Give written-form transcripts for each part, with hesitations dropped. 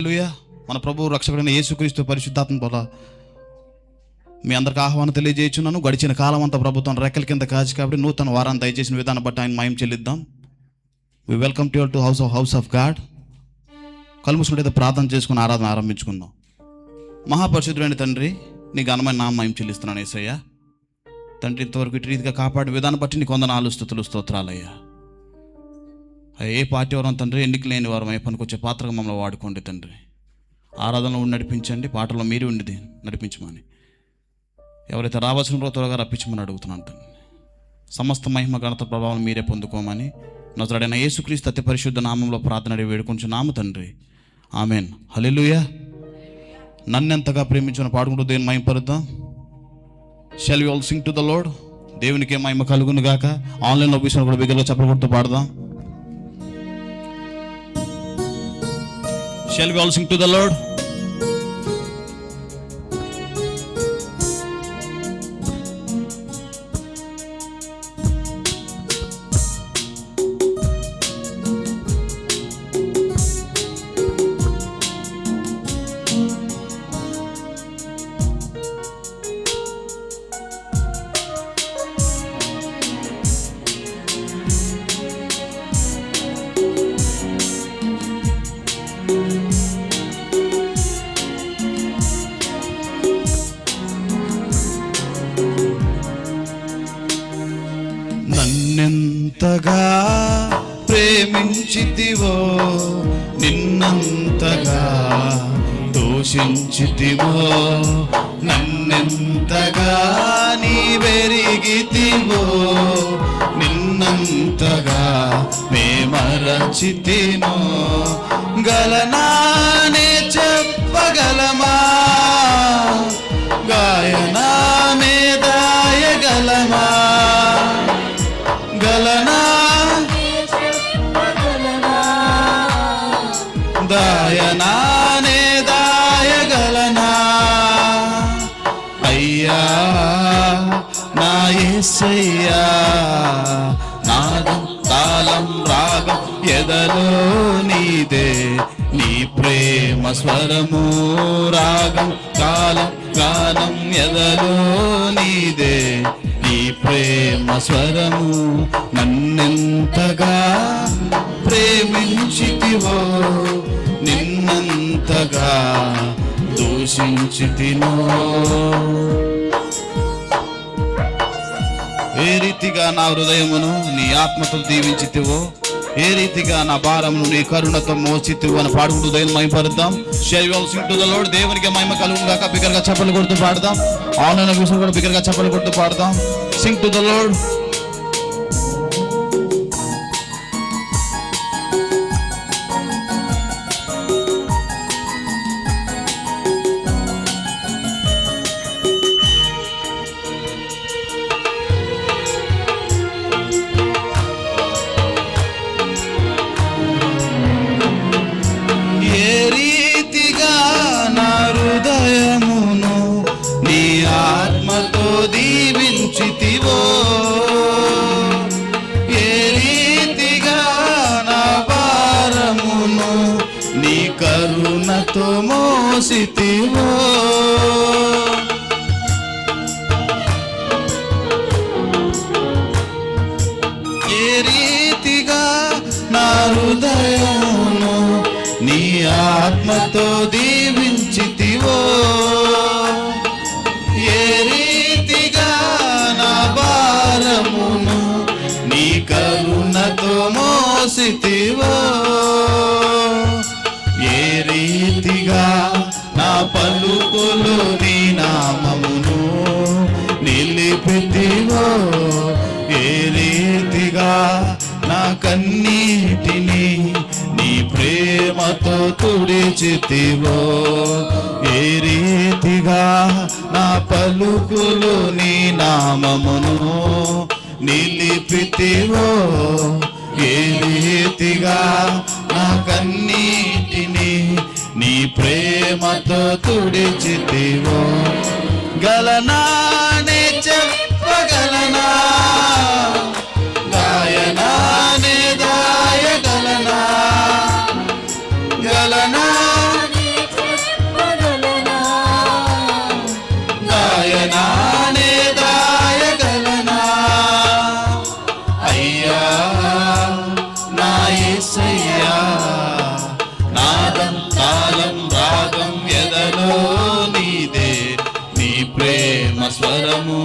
హల్లెలూయా. మన ప్రభువు రక్షకుడైన యేసుక్రీస్తు పరిశుద్ధాత్మ ద్వారా మీ అందరికి ఆహ్వానం తెలియజేయుచున్నాను. గడిచిన కాలం అంతా ప్రభుత్వం రెక్కల కింద కాచి కాబట్టి నూతన వారాన్ని దయచేసిన విధానం బట్టి ఆయన మహిమ చెల్లిద్దాం. We welcome to your to house of God. కళ్ళు మూసుకుంటే ప్రార్థన చేసుకుని ఆరాధన ఆరంభించుకుందాం. మహాపరిశుద్ధుడైన తండ్రి, నీ ఘనమైన నామం మహిమ చెల్లిస్తున్నాను యేసయ్యా. తండ్రి, ఇంతవరకు ఇటు రీతిగా కాపాడే విధానం బట్టి నీకు వందనాలు, స్తుతులు, స్తోత్రాలయ్యా. ఏ పార్టీ వారం తండ్రి, ఎన్నిక లేని వారం పనికొచ్చే పాత్రగా మమ్మల్ని వాడుకోండి తండ్రి. ఆరాధనలో ఉండి నడిపించండి, పాటల్లో మీరు ఉండి నడిపించమని, ఎవరైతే రావాల్సిన త్వరగా రప్పించమని అడుగుతున్నాను తండ్రి. సమస్త మహిమ ఘనత ప్రభావం మీరే పొందుకోమని నజరేయుడైన యేసుక్రీస్తు అతి పరిశుద్ధ నామంలో ప్రార్థన వేడుకొంచున్నాము తండ్రి, ఆమెన్. హల్లెలూయా. నన్నెంతగా ప్రేమించిన పాడుకుంటూ దేవుని మహిమపరుద్దాం. Shall we all sing to the Lord. దేవునికే మహిమ కలుగును గాక. ఆన్లైన్లో విషయం కూడా బిగ్గరగా చప్పట్లు కొడుతూ పాడదాం. Shall we all sing to the Lord? నన్నెంతగా ప్రేమించితివో, నిన్నంతగా దూషించితివో, నన్నెంతగా నీ వెరిగితివో, నిన్నంతగా మే మరచితినో, గలనానే చెప్పగలమా, గాయనా మే దాయగలమా, గలనా దాయనానే దాయగలనా, అయ్యా నా యేసయ్యా, నాదం తాళం రాగం ఎదలో నీదే, నీ ప్రేమ స్వరము రాగం కాలం గానం ఎదలో నీదే, నీ ప్రేమ స్వరము. నన్నెంతగా ప్రేమించితివో, నిన్నంతగా దూషించితినో. ఏ రీతిగా నా హృదయమును నీ ఆత్మతో దీవించితివో, ఏ రీతిగా నా భారమును నీ కరుణతో మోసితివో అని పాడుకుంటూ దేవుని మహిమపరుద్దాం. Shall we all sing to the Lord? దేవునికి మహిమ కలుగును గాక. బిగ్గరగా చప్పట్లు కొడుతూ పాడదాం. ఆన్లైన్ విషయం కూడా బిగ్గరగా చప్పట్లు కొడుతూ పాడదాం. Sing to the Lord. దీవించితివో, ఏ రీతిగా నా భారమును నీ కరుణతో మోసితివో, ఏ రీతిగా నా హృదయమును నీ ఆత్మతో దీవించితివో, ఏ రీతిగా నా భారమును నీ కరుణతో మోసితివో, ఏ రీతిగా నా పలుకులు నీ నామమును నిలిపితివో, ఏ రీతిగా నా కన్నీటిని నీ ప్రేమతో తుడిచితివో, ఏ రీతిగా నా పలుకులు నీ నామమును నిలిపితివో, ఏ రీతిగా నా కన్నీటిని నీ ప్రేమతో తుడిచితివో, గలనానే చెప్పగలనా, గాయనానే దాయగలనా, గలనా తాళం రాగం ఎదలో నీదే, నీ ప్రేమ స్వరము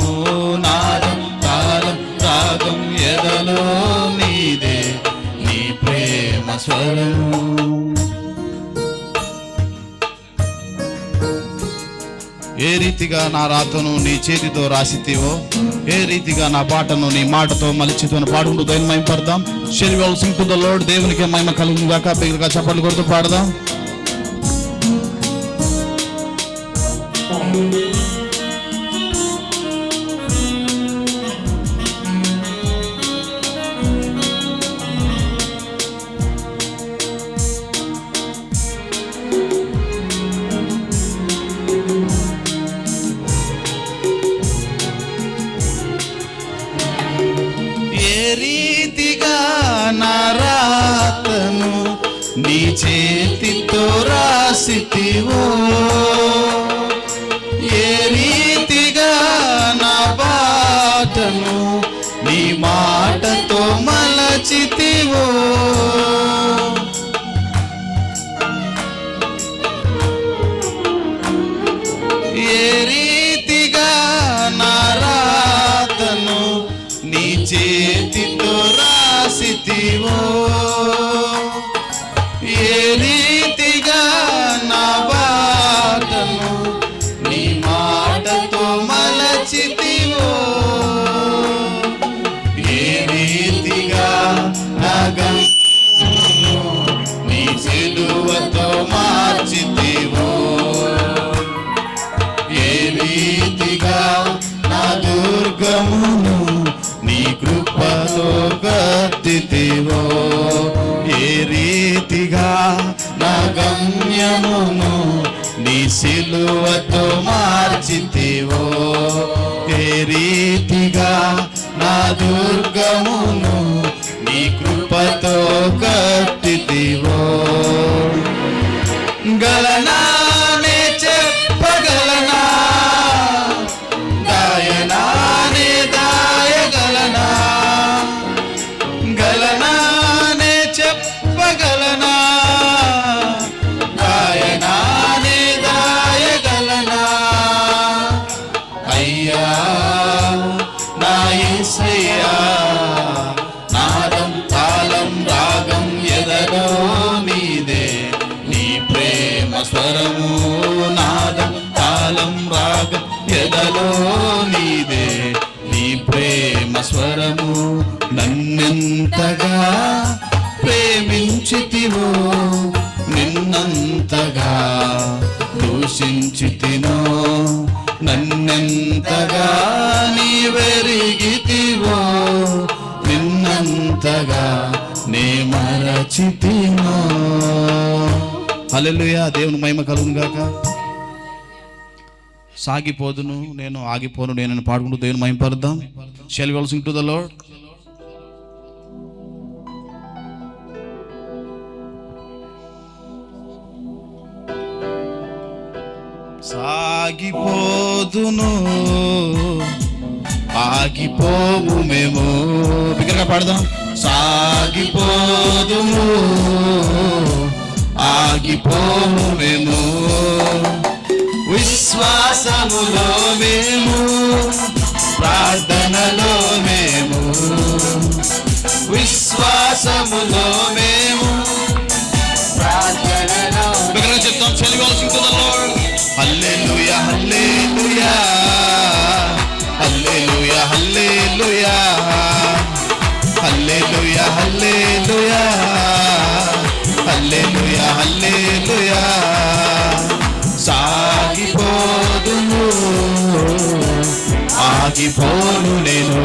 నాదం తాళం రాగం ఎదలో నీదే, నీ ప్రేమ స్వరము. ఏ రీతిగా నా రాతను నీ చేతితో రాసితివో, ఏ రీతిగా నా పాటను నీ మాటతో మలిచితో పాడుకుంటూ దేవుని మహిమ పడదాం. Shall we all sing to the Lord? దేవునికి మహిమ కలుగును గాక. బిగ్గరగా చప్పట్లు కొడుతూ పాడదాం. నీ చేతితో రాసితివో, ఏ రీతిగా నా బాటను నీ మాటతో మలచితివో, ఏ రీతిగా నా రాతను నీ చేతితో రాసితివో, ఏ రీతిగా నా బాటను నీ మాటతో మలచితివో, ఏ రీతిగా నా గమ్యమును నీ సిలువతో మార్చితివో, ఏ రీతిగా నా దుర్గమును నీ కృపతో కట్టితివో, ఏ రీతిగా నా గమ్యమును నీ సిలువతో మార్చితివో, ఏ రీతిగా నా దుర్గమును నీ కృపతో కట్టితివో. గలనా నే చెప్పగలనా, గాయనా నే దాయగలనా, గలనా చెప్పగలనా, గాయనానే దాయగలనా, అయ్యా నా యేసయ్యా, నాదం తాళం రాగం ఎదలో నీదే, నీ ప్రేమ స్వరము నాదం తాళం రాగం ఎదలో నీదే, నీ ప్రేమ స్వరము. నన్నెంతగా ప్రేమించితివో, నిన్నంతగా దూషించితినో, నన్నెంతగా నీవెరిగితివో, నిన్నంతగా నే మరచితినో. హల్లెలూయా. దేవుని మహిమ కలుగును గాక. సాగిపోదును నేను ఆగిపోను నేను పాడుకుంటూ దేవుని మహిమ పరుద్దాం. Shall we all sing to the Lord? సాగిపోదును ఆగిపోము మేము, బిగ్గరగా పాడదాం. సాగిపోదుము ఆగిపోము మేము, విశ్వాసములో మేము, ప్రార్థనలో మేము, విశ్వాసములో మేము, ప్రార్థనలో. బిగ్గరగా చెప్తాం. Shall we all sing to the Lord? హల్లెలూయా హల్లెలూయా హల్లెలూయా హల్లెలూయా హల్లెలూయా హల్లెలూయా హల్లెలూయా హల్లెలూయా. సాగిపోదును ఆగిపోను నేను,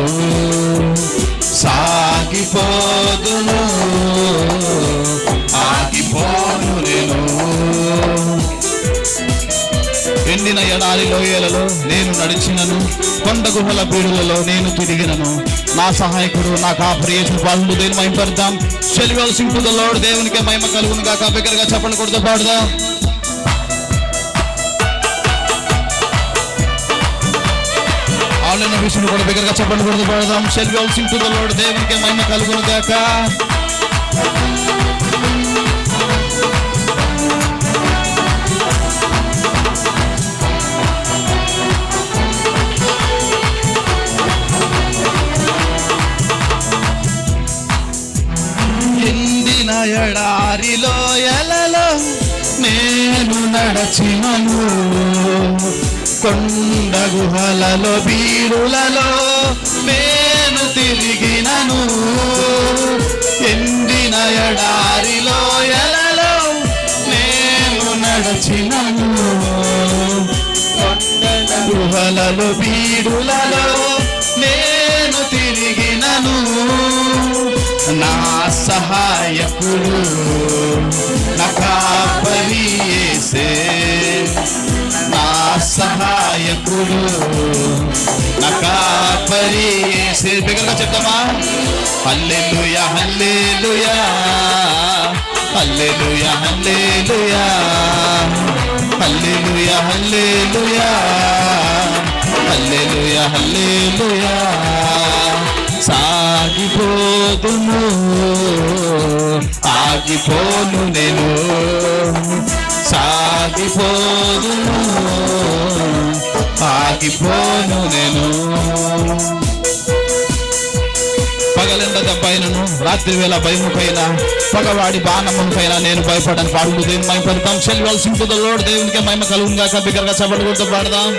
సాగిపోదును ఆగిపోను నేను, ఎండిన ఎడారి లోయలలో నేను నడిచినను, కొండ గుహల బీడులలో నేను తిరిగినను, నా సహాయకుడు నా కాపరి యేసును పాడుకుంటూ దేవుని మహిమ పరుద్దాం. Shall we all sing to the Lord? దేవునికి మహిమ కలుగును గాక. బిగ్గరగా చప్పట్లు కొడుతూ పాడుదాం. ఆన్లైన్ విషయం కూడా బిగ్గరగా చప్పట్లు కొడుతూ పాడుదాం. Shall we all sing to the Lord? దేవునికి మహిమ కలుగును గాక. నడచినను, కొండ గుహలలో బీడులలో నేను తిరిగినను, ఎండిన ఎడారిలో ఎలలో నేను నడచినను, కొండ గుహలలో బీడులలో నేను తిరిగినను, నా సహాయకుడు నా కాపరి యేసే, నా సహాయకుడు నా కాపరి యేసే. బిగ్గరగా చెప్తామా? హల్లెలూయా హల్లెలూయా హల్లెలూయా హల్లెలూయా హల్లెలూయా హల్లెలూయా హల్లెలూయా హల్లెలూయా. సాగిపోదును ఆగిపోను నేను, సాగిపోదును ఆగిపోను నేను. పగలెండ దెబ్బైనను రాత్రి వేళ భయముకైనా పగవాడి బాణముకైనా నేను భయపడను. పాడుతూ దేవుని మహిమ పడతాం. Shall well sing to the Lord. దేవునికి మహిమ కలుగును గాక. బిగ్గరగా చప్పట్లు కొడుతూ పాడదాం.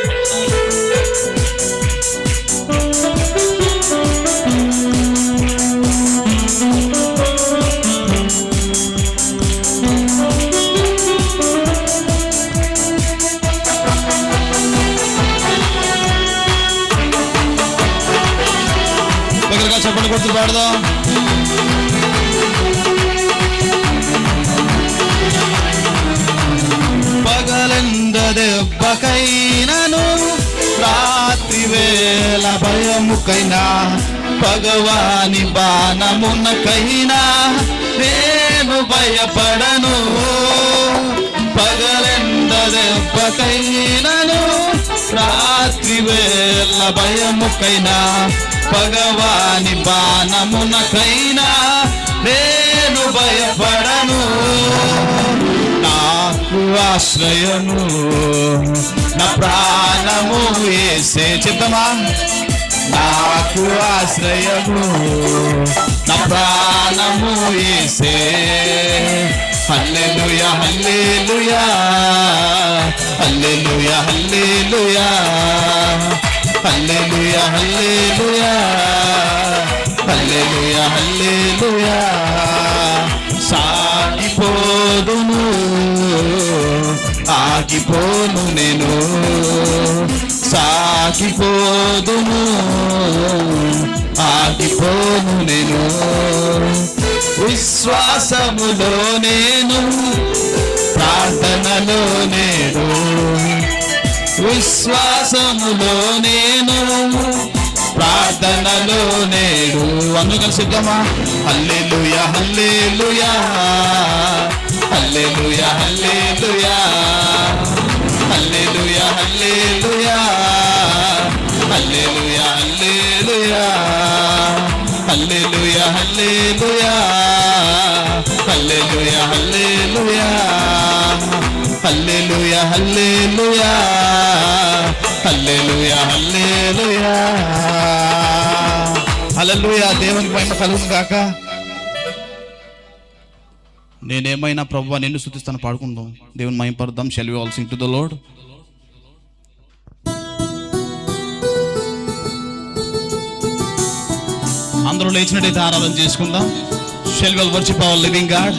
చప్పట్లు కొడుతూ పాడదాం. పగలెంద దెబ్బకైనను రాత్రి వేళ భయముకైనా భగవాని బాణమునకైనా నేను భయపడను. పగలెంద దెబ్బకైనను రాత్రి వేళ భయముకైనా భగవాని బాణమునకైనా నేను భయపడను. నాకు ఆశ్రయము నా ప్రాణము యేసే. చెప్తామా? నాకు ఆశ్రయము నా ప్రాణము యేసే. హల్లెలూయా హల్లెలూయా హల్లెలూయా హల్లెలూయా హల్లెలూయా హల్లెలూయా హల్లెలూయా హల్లెలూయా. సాగిపోదును ఆగిపోను నేను, సాగిపోదును ఆగిపోను నేను. విశ్వాసములో నేను ప్రార్థనలో నేను, విశ్వాసములో నేను ప్రార్థనలో నేడు. అందరూ కలిసి చెప్తామా? హల్లెలూయా హల్లెలూయా హల్లెలూయా హల్లెలూయా హల్లెలూయా హల్లెలూయా హల్లెలూయా హల్లెలూయా హల్లెలూయా హల్లెలూయా హల్లెలూయా హల్లెలూయా హల్లెలూయా హల్లెలూయా హల్లెలూయా హల్లెలూయా హల్లెలూయా. దేవునికి మహిమ కలుగును గాక. నేనేమైనా ప్రభువా నిన్ను స్తుతిస్తాను. పాడుకుందాం, దేవుని మహిమ పడదాం. Shall we all sing to the Lord. అందరూ లేచినట్టయితే ఆరాధన చేసుకుందాం. Shall we all worship our living God.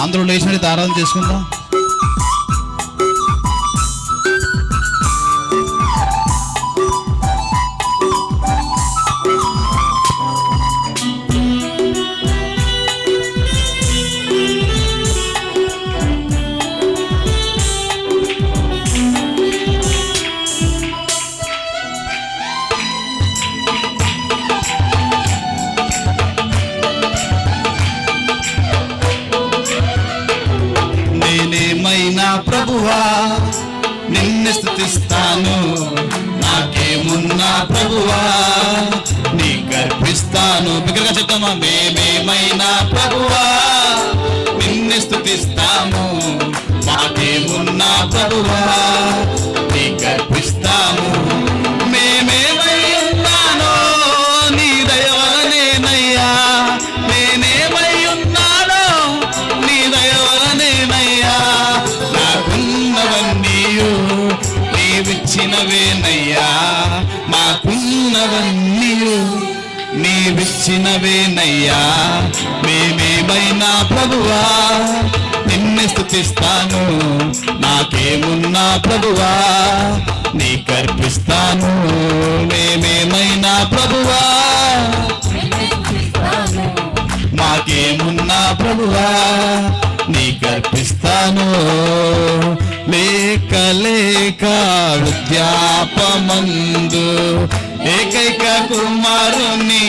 అందరూ లేచినట్టయితే ఆరాధన చేసుకుందాం. ప్రభువా నిన్ను స్తుతిస్తాను, నాకేమున్నా ప్రభువా నీ గర్భిస్తాను. బిగ్గరగా చెప్తామా? మేమేమైనా ప్రభువా నిన్ను స్తుతిస్తాము, మాకేమున్నా ప్రభువా నీ గర్భిస్తాము. మేమేమై ఉన్నానో నీ దయ వలనేనయ్యా, నేనేమై ఉన్నానో నీ దయ వలనేనయ్యా. నా మాకున్నవన్నీయు నీవిచ్చినవేనయ్యా, మాకున్నవన్నీయు నీవిచ్చినవేనయ్యా. మేమేమైనా ప్రభువా నిన్ను స్తుతిస్తాను, నాకేమున్నా ప్రభువా నీకర్పిస్తాను. మేమేమైనా ప్రభువా మాకేమున్నా ప్రభువా నీకర్పిస్తాను. లేక లేక వృద్ధాపమందు ఏకైక కుమారుని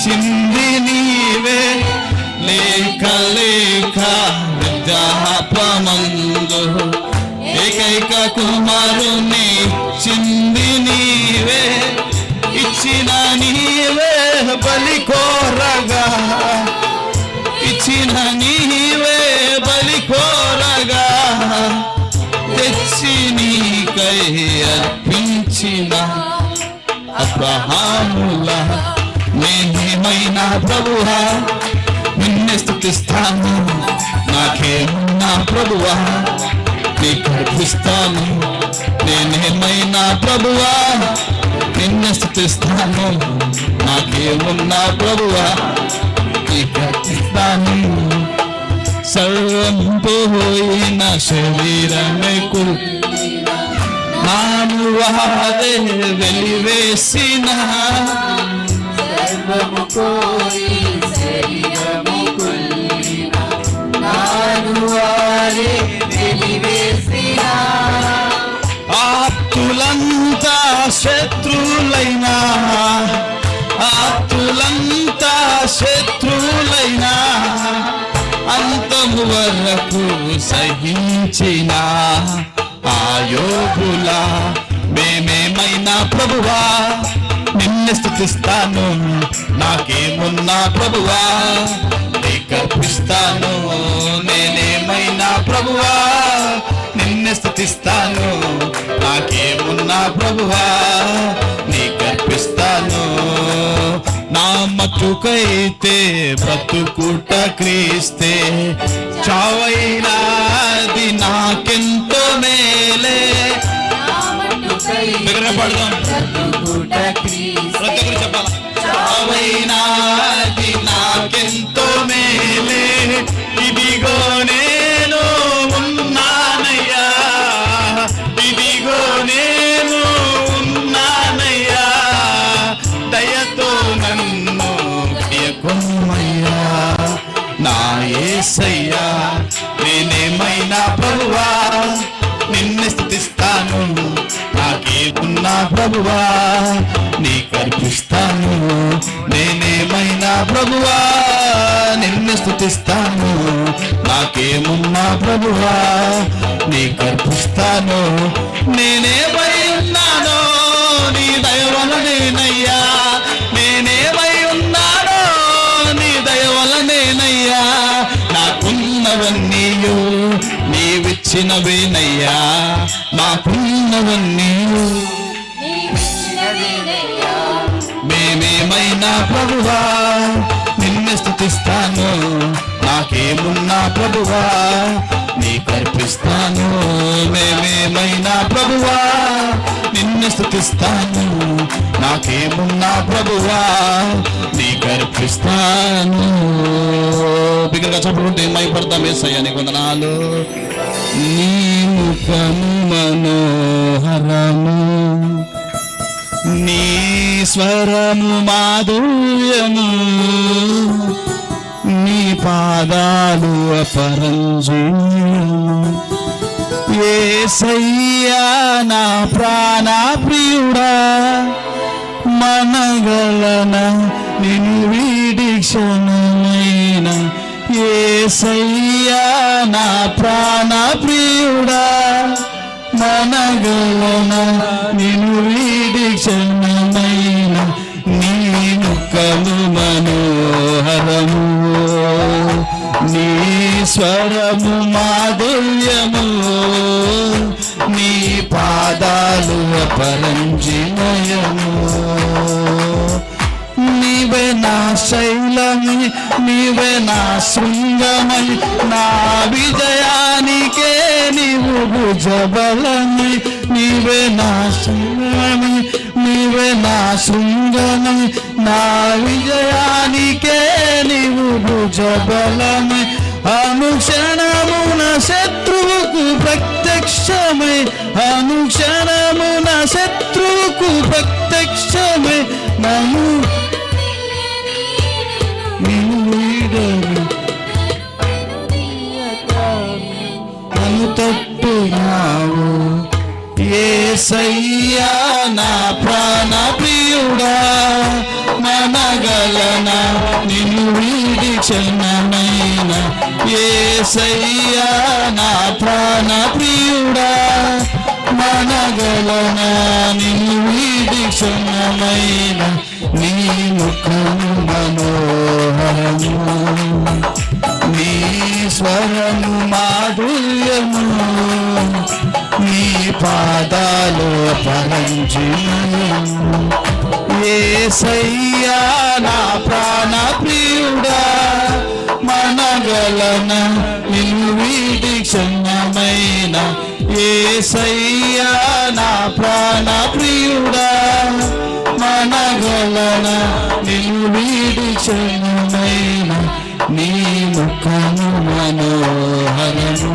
చింది నీవే. లేక లేక వృద్ధాపమందు ఏకైక కుమారుని చింది నీవే. ఇచ్చిన నీవే బలి కోరగా, ఇచ్చిన నీవే బలి కోరగా, తెచ్చి నీకై అర్పించిన అబ్రహాముల నేనేమైనా ప్రభువా నిన్నే స్తుతిస్తాను, నాకేమున్నా ప్రభువా నీకర్పిస్తాను. నేనేమైనా ప్రభువా నిన్నే స్తుతిస్తాను, నాకేమున్నా ప్రభువా నీకర్పిస్తాను. సర్వం పోయిన శరీరమే నాను వారే వెలివేసిన, సర్వము పోయి శరీరము కుల్లిన నాను వారే వెలివేసిన. ఆప్తులంతా శత్రులైనా, ఆప్తులంతా శత్రులైనా అంతము వరకు సహించిన ఆయోగులా మేమేమైనా ప్రభువా నిన్ను స్తుతిస్తాను, నాకేమున్నా ప్రభువా నీకర్పిస్తాను. నేనేమైనా ప్రభువా నిన్ను స్తుతిస్తాను, నాకేమున్నా ప్రభువా నీకర్పిస్తాను. నా మట్టుకైతే బ్రతుకుట క్రీస్తే, చావైనాది నాకెంతో మేలే. పడదాం ప్రతి ఒక్కరు చెప్పాల. చావైనాది నాకెంతో మేలే, ఇదిగో నేను ఉన్నానయ్యా, ఇదిగో నేను ఉన్నానయ్యా. దయతో నన్ను ప్రియకుమ్మయ్యా నా యేసయ్యా. నేనేమైనా ప్రభువా నిన్ను స్తుతిస్తాను, నాకేమున్నా ప్రభువా నీకర్పిస్తాను. నేనేమైనా ప్రభువా నిన్ను స్తుతిస్తాను, నాకేమున్నా ప్రభువా నీకర్పిస్తాను. నేనేమై ఉన్నానో నీ దయ వలనేనయ్యా, నేనేమై ఉన్నానో నీ దయ వలనేనయ్యా. నాకున్నవన్నీయు నీవిచ్చినవేనయ్యా, మాకున్నవన్నీయు మేమేమైనా ప్రభువా నిన్ను స్తుతిస్తాను, నాకేమున్నా ప్రభువా నీకర్పిస్తాను. మేమేమైనా ప్రభువా నిన్ను స్తుతిస్తాను, నాకేమున్నా ప్రభువా నీకర్పిస్తాను. బిగ్గరగా చెప్పుకుంటే మైపడతాం యేసయ్యా నీకు వందనాలు. నీ ముఖము మనోహరము, నీ స్వరము మాధుర్యము, నీ పాదాలు అపరంజీయము. యేసయ్యా నా ప్రాణ ప్రియుడా, మనగలన నిన్ను వీడి క్షణమైన. యేసయ్యా నా ప్రాణ ప్రియుడా, మనగలన నిన్ను వీడి క్షణమైన. నీ ముఖము మనోహరము, నీ స్వరము మాధుర్యము, నీ పాదాలు అపరంజిమయము. నీవే నా శైలమై, నీవే నా శృంగమై, నా విజయానికే నీవు భుజబలమై, నీవే నా శృంగమై, నీవే నా శృంగమై, నా విజయానికే నీవు భుజబలమై. అనుక్షణమున శత్రువుకు ప్రత్యక్షమై, అనుక్షణమున శత్రువుకు ప్రత్యక్షమై, నన్ను నన్ను తట్టునావు యేసయ్యా నా ప్రాణ ప్రియుడా. మనగలనా నిన్ను వీడి క్షణమైన యేసయ్యా నా ప్రాణ ప్రియుడా. మనగలనా నిన్ను వీడి క్షణమైన నీ ముఖము మనోహరము, నీ స్వరము మాధుర్యము, నీ పాదాలు పరంజిమయము. యేసయ్యా నా ప్రాణ ప్రియుడా. మనగలనా నిన్ను వీడి క్షణమైన యేసయ్యా నా ప్రాణ ప్రియుడా. మనగలనా నిన్ను వీడి క్షణమైన నీ ముఖము మనోహరము,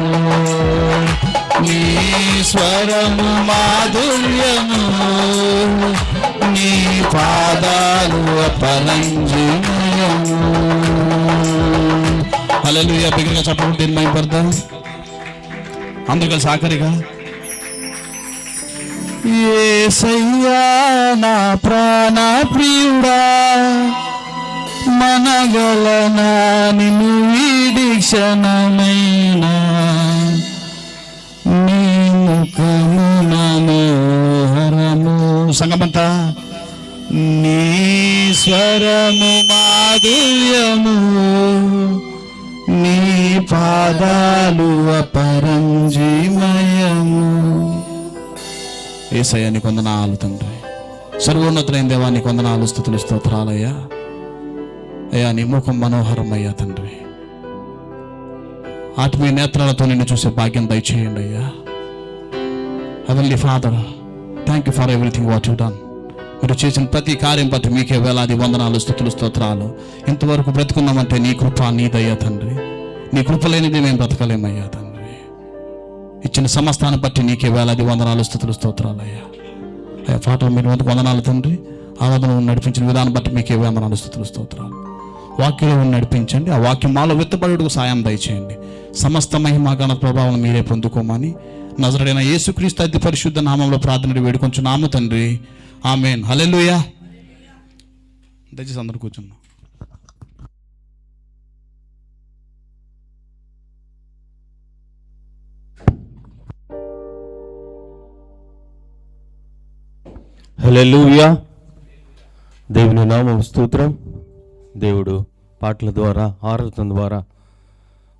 నీ స్వరము మాధుర్యము, నీ పాదాలు పరంజిమయము. హల్లెలూయా. బిగ్గరగా చెప్పండి, దీన్ని మైపడతాం అందరూ కలిసి ఆఖరిగా. యేసయ్యా నా ప్రాణ ప్రియుడా. మనగలనా నిన్ను వీడి క్షణమైన నీ ముఖము మనోహరము. సంగమంతా నీ స్వరము మాధుర్యము, నీ పాదాలు అపరంజిమయము. యేసయ్యా నీకు వందనాలు తండ్రి. సర్వోన్నతులైన దేవా నీకు వందనాలు, స్తుతులు, స్తోత్రాలయ్యా. అయ్యా నీ ముఖం మనోహరం అయ్యా తండ్రి. ఆత్మీయ నేత్రాలతో నిన్ను చూసే భాగ్యం దయచేయండి అయ్యా. Heavenly father, thank you for everything what you done. మీరు చేసిన ప్రతి కార్యం బట్టి మీకే వేలాది వందనాలు, స్తుతులు, స్తోత్రాలు. ఇంతవరకు బ్రతుకున్నామంటే నీ కృప, నీ దయ తండ్రి. నీ కృప లేనిది మేము బ్రతకలేమయ్యా తండ్రి. ఇచ్చిన సమస్తాన్ని బట్టి నీకే వేలాది వందనాలు, స్తుతులు, స్తోత్రాలు అయ్యా. అయ్యా ఫాదర్ మీరు వందనాలు తండ్రి. ఆరాధనను నడిపించిన విధానం బట్టి మీకే వందనాలు, స్తుతులు, స్తోత్రాలు. వాక్యంలో నడిపించండి. ఆ వాక్యం మాలో విత్తబడుటకు సాయం దయచేయండి. సమస్త మహిమ ఘన ప్రభావం మీరే పొందుకోమని నజరేయుడైన యేసుక్రీస్తు అతి పరిశుద్ధ నామంలో ప్రార్థన వేడుకొంచున్నాము తండ్రి. ఆమేన్. హల్లెలూయా. దయచేసి అందరూ కూర్చున్నాం. హల్లెలూయా. దేవుని నామం స్తోత్రం. దేవుడు పాటల ద్వారా, ఆరాధన ద్వారా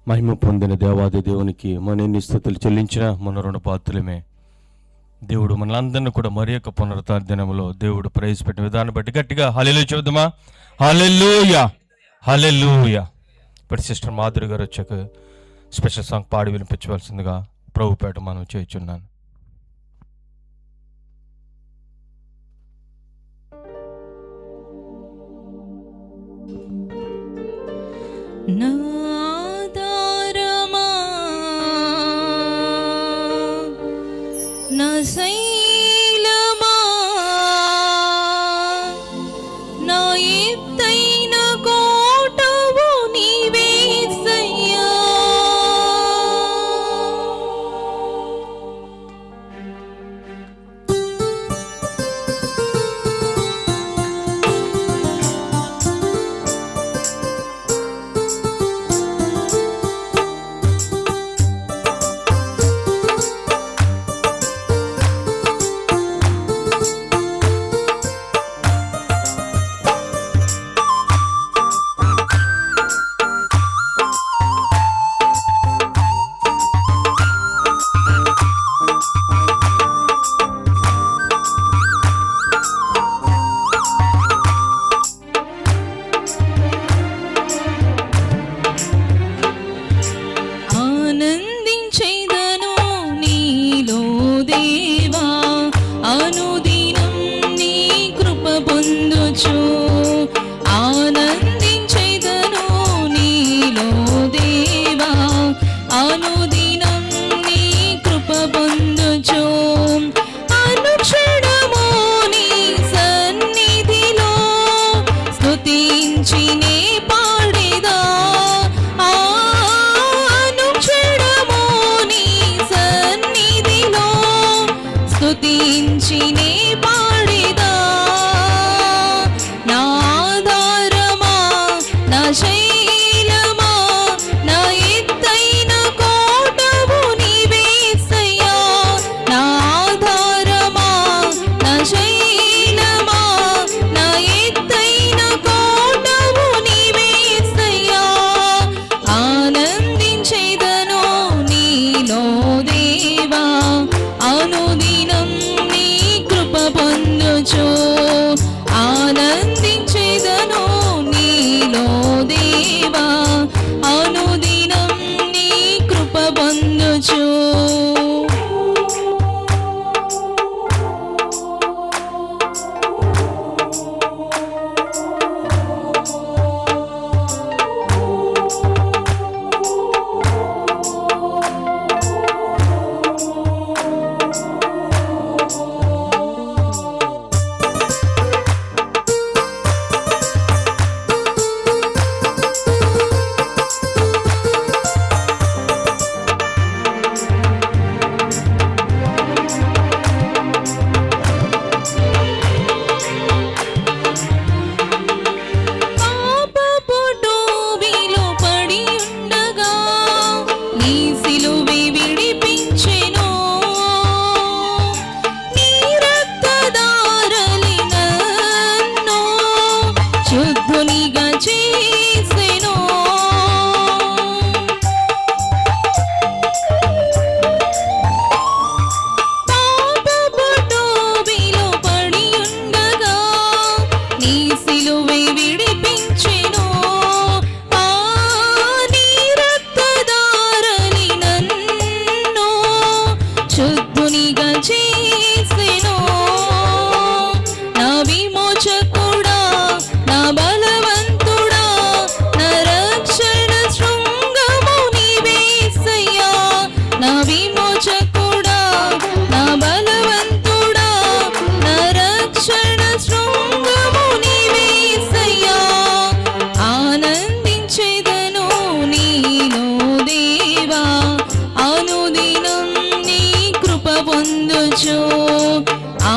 మహిమ పొందిన దేవాది దేవునికి మన ఎన్ని స్తుతులు చెల్లించిన మన రుణ పాత్రలమే. దేవుడు మనలందరినీ కూడా మరి యొక్క పునరుత్థాన దినములో దేవుడు ప్రవేశపెట్టిన విధానం బట్టి గట్టిగా హల్లెలూయా చెబుదామా? హల్లెలూయా, హల్లెలూయా. ఇప్పుడు సిస్టర్ మాధురి గారు వచ్చాక స్పెషల్ సాంగ్ పాడి వినిపించవలసిందిగా ప్రభుపేట మనం చేయుచున్నాను. నాదారమా నా శైలమా నా ఎత్తైన కోటవు నీవేసయ్యా. స్తుతించి నే పాడేదా. నా ఆధారమా, నా శైలమా, నా ఎత్తైన కోటవు నీవేసయ్యా. నా ఆధారమా, నా శైలమా, నా ఎత్తైన కోటవు నీవేసయ్యా. ఆనందించేదను నీలో దేవా, అనుదినం నీ కృప పొందుచు. ఆనందించేదను నీలో దేవా, అనుదినం నీ కృప పొందుచు. పాపపు టోబీలో పడి ఉండగా నీ సిలువే విడిపించెను. నీ రక్తధారలి నన్ను శుద్ధునిగా చేసెను. పాపపు టోబీలో పడి ఉండగా నీ సిలువే విడిపించెను. ఆ నీ రక్తధారలి నన్ను శుద్ధునిగా చేసెను. నా విమోచకుడా, నా బలవంతుడా, నా రక్షణ శృంగము నీవేసయ్యా. నా విమోచకుడా, నా బలవంతుడా, నా రక్షణ శృంగము నీవేసయ్యా. ఆనందించేదను నీలో దేవా, అనుదినం నీ కృప పొందుచు.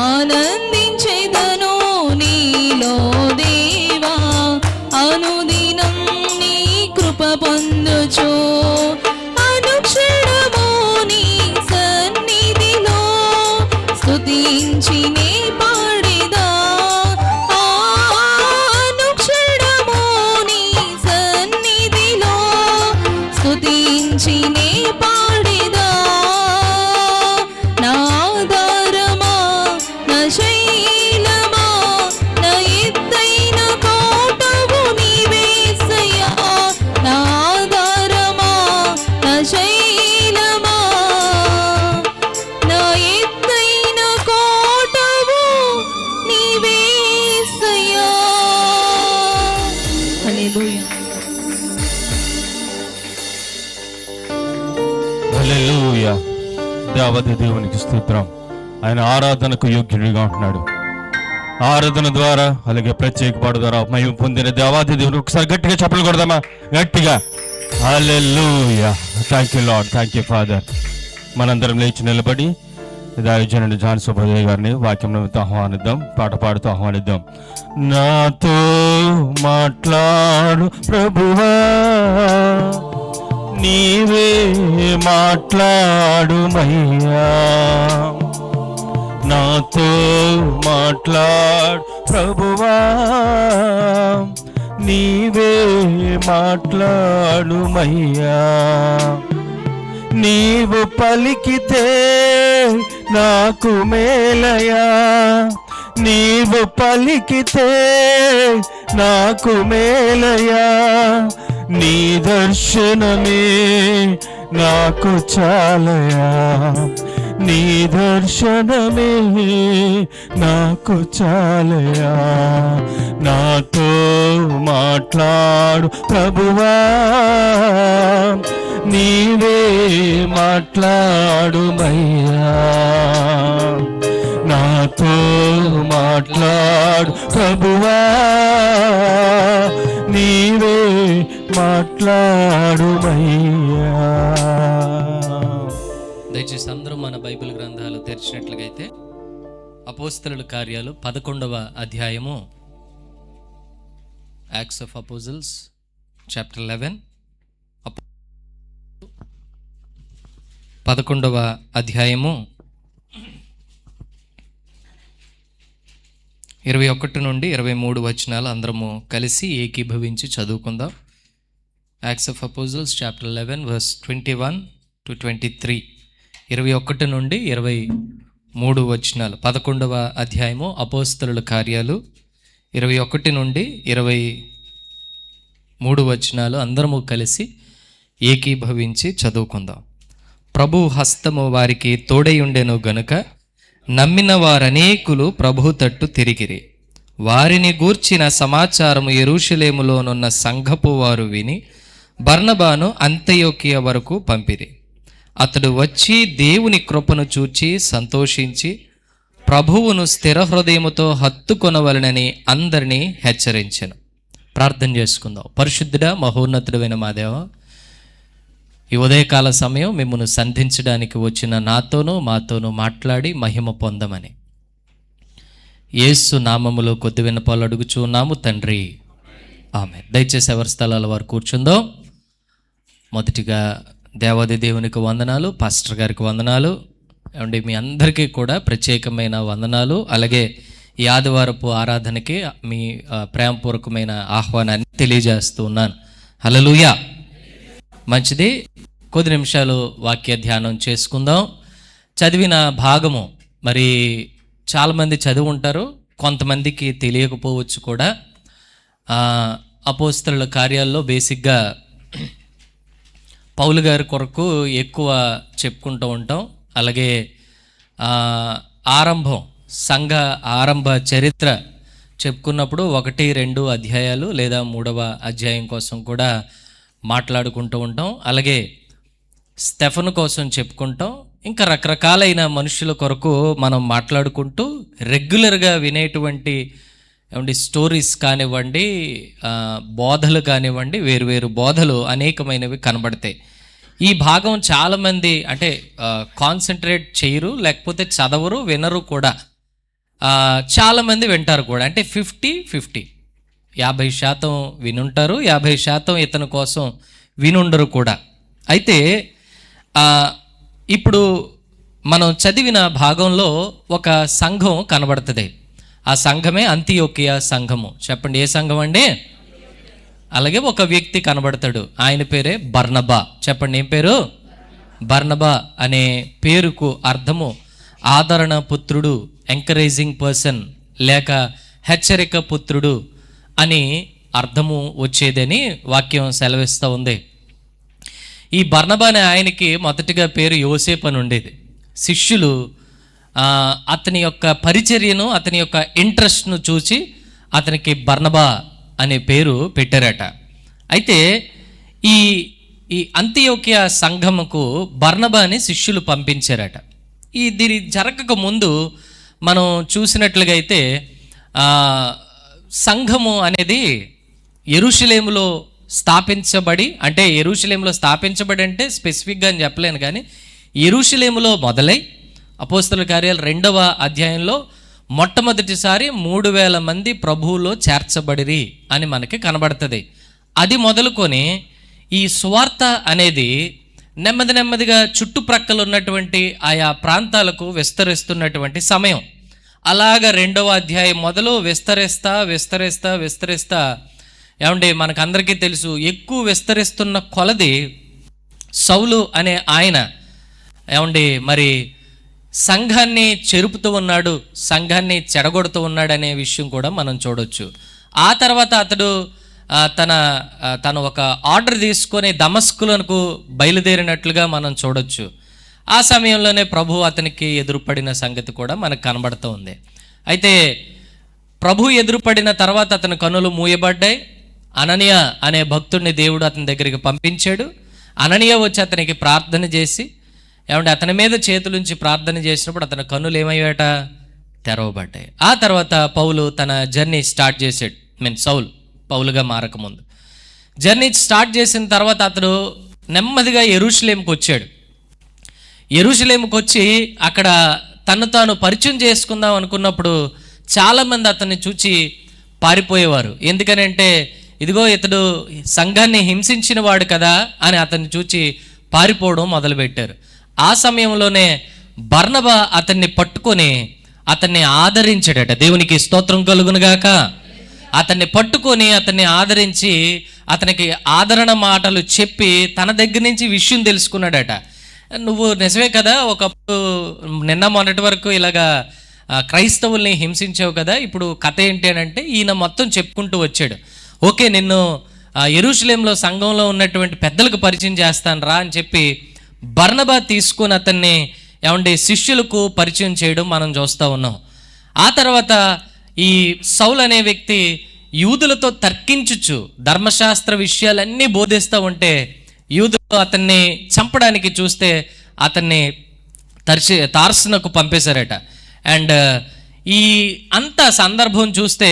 ఆనందించేదను నీలో దేవా, అనుదినం నీ కృప పొందుచు. అనుక్షణము నీ సన్నిధిలో స్తుతించి నే పాడేదా. అనుక్షణము నీ సన్నిధిలో స్తుతించి నే పాడేదా. నా ఆధారమా, నా శైలమా, నా ఎత్తైన కోటవు నీవేసయ్యా. నా ఆధారమా, నా శైలమా, నా ఎత్తైన కోటవు నీవేసయ్యా. హల్లెలూయా. హల్లెలూయా. దేవాది దేవునికి స్తోత్రం. ఆయన ఆరాధనకు యోగ్యుడిగా ఉంటున్నాడు. ఆరాధన ద్వారా అలాగే ప్రత్యేక పాట ద్వారా మహిమ పొందిన దేవాది దేవుని ఒకసారి గట్టిగా చప్పట్లు కొడదామా? గట్టిగా hallelujah. Thank you Lord, thank you father. మనందరం లేచి నిలబడి దైవజనుడు జాన్ సుబ్బయ్య గారిని వాక్యం ఆహ్వానిద్దాం, పాట పాడుతూ ఆహ్వానిద్దాం. నాతో మాట్లాడు ప్రభువా, నీవే మాట్లాడుమయ్యా. నాతో మాట్లాడు ప్రభువా, నీవే మాట్లాడుమయ్యా. నీవు పలికితే నాకు మేలయా, నీవు పలికితే నాకు మేలయా. నీ దర్శనమే నాకు చాలయా, నీ దర్శనమే నాకు చాలయా. నాతో మాట్లాడు ప్రభువా, నీవే మాట్లాడుమయ్యా. నాతో మాట్లాడు ప్రభువా, నీవే మాట్లాడుమయ్యా. దయచేసి అందరూ మన బైబిల్ గ్రంథాలు తెరిచినట్లుగైతే అపోస్తలుల కార్యాలు 11వ అధ్యాయము, యాక్ట్స్ ఆఫ్ అపోజిల్స్ చాప్టర్ 11, 11వ అధ్యాయము 21 నుండి 23 వచనాలు అందరము కలిసి ఏకీభవించి చదువుకుందాం. Acts of Apostles chapter 11 verse 21 to 23, 21 నుండి 23 వచనాలు. 11వ అధ్యాయము అపోస్తలుల కార్యాలు 21 నుండి 23 వచనాలు అందరము కలిసి ఏకీభవించి చదువుకుందాం. ప్రభు హస్తము వారికి తోడై ఉండెను గనుక నమ్మిన వారనేకులు ప్రభు తట్టు తిరిగిరి. వారిని గూర్చిన సమాచారము యెరూషలేములోనున్న సంఘపు వారు విని బర్నబాను అంతియోకియ వరకు పంపిరి. అతడు వచ్చి దేవుని కృపను చూచి సంతోషించి ప్రభువును స్థిర హృదయముతో హత్తుకొనవలనని అందరినీ హెచ్చరించెను. ప్రార్థన చేసుకుందాం. పరిశుద్ధుడా మహోన్నతుడైన మా దేవ, ఈ ఉదయకాల సమయం మిమ్మల్ని సంధించడానికి వచ్చిన మాతోనూ మాట్లాడి మహిమ పొందమని యేసు నామములో కొద్ది విన్నపాలు అడుగుచున్నాము తండ్రి, ఆమేన్. దయచేసి ఎవరి స్థలాల వారు కూర్చుందో. మొదటిగా దేవాది దేవునికి వందనాలు, పాస్టర్ గారికి వందనాలు. ఏమండి, మీ అందరికీ కూడా ప్రత్యేకమైన వందనాలు. అలాగే ఈ ఆదివారపు ఆరాధనకి మీ ప్రేమపూర్వకమైన ఆహ్వానాన్ని తెలియజేస్తూ ఉన్నాను. హల్లెలూయా. మంచిది. కొద్ది నిమిషాలు వాక్య ధ్యానం చేసుకుందాం. చదివిన భాగము మరి చాలామంది చదివి ఉంటారు, కొంతమందికి తెలియకపోవచ్చు కూడా. అపోస్తలుల కార్యాల్లో బేసిక్గా పౌలు గారి కొరకు ఎక్కువ చెప్పుకుంటూ ఉంటాం. అలాగే సంఘ ఆరంభ చరిత్ర చెప్పుకున్నప్పుడు 1-2 అధ్యాయాలు లేదా 3వ అధ్యాయం కోసం కూడా మాట్లాడుకుంటూ ఉంటాం. అలాగే స్టెఫను కోసం చెప్పుకుంటాం. ఇంకా రకరకాలైన మనుషుల కొరకు మనం మాట్లాడుకుంటూ రెగ్యులర్గా వినేటువంటి స్టోరీస్ కానివ్వండి, బోధలు కానివ్వండి, వేరువేరు బోధలు అనేకమైనవి కనబడతాయి. ఈ భాగం చాలామంది అంటే కాన్సన్ట్రేట్ చేయరు, లేకపోతే చదవరు, వినరు కూడా. చాలామంది వింటారు కూడా. అంటే 50-50, 50% వినుంటారు, 50% ఇతని కోసం వినుండరు కూడా. అయితే ఇప్పుడు మనం చదివిన భాగంలో ఒక సంఘం కనబడుతుంది. ఆ సంఘమే అంతియోకియా సంఘము. చెప్పండి, ఏ సంఘం అండి? అలాగే ఒక వ్యక్తి కనబడతాడు, ఆయన పేరే బర్నబా. చెప్పండి, ఏం పేరు? బర్నబా అనే పేరుకు అర్థము ఆదరణ పుత్రుడు, ఎంకరేజింగ్ పర్సన్, లేక హెచ్చరిక పుత్రుడు అని అర్థము వచ్చేదని వాక్యం సెలవిస్తూ ఉంది. ఈ బర్నబా అనే ఆయనకి మొదటిగా పేరు యోసేపు అని ఉండేది. శిష్యులు అతని యొక్క పరిచర్యను, అతని యొక్క ఇంట్రెస్ట్ను చూసి అతనికి బర్నబా అనే పేరు పెట్టారట. అయితే ఈ అంతియోకియా సంఘముకు బర్నబాని శిష్యులు పంపించారట. దీని జరగక ముందు మనం చూసినట్లుగా అయితే సంఘము అనేది యెరూషలేములో స్థాపించబడి, అంటే యెరూషలేములో స్థాపించబడి అంటే స్పెసిఫిక్గా అని చెప్పలేను, కానీ యెరూషలేములో మొదలై అపోస్తలుల కార్యాలు 2వ అధ్యాయంలో మొట్టమొదటిసారి 3000 మంది ప్రభువులో చేర్చబడిరి అని మనకి కనబడుతుంది. అది మొదలుకొని ఈ సువార్త అనేది నెమ్మదిగా చుట్టుప్రక్కల ఉన్నటువంటి ఆయా ప్రాంతాలకు విస్తరిస్తున్నటువంటి సమయం. అలాగా 2వ అధ్యాయం మొదలు విస్తరిస్తా ఏమండి, మనకందరికీ తెలుసు, ఎక్కువ విస్తరిస్తున్న కొలది సౌలు అనే ఆయన ఏమండి మరి సంఘాన్ని చెరుపుతూ ఉన్నాడు, సంఘాన్ని చెడగొడుతూ ఉన్నాడు అనే విషయం కూడా మనం చూడొచ్చు. ఆ తర్వాత అతడు తను ఒక ఆర్డర్ తీసుకొని దమస్కులకు బయలుదేరినట్లుగా మనం చూడొచ్చు. ఆ సమయంలోనే ప్రభు అతనికి ఎదురుపడిన సంగతి కూడా మనకు కనబడుతూ ఉంది. అయితే ప్రభు ఎదురుపడిన తర్వాత అతని కన్నులు మూయబడ్డాయి. అననీయ అనే భక్తుడిని దేవుడు అతని దగ్గరికి పంపించాడు. అననీయ వచ్చి అతనికి ప్రార్థన చేసి, ఏమంటే అతని మీద చేతులుంచి ప్రార్థన చేసినప్పుడు అతని కన్నులు ఏమయ్యాట? తెరవబడ్డాయి. ఆ తర్వాత పౌలు తన జర్నీ స్టార్ట్ చేసాడు. సౌలు పౌలుగా మారకముందు జర్నీ స్టార్ట్ చేసిన తర్వాత అతడు నెమ్మదిగా యెరూషలేముకు వచ్చాడు. యెరూషలేముకు వచ్చి అక్కడ తను తాను పరిచయం చేసుకుందాం అనుకున్నప్పుడు చాలామంది అతన్ని చూచి పారిపోయేవారు. ఎందుకనంటే ఇదిగో ఇతడు సంఘాన్ని హింసించిన వాడు కదా అని అతన్ని చూచి పారిపోవడం మొదలుపెట్టారు. ఆ సమయంలోనే బర్నబా అతన్ని పట్టుకొని అతన్ని ఆదరించాడట. దేవునికి స్తోత్రం కలుగునుగాక. అతన్ని పట్టుకొని అతన్ని ఆదరించి అతనికి ఆదరణ మాటలు చెప్పి తన దగ్గర నుంచి విషయం తెలుసుకున్నాడట. నువ్వు నిజమే కదా, ఒకప్పుడు నిన్న మొన్నటి వరకు ఇలాగా క్రైస్తవుల్ని హింసించావు కదా, ఇప్పుడు కథ ఏంటి అని అంటే ఈయన మొత్తం చెప్పుకుంటూ వచ్చాడు. ఓకే, నిన్ను యెరూషలేంలో సంఘంలో ఉన్నటువంటి పెద్దలకు పరిచయం చేస్తాను రా అని చెప్పి బర్నబా తీసుకొని అతన్ని శిష్యులకు పరిచయం చేయడం మనం చూస్తూ ఉన్నాం. ఆ తర్వాత ఈ సౌలు అనే వ్యక్తి యూదులతో తర్కించుచు ధర్మశాస్త్ర విషయాలన్నీ బోధిస్తూ ఉంటే యూదులు అతన్ని చంపడానికి చూస్తే అతన్ని తార్సునకు పంపేశారట. అండ్ ఈ అంత సందర్భం చూస్తే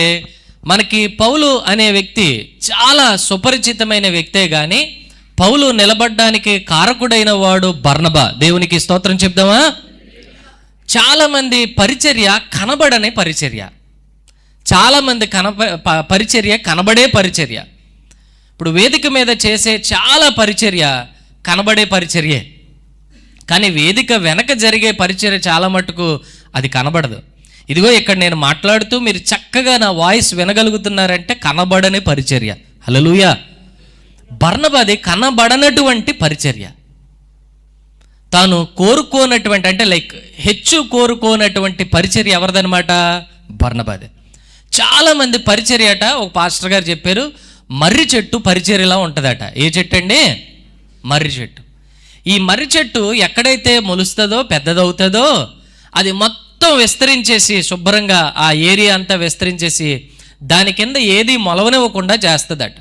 మనకి పౌలు అనే వ్యక్తి చాలా సుపరిచితమైన వ్యక్తే కానీ పౌలు నిలబడ్డానికి కారకుడైన వాడు బర్నబా. దేవునికి స్తోత్రం చెప్దామా. చాలామంది పరిచర్య కనబడని పరిచర్య, చాలామంది పరిచర్య కనబడే పరిచర్య. ఇప్పుడు వేదిక మీద చేసే చాలా పరిచర్య కనబడే పరిచర్యే, కానీ వేదిక వెనక జరిగే పరిచర్య చాలా మటుకు అది కనబడదు. ఇదిగో ఇక్కడ నేను మాట్లాడుతూ మీరు చక్కగా నా వాయిస్ వినగలుగుతున్నారంటే కనబడని పరిచర్య. హల్లెలూయా. బర్నబాది కనబడనటువంటి పరిచర్య, తాను కోరుకోనటువంటి అంటే లైక్ హెచ్చు కోరుకోనటువంటి పరిచర్య ఎవరిదనమాట? బర్నబాది. చాలామంది పరిచర్య అట, ఒక పాస్టర్ గారు చెప్పారు, మర్రి చెట్టు పరిచర్యలా ఉంటుందట. ఏ చెట్టు అండి? మర్రి చెట్టు. ఈ మర్రి చెట్టు ఎక్కడైతే మొలుస్తుందో పెద్దదవుతుందో అది మొత్తం విస్తరించేసి శుభ్రంగా ఆ ఏరియా అంతా విస్తరించేసి దాని కింద ఏది మొలవనివ్వకుండా చేస్తుందట.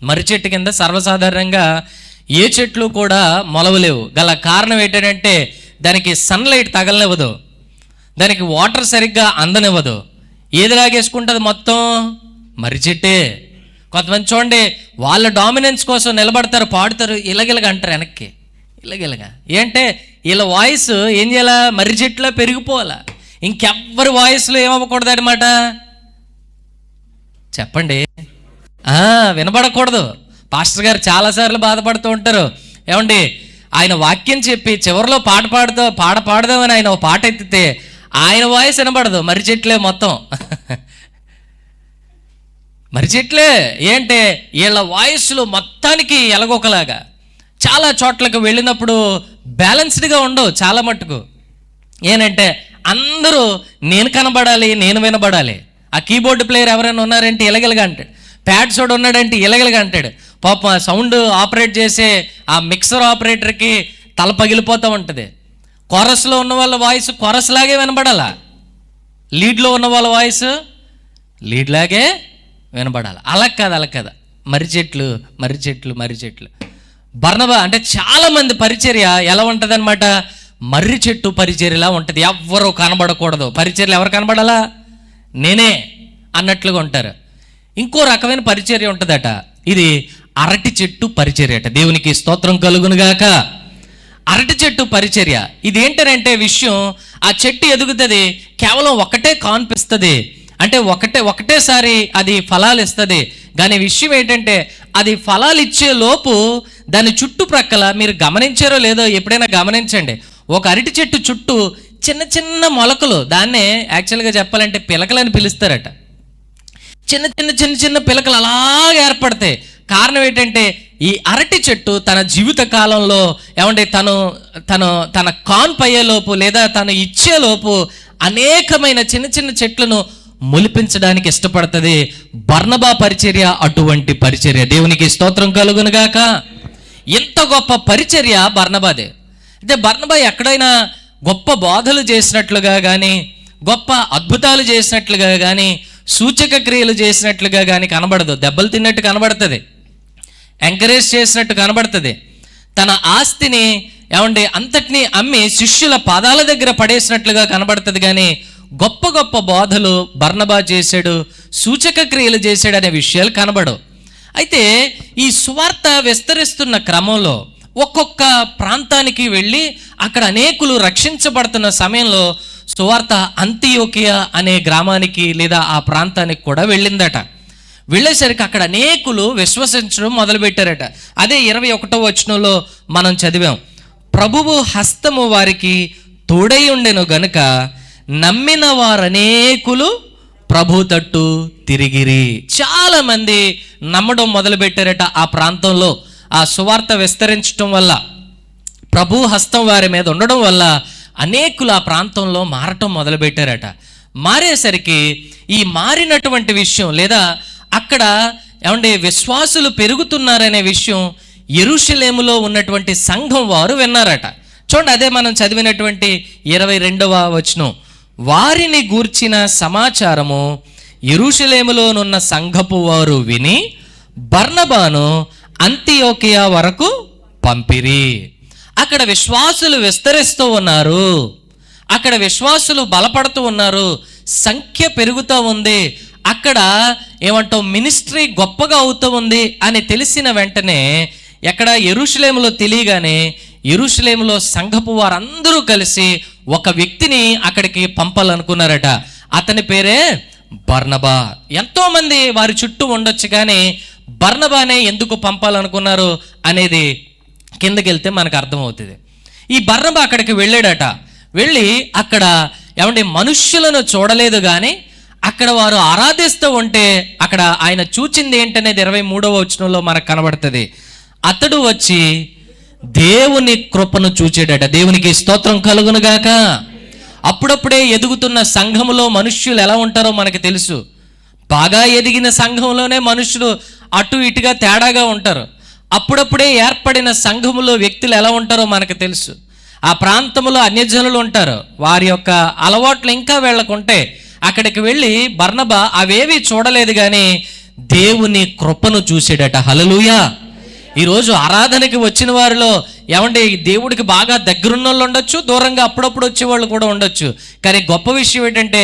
మర్రి చెట్టు కింద సర్వసాధారణంగా ఏ చెట్లు కూడా మొలవలేవు. గల కారణం ఏంటంటే దానికి సన్లైట్ తగలనివ్వదు, దానికి వాటర్ సరిగ్గా అందనివ్వదు. ఏది లాగేసుకుంటుంది మొత్తం? మర్రి చెట్టే. కొంతమంది చూడండి, వాళ్ళ డామినెన్స్ కోసం నిలబడతారు, పాడుతారు, ఇలగిలగ అంటారు వెనక్కి, ఇలగిలగా. ఏంటంటే వీళ్ళ వాయిస్ ఏం చేయాలా? మర్రి చెట్టులో పెరిగిపోవాలా, ఇంకెవ్వరి వాయిస్లో ఏమవ్వకూడదు అనమాట. చెప్పండి, వినబడకూడదు. పాస్టర్ గారు చాలాసార్లు బాధపడుతూ ఉంటారు. ఏమండి, ఆయన వాక్యం చెప్పి చివరిలో పాడదామని ఆయన ఒక పాట ఎత్తితే ఆయన వాయిస్ వినబడదు, మర్రి చెట్లే మొత్తం. మర్రి చెట్లే. ఏంటే వీళ్ళ వాయిస్లు మొత్తానికి ఎలగొకలాగా. చాలా చోట్లకు వెళ్ళినప్పుడు బ్యాలెన్స్డ్గా ఉండవు చాలా మట్టుకు. ఏనంటే అందరూ నేను కనబడాలి, నేను వినబడాలి. ఆ కీబోర్డ్ ప్లేయర్ ఎవరైనా ఉన్నారంటే ఇలగలగా అంటాడు, ప్యాడ్స్ వాడు ఉన్నాడంటే ఇలగలగా అంటాడు. పాపం సౌండ్ ఆపరేట్ చేసే ఆ మిక్సర్ ఆపరేటర్కి తల పగిలిపోతూ ఉంటుంది. కొరస్లో ఉన్న వాళ్ళ వాయిస్ కొరస్ లాగే వినబడాలా, లీడ్లో ఉన్న వాళ్ళ వాయిస్ లీడ్ లాగే వినబడాలి. అలా కాదు. మర్రి చెట్లు, మర్రి చెట్లు, మర్రి చెట్లు. బర్నబా అంటే చాలామంది పరిచర్య ఎలా ఉంటుంది అనమాట? మర్రి చెట్టు పరిచర్యలా ఉంటుంది. ఎవ్వరూ కనబడకూడదు. పరిచర్యలు ఎవరు కనబడాలా? నేనే అన్నట్లుగా ఉంటారు. ఇంకో రకమైన పరిచర్య ఉంటుందట, ఇది అరటి చెట్టు పరిచర్య అట. దేవునికి స్తోత్రం కలుగునుగాక. అరటి చెట్టు పరిచర్య ఇది ఏంటంటే విషయం, ఆ చెట్టు ఎదుగుతుంది, కేవలం ఒకటే కాన్పిస్తుంది, అంటే ఒకటేసారి అది ఫలాలు ఇస్తుంది. కానీ విషయం ఏంటంటే అది ఫలాలు ఇచ్చే లోపు దాని చుట్టుప్రక్కల మీరు గమనించారో లేదో ఎప్పుడైనా గమనించండి, ఒక అరటి చెట్టు చుట్టూ చిన్న చిన్న మొలకలు, దాన్నే యాక్చువల్గా చెప్పాలంటే పిలకలని పిలుస్తారట. చిన్న చిన్న చిన్న చిన్న పిలకలు అలాగే ఏర్పడతాయి. కారణం ఏంటంటే ఈ అరటి చెట్టు తన జీవిత కాలంలో తన కాన్పు అయ్యేలోపు లేదా తను ఇచ్చేలోపు అనేకమైన చిన్న చిన్న చెట్లను మొలిపించడానికి ఇష్టపడుతుంది. బర్నబా పరిచర్య అటువంటి పరిచర్య. దేవునికి స్తోత్రం కలుగునుగాక. ఎంత గొప్ప పరిచర్య బర్నబాదే. అయితే బర్నబా ఎక్కడైనా గొప్ప బోధలు చేసినట్లుగా కానీ, గొప్ప అద్భుతాలు చేసినట్లుగా కానీ, సూచక క్రియలు చేసినట్లుగా కానీ కనబడదు. దెబ్బలు తిన్నట్టు కనబడుతుంది, ఎంకరేజ్ చేసినట్టు కనబడుతుంది. తన ఆస్తిని అంతటినీ అమ్మి శిష్యుల పాదాల దగ్గర పడేసినట్లుగా కనబడుతుంది. కానీ గొప్ప గొప్ప బోధలు బర్నబా చేశాడు, సూచక క్రియలు చేశాడు అనే విషయాలు కనబడవు. అయితే ఈ సువార్త విస్తరిస్తున్న క్రమంలో ఒక్కొక్క ప్రాంతానికి వెళ్ళి అక్కడ అనేకులు రక్షించబడుతున్న సమయంలో సువార్త అంతియోకియా అనే గ్రామానికి లేదా ఆ ప్రాంతానికి కూడా వెళ్ళిందట. వెళ్ళేసరికి అక్కడ అనేకులు విశ్వసించడం మొదలుపెట్టారట. అదే 21వ వచనంలో మనం చదివాం, ప్రభువు హస్తము వారికి తోడై ఉండెను గనుక నమ్మిన వారనేకులు ప్రభు తట్టు తిరిగిరి. చాలా మంది నమ్మడం మొదలుపెట్టారట. ఆ ప్రాంతంలో ఆ సువార్త విస్తరించడం వల్ల, ప్రభు హస్తం వారి మీద ఉండడం వల్ల అనేకులు ఆ ప్రాంతంలో మారటం మొదలుపెట్టారట. మారేసరికి ఈ మారినటువంటి విషయం లేదా అక్కడ ఏమంటే విశ్వాసులు పెరుగుతున్నారనే విషయం యెరూషలేములో ఉన్నటువంటి సంఘం వారు విన్నారట. చూడండి, అదే మనం చదివినటువంటి 22వ వచనం, వారిని గూర్చిన సమాచారము యెరూషలేములోనున్న సంఘపు వారు విని బర్నబాను అంతియోకియా వరకు పంపిరి. అక్కడ విశ్వాసులు విస్తరిస్తూ ఉన్నారు, అక్కడ విశ్వాసులు బలపడుతూ ఉన్నారు, సంఖ్య పెరుగుతూ ఉంది, అక్కడ ఏమంటాం మినిస్ట్రీ గొప్పగా అవుతూ ఉంది అని తెలిసిన వెంటనే ఎక్కడ యెరూషలేములో తెలియగానే యెరూషలేములో సంఘపు వారందరూ కలిసి ఒక వ్యక్తిని అక్కడికి పంపాలనుకున్నారట. అతని పేరే బర్నబా. ఎంతోమంది వారి చుట్టూ ఉండొచ్చు, కానీ బర్నబానే ఎందుకు పంపాలనుకున్నారు అనేది కిందకి వెళ్తే మనకు అర్థమవుతుంది. ఈ బర్నబా అక్కడికి వెళ్ళాడట. వెళ్ళి అక్కడ ఏమంటే మనుష్యులను చూడలేదు, కానీ అక్కడ వారు ఆరాధిస్తూ ఉంటే అక్కడ ఆయన చూచింది ఏంటనేది 23వ వచనంలో మనకు కనబడుతుంది. అతడు వచ్చి దేవుని కృపను చూచాడట. దేవునికి స్తోత్రం కలుగును గాక. అప్పుడప్పుడే ఎదుగుతున్న సంఘములో మనుష్యులు ఎలా ఉంటారో మనకు తెలుసు. బాగా ఎదిగిన సంఘంలోనే మనుషులు అటు ఇటుగా తేడాగా ఉంటారు. అప్పుడప్పుడే ఏర్పడిన సంఘములో వ్యక్తులు ఎలా ఉంటారో మనకు తెలుసు. ఆ ప్రాంతంలో అన్యజనులు ఉంటారు, వారి యొక్క అలవాట్లు ఇంకా వీళ్ళకుంటే అక్కడికి వెళ్ళి బర్నబా అవేవి చూడలేదు, కానీ దేవుని కృపను చూసాడట. హల్లెలూయా. ఈరోజు ఆరాధనకి వచ్చిన వారిలో ఏమంటే దేవుడికి బాగా దగ్గరున్న వాళ్ళు ఉండొచ్చు, దూరంగా అప్పుడప్పుడు వచ్చేవాళ్ళు కూడా ఉండొచ్చు, కానీ గొప్ప విషయం ఏంటంటే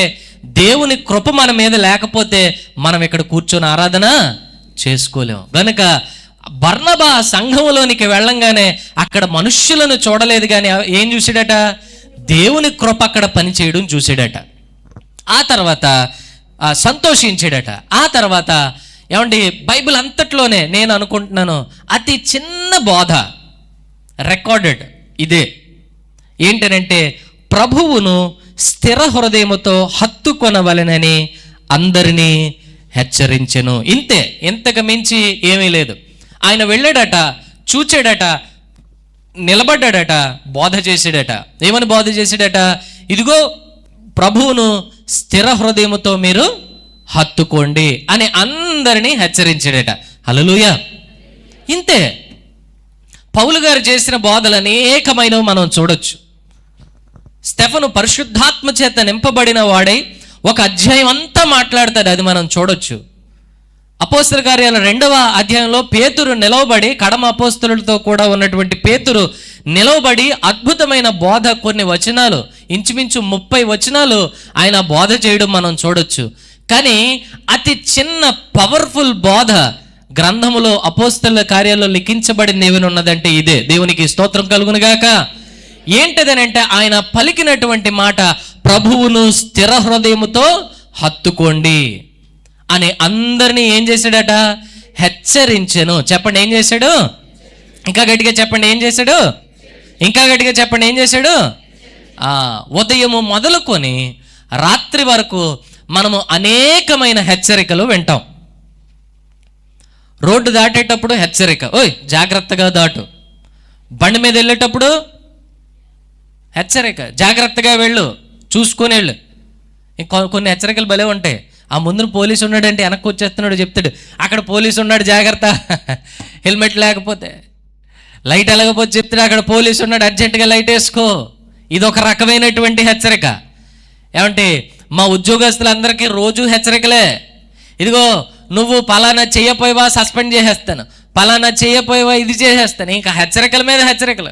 దేవుని కృప మన మీద లేకపోతే మనం ఇక్కడ కూర్చొని ఆరాధన చేసుకోలేము. కనుక బర్నబా సంఘంలోనికి వెళ్ళంగానే అక్కడ మనుష్యులను చూడలేదు, కానీ ఏం చూసాడట? దేవుని కృప అక్కడ పనిచేయడం చూసాడట. ఆ తర్వాత సంతోషించాడట. ఆ తర్వాత ఏమండి బైబిల్ అంతట్లోనే నేను అనుకుంటున్నాను అతి చిన్న బోధ రికార్డెడ్ ఇదే. ఏంటనంటే ప్రభువును స్థిర హృదయముతో హత్తుకొనవలెనని అందరినీ హెచ్చరించెను. ఇంతే, ఇంతకు మించి ఏమీ లేదు. ఆయన వెళ్ళాడట, చూచాడట, నిలబడ్డాడట, బోధ చేసాడట. ఏమని బోధ చేసాడట? ఇదిగో ప్రభువును స్థిర హృదయముతో మీరు హత్తుకోండి అని అందరినీ హెచ్చరించాడట. హల్లెలూయా. ఇంతే. పౌలు గారు చేసిన బోధలు అనేకమైనవి మనం చూడొచ్చు. స్టెఫను పరిశుద్ధాత్మ చేత నింపబడిన వాడై ఒక అధ్యాయం అంతా మాట్లాడతాడు, అది మనం చూడొచ్చు. అపోస్తల కార్యాల 2వ అధ్యాయంలో పేతురు నిలవబడి, కడమ అపోస్తలులతో కూడా ఉన్నటువంటి పేతురు నిలవబడి అద్భుతమైన బోధ, కొన్ని వచనాలు, ఇంచుమించు 30 వచనాలు ఆయన బోధ చేయడం మనం చూడొచ్చు. కానీ అతి చిన్న పవర్ఫుల్ బోధ గ్రంథములో అపోస్తల కార్యాల్లో లిఖించబడింది ఏమైనా ఉన్నదంటే ఇదే. దేవునికి స్తోత్రం కలుగును గాక. ఏంటిదనంటే ఆయన పలికినటువంటి మాట, ప్రభువును స్థిర హృదయముతో హత్తుకోండి అని అందరినీ ఏం చేశాడట? హెచ్చరించెను. చెప్పండి, ఏం చేశాడు? ఇంకా గట్టిగా చెప్పండి, ఏం చేశాడు? ఇంకా గట్టిగా చెప్పండి, ఏం చేశాడు? ఉదయము మొదలుకొని రాత్రి వరకు మనము అనేకమైన హెచ్చరికలు వింటాం. రోడ్డు దాటేటప్పుడు హెచ్చరిక, ఓయ్ జాగ్రత్తగా దాటు. బండి మీద వెళ్ళేటప్పుడు హెచ్చరిక, జాగ్రత్తగా వెళ్ళు, చూసుకొని వెళ్ళు. కొన్ని హెచ్చరికలు భలే ఉంటాయి. ఆ ముందున పోలీసు ఉన్నాడంటే వెనక్కి వచ్చేస్తున్నాడు చెప్తాడు, అక్కడ పోలీసు ఉన్నాడు జాగ్రత్త, హెల్మెట్ లేకపోతే, లైట్ వెళ్ళకపోతే చెప్తాడు, అక్కడ పోలీసు ఉన్నాడు అర్జెంటుగా లైట్ వేసుకో. ఇది ఒక రకమైనటువంటి హెచ్చరిక. ఏమంటే మా ఉద్యోగస్తులందరికీ రోజు హెచ్చరికలే. ఇదిగో నువ్వు పలానా చేయపోయావా సస్పెండ్ చేసేస్తాను, పలానా చేయపోయావా ఇది చేసేస్తాను. ఇంకా హెచ్చరికల మీద హెచ్చరికలు.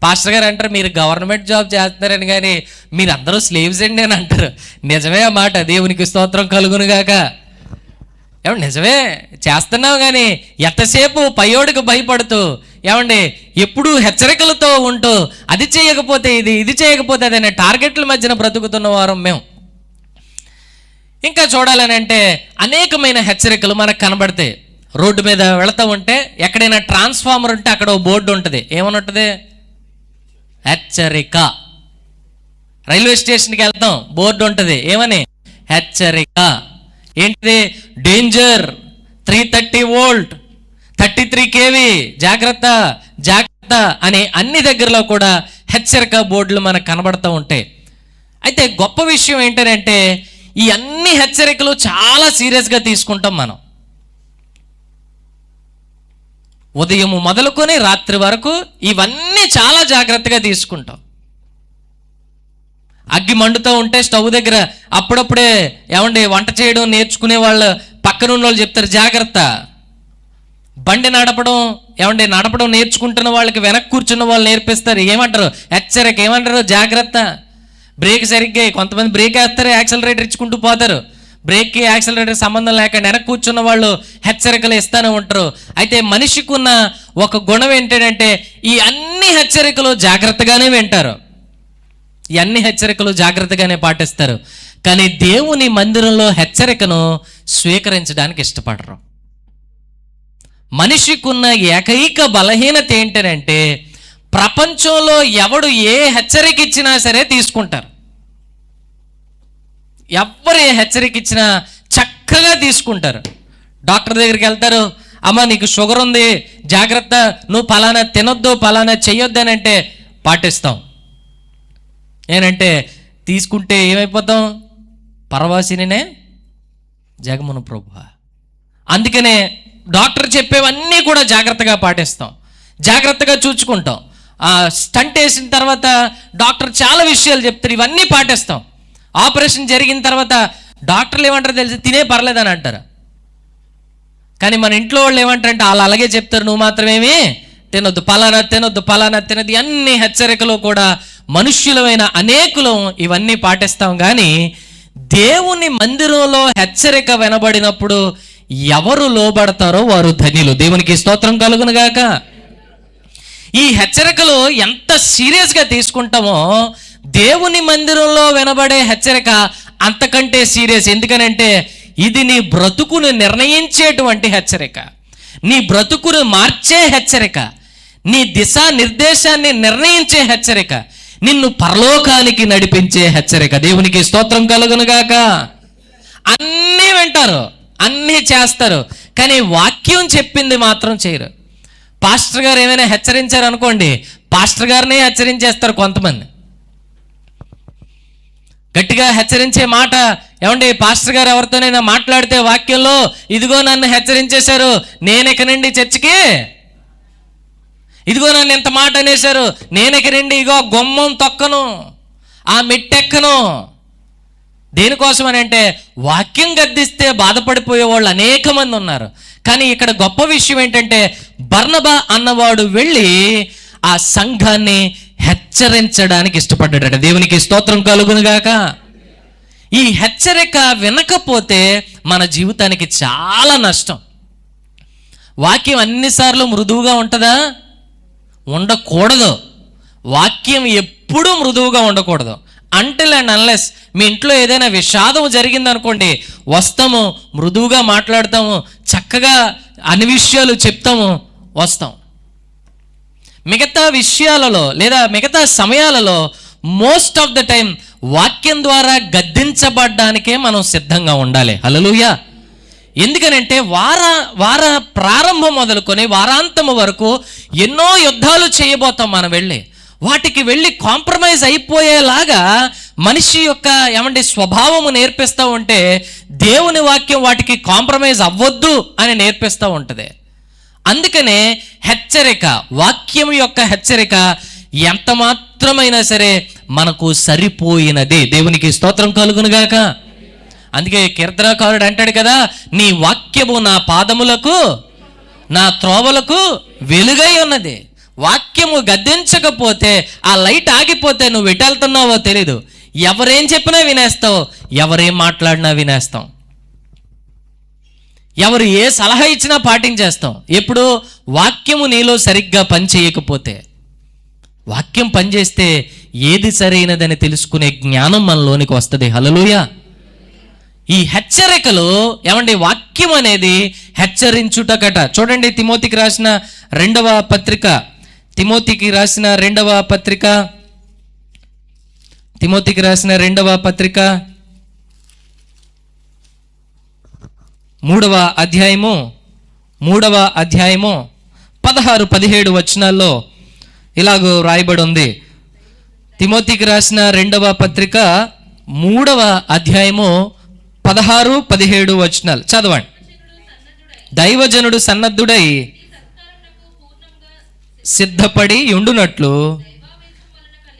పాస్టర్ గారు అంటారు, మీరు గవర్నమెంట్ జాబ్ చేస్తున్నారని, కానీ మీరు అందరూ స్లేవ్స్ అండి అని అంటారు. నిజమే ఆ మాట. దేవునికి స్తోత్రం కలుగును గాక. ఏమంటే నిజమే, చేస్తున్నావు, కానీ ఎంతసేపు పయ్యోడికి భయపడుతూ ఏమండి ఎప్పుడూ హెచ్చరికలతో ఉంటూ అది చేయకపోతే ఇది చేయకపోతే అది అనే టార్గెట్ల మధ్యన బ్రతుకుతున్న వారం మేము. ఇంకా చూడాలని అంటే అనేకమైన హెచ్చరికలు మనకు కనబడతాయి. రోడ్డు మీద వెళతా ఉంటే ఎక్కడైనా ట్రాన్స్ఫార్మర్ ఉంటే అక్కడ ఓ బోర్డు ఉంటుంది. ఏమని ఉంటుంది? హెచ్చరిక. రైల్వే స్టేషన్కి వెళ్తాం, బోర్డు ఉంటుంది. ఏమని? హెచ్చరిక. ఏంటిది? డేంజర్, 330 వోల్ట్, 33 kV, జాగ్రత్త జాగ్రత్త అనే అన్ని దగ్గరలో కూడా హెచ్చరిక బోర్డులు మనకు కనబడుతూ ఉంటాయి. అయితే గొప్ప విషయం ఏంటంటే ఈ అన్ని హెచ్చరికలు చాలా సీరియస్గా తీసుకుంటాం మనం. ఉదయం మొదలుకొని రాత్రి వరకు ఇవన్నీ చాలా జాగ్రత్తగా తీసుకుంటాం. అగ్గి మండుతూ ఉంటే స్టవ్ దగ్గర అప్పుడప్పుడే ఏమండి వంట చేయడం నేర్చుకునే వాళ్ళు పక్కన ఉన్న వాళ్ళు చెప్తారు జాగ్రత్త. బండి నడపడం నేర్చుకుంటున్న వాళ్ళకి వెనక్కి కూర్చున్న వాళ్ళు నేర్పిస్తారు. ఏమంటారు? హెచ్చరిక. ఏమంటారు? జాగ్రత్త. బ్రేక్ సరిగ్గా కొంతమంది బ్రేక్ వేస్తారు, యాక్సలరేటర్ ఇచ్చుకుంటూ పోతారు. బ్రేక్కి యాక్సలరేటర్ సంబంధం లేకుండా వెనక్కి కూర్చున్న వాళ్ళు హెచ్చరికలు ఇస్తూనే ఉంటారు. అయితే మనిషికి ఉన్న ఒక గుణం ఏంటంటే ఈ అన్ని హెచ్చరికలు జాగ్రత్తగానే వింటారు, ఈ అన్ని హెచ్చరికలు జాగ్రత్తగానే పాటిస్తారు. కానీ దేవుని మందిరంలో హెచ్చరికను స్వీకరించడానికి ఇష్టపడరు. మనిషికి ఉన్న ఏకైక బలహీనత ఏంటంటే ప్రపంచంలో ఎవడు ఏ హెచ్చరిక ఇచ్చినా సరే తీసుకుంటారు. ఎవరు ఏ హెచ్చరిక ఇచ్చినా చక్కగా తీసుకుంటారు. డాక్టర్ దగ్గరికి వెళ్తారు, అమ్మ నీకు షుగర్ ఉంది జాగ్రత్త, నువ్వు పలానా తినొద్దు పలానా చెయ్యొద్దు అని అంటే పాటిస్తాం. ఏనంటే తీసుకుంటే ఏమైపోతాం? పరవాసినే జగమున ప్రభు. అందుకనే డాక్టర్ చెప్పేవన్నీ కూడా జాగ్రత్తగా పాటిస్తాం, జాగ్రత్తగా చూచుకుంటాం. స్టంట్ వేసిన తర్వాత డాక్టర్ చాలా విషయాలు చెప్తారు, ఇవన్నీ పాటిస్తాం. ఆపరేషన్ జరిగిన తర్వాత డాక్టర్లు ఏమంటారో తెలిసి తినే పర్లేదని అంటారు. కానీ మన ఇంట్లో వాళ్ళు ఏమంటారంటే వాళ్ళు అలాగే చెప్తారు, నువ్వు మాత్రమేమి తినొద్దు పలానా తినొద్దు పలానా తినద్దు. అన్ని హెచ్చరికలు కూడా మనుష్యులమైన అనేకులు ఇవన్నీ పాటిస్తాం. కానీ దేవుని మందిరంలో హెచ్చరిక వినబడినప్పుడు ఎవరు లోబడతారో వారు ధన్యులు. దేవునికి స్తోత్రం కలుగును గాక. ఈ హెచ్చరికలు ఎంత సీరియస్గా తీసుకుంటామో దేవుని మందిరంలో వినబడే హెచ్చరిక అంతకంటే సీరియస్. ఎందుకనంటే ఇది నీ బ్రతుకును నిర్ణయించేటువంటి హెచ్చరిక, నీ బ్రతుకును మార్చే హెచ్చరిక, నీ దిశా నిర్దేశాన్ని నిర్ణయించే హెచ్చరిక, నిన్ను పరలోకానికి నడిపించే హెచ్చరిక. దేవునికి స్తోత్రం కలుగును గాక. అన్నీ వింటారు, అన్నీ చేస్తారు, కానీ వాక్యం చెప్పింది మాత్రం చేయరు. పాస్టర్ గారు ఏమైనా హెచ్చరించారు అనుకోండి, పాస్టర్ గారినే హెచ్చరించేస్తారు కొంతమంది. గట్టిగా హెచ్చరించే మాట ఏమండి, పాస్టర్ గారు ఎవరితోనైనా మాట్లాడితే వాక్యంలో ఇదిగో నన్ను హెచ్చరించేశారు, నేను ఇక నుండి చర్చికి, ఇదిగో నన్ను ఎంత మాట అనేశారు, నేను ఇక నుండి ఇగో గుమ్మం తొక్కను, ఆ మెట్టెక్కను. దేనికోసం అని అంటే వాక్యం గద్దిస్తే బాధపడిపోయే వాళ్ళు అనేక మంది ఉన్నారు. కానీ ఇక్కడ గొప్ప విషయం ఏంటంటే బర్నబా అన్నవాడు వెళ్ళి ఆ సంఘాన్ని హెచ్చరించడానికి ఇష్టపడ్డాడట. దేవునికి స్తోత్రం కలుగును గాక. ఈ హెచ్చరిక వినకపోతే మన జీవితానికి చాలా నష్టం. వాక్యం అన్నిసార్లు మృదువుగా ఉంటుందా? ఉండకూడదు. వాక్యం ఎప్పుడూ మృదువుగా ఉండకూడదు. అంటిల్ అండ్ అన్లెస్ మీ ఇంట్లో ఏదైనా విషాదం జరిగిందనుకోండి, వస్తాము, మృదువుగా మాట్లాడతాము, చక్కగా అన్ని విషయాలు చెప్తాము, వస్తాం. మిగతా విషయాలలో లేదా మిగతా సమయాలలో మోస్ట్ ఆఫ్ ద టైం వాక్యం ద్వారా గద్దించబడ్డానికే మనం సిద్ధంగా ఉండాలి. హల్లెలూయా. ఎందుకనంటే వార ప్రారంభం మొదలుకొని వారాంతము వరకు ఎన్నో యుద్ధాలు చేయబోతాం. మనం వాటికి వెళ్ళి కాంప్రమైజ్ అయిపోయేలాగా మనిషి యొక్క స్వభావము నేర్పిస్తూ ఉంటే దేవుని వాక్యం వాటికి కాంప్రమైజ్ అవ్వద్దు అని నేర్పిస్తూ ఉంటుంది. అందుకనే హెచ్చరిక, వాక్యం యొక్క హెచ్చరిక ఎంత మాత్రమైనా సరే మనకు సరిపోయినది. దేవునికి స్తోత్రం కలుగును గాక. అందుకే కీర్తనకారుడు అంటాడు కదా, నీ వాక్యము నా పాదములకు నా త్రోవలకు వెలుగై ఉన్నది. వాక్యము గద్దించకపోతే ఆ లైట్ ఆగిపోతే నువ్వు ఎటు వెళ్తున్నావో తెలీదు. ఎవరేం చెప్పినా వినేస్తావు, ఎవరేం మాట్లాడినా వినేస్తాం. ఎవరు ఏ సలహా ఇచ్చినా పాటించేస్తాం. ఎప్పుడు వాక్యము నీలో సరిగ్గా పనిచేయకపోతే. వాక్యం పనిచేస్తే ఏది సరైనదని తెలుసుకునే జ్ఞానం మనలోనికి వస్తుంది. హల్లెలూయా. ఈ హెచ్చరికలు ఏమండి, వాక్యం అనేది హెచ్చరించుటకట. చూడండి తిమోతికి రాసిన రెండవ పత్రిక 3వ అధ్యాయము 16-17 వచనాల్లో ఇలాగో రాయబడి ఉంది. తిమోతికి రాసిన 2వ పత్రిక 3వ అధ్యాయము 16-17 వచనాలు చదవండి. దైవజనుడు సన్నద్ధుడై సిద్ధపడి ఉండునట్లు,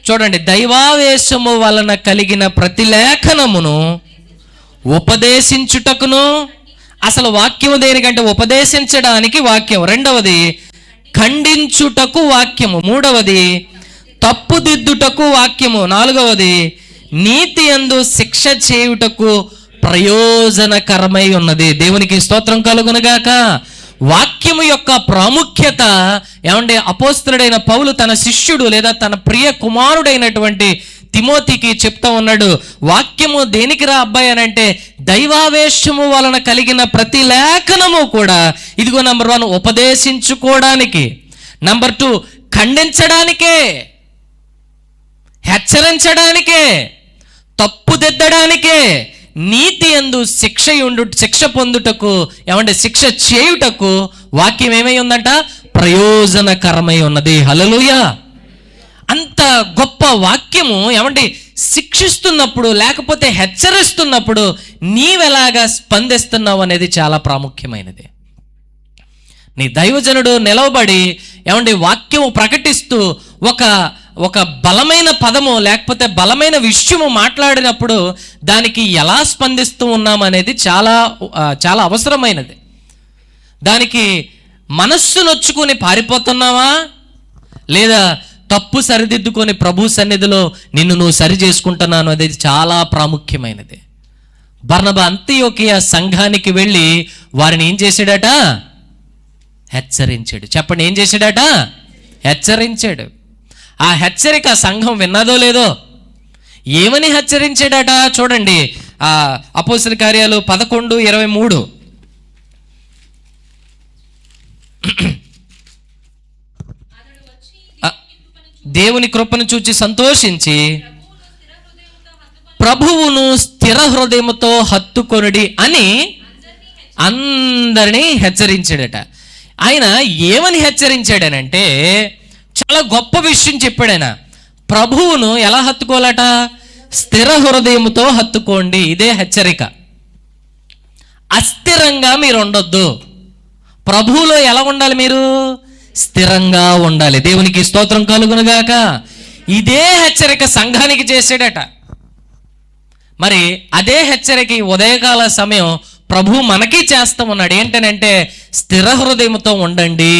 చూడండి, దైవావేశము వలన కలిగిన ప్రతి లేఖనమును ఉపదేశించుటకును, అసలు వాక్యము దేనికంటే ఉపదేశించడానికి వాక్యం, రెండవది ఖండించుటకు వాక్యము, మూడవది తప్పుదిద్దుటకు వాక్యము, నాలుగవది నీతి యందు శిక్ష చేయుటకు ప్రయోజనకరమై ఉన్నది. దేవునికి స్తోత్రం కలుగునుగాక. వాక్యము యొక్క ప్రాముఖ్యత ఏమంటే అపోస్తలుడైన పౌలు తన శిష్యుడు లేదా తన ప్రియ కుమారుడైనటువంటి తిమోతికి చెప్తా ఉన్నాడు. వాక్యము దేనికి రా అబ్బాయి అని అంటే, దైవావేశము వలన కలిగిన ప్రతి లేఖనము కూడా ఇదిగో నంబర్ 1 ఉపదేశించుకోవడానికి, నంబర్ 2 ఖండించడానికే, హెచ్చరించడానికే, తప్పుదిద్దడానికే, నీతి యందు శిక్ష పొందుటకు ఏమంటే శిక్ష చేయుటకు వాక్యం ఏమై ఉందంట, ప్రయోజనకరమై ఉన్నది. హల్లెలూయా. అంత గొప్ప వాక్యము ఏమంటే శిక్షిస్తున్నప్పుడు లేకపోతే హెచ్చరిస్తున్నప్పుడు నీవెలాగా స్పందిస్తున్నావు అనేది చాలా ప్రాముఖ్యమైనది. నీ దైవజనుడు నిలవబడి ఏమంటే వాక్యము ప్రకటిస్తూ ఒక బలమైన పదము లేకపోతే బలమైన విషయము మాట్లాడినప్పుడు దానికి ఎలా స్పందిస్తూ ఉన్నాం అనేది చాలా చాలా అవసరమైనది. దానికి మనస్సు నొచ్చుకొని పారిపోతున్నావా, లేదా తప్పు సరిదిద్దుకొని ప్రభు సన్నిధిలో నిన్ను నువ్వు సరి చేసుకుంటున్నాను అనేది చాలా ప్రాముఖ్యమైనది. బర్నబా అంతియోకియ సంఘానికి వెళ్ళి వారిని ఏం చేశాడట, హెచ్చరించాడు. చెప్పండి, ఏం చేశాడట, హెచ్చరించాడు. ఆ హెచ్చరిక సంఘం విన్నదో లేదో. ఏమని హెచ్చరించాడట చూడండి, ఆ అపోస్తల కార్యాలు 11:23. దేవుని కృపను చూచి సంతోషించి ప్రభువును స్థిర హృదయముతో హత్తుకొనుడి అని అందరినీ హెచ్చరించాడట. ఆయన ఏమని హెచ్చరించాడనంటే చాలా గొప్ప విషయం చెప్పాడు. ఆయన ప్రభువును ఎలా హత్తుకోవాలట, స్థిర హృదయముతో హత్తుకోండి. ఇదే హెచ్చరిక. అస్థిరంగా మీరు ఉండొద్దు. ప్రభువులో ఎలా ఉండాలి, మీరు స్థిరంగా ఉండాలి. దేవునికి స్తోత్రం కలుగునుగాక. ఇదే హెచ్చరిక సంఘానికి చేసాడట. మరి అదే హెచ్చరిక ఉదయకాల సమయం ప్రభు మనకి చేస్తా ఉన్నాడు. ఏంటనంటే స్థిర హృదయముతో ఉండండి.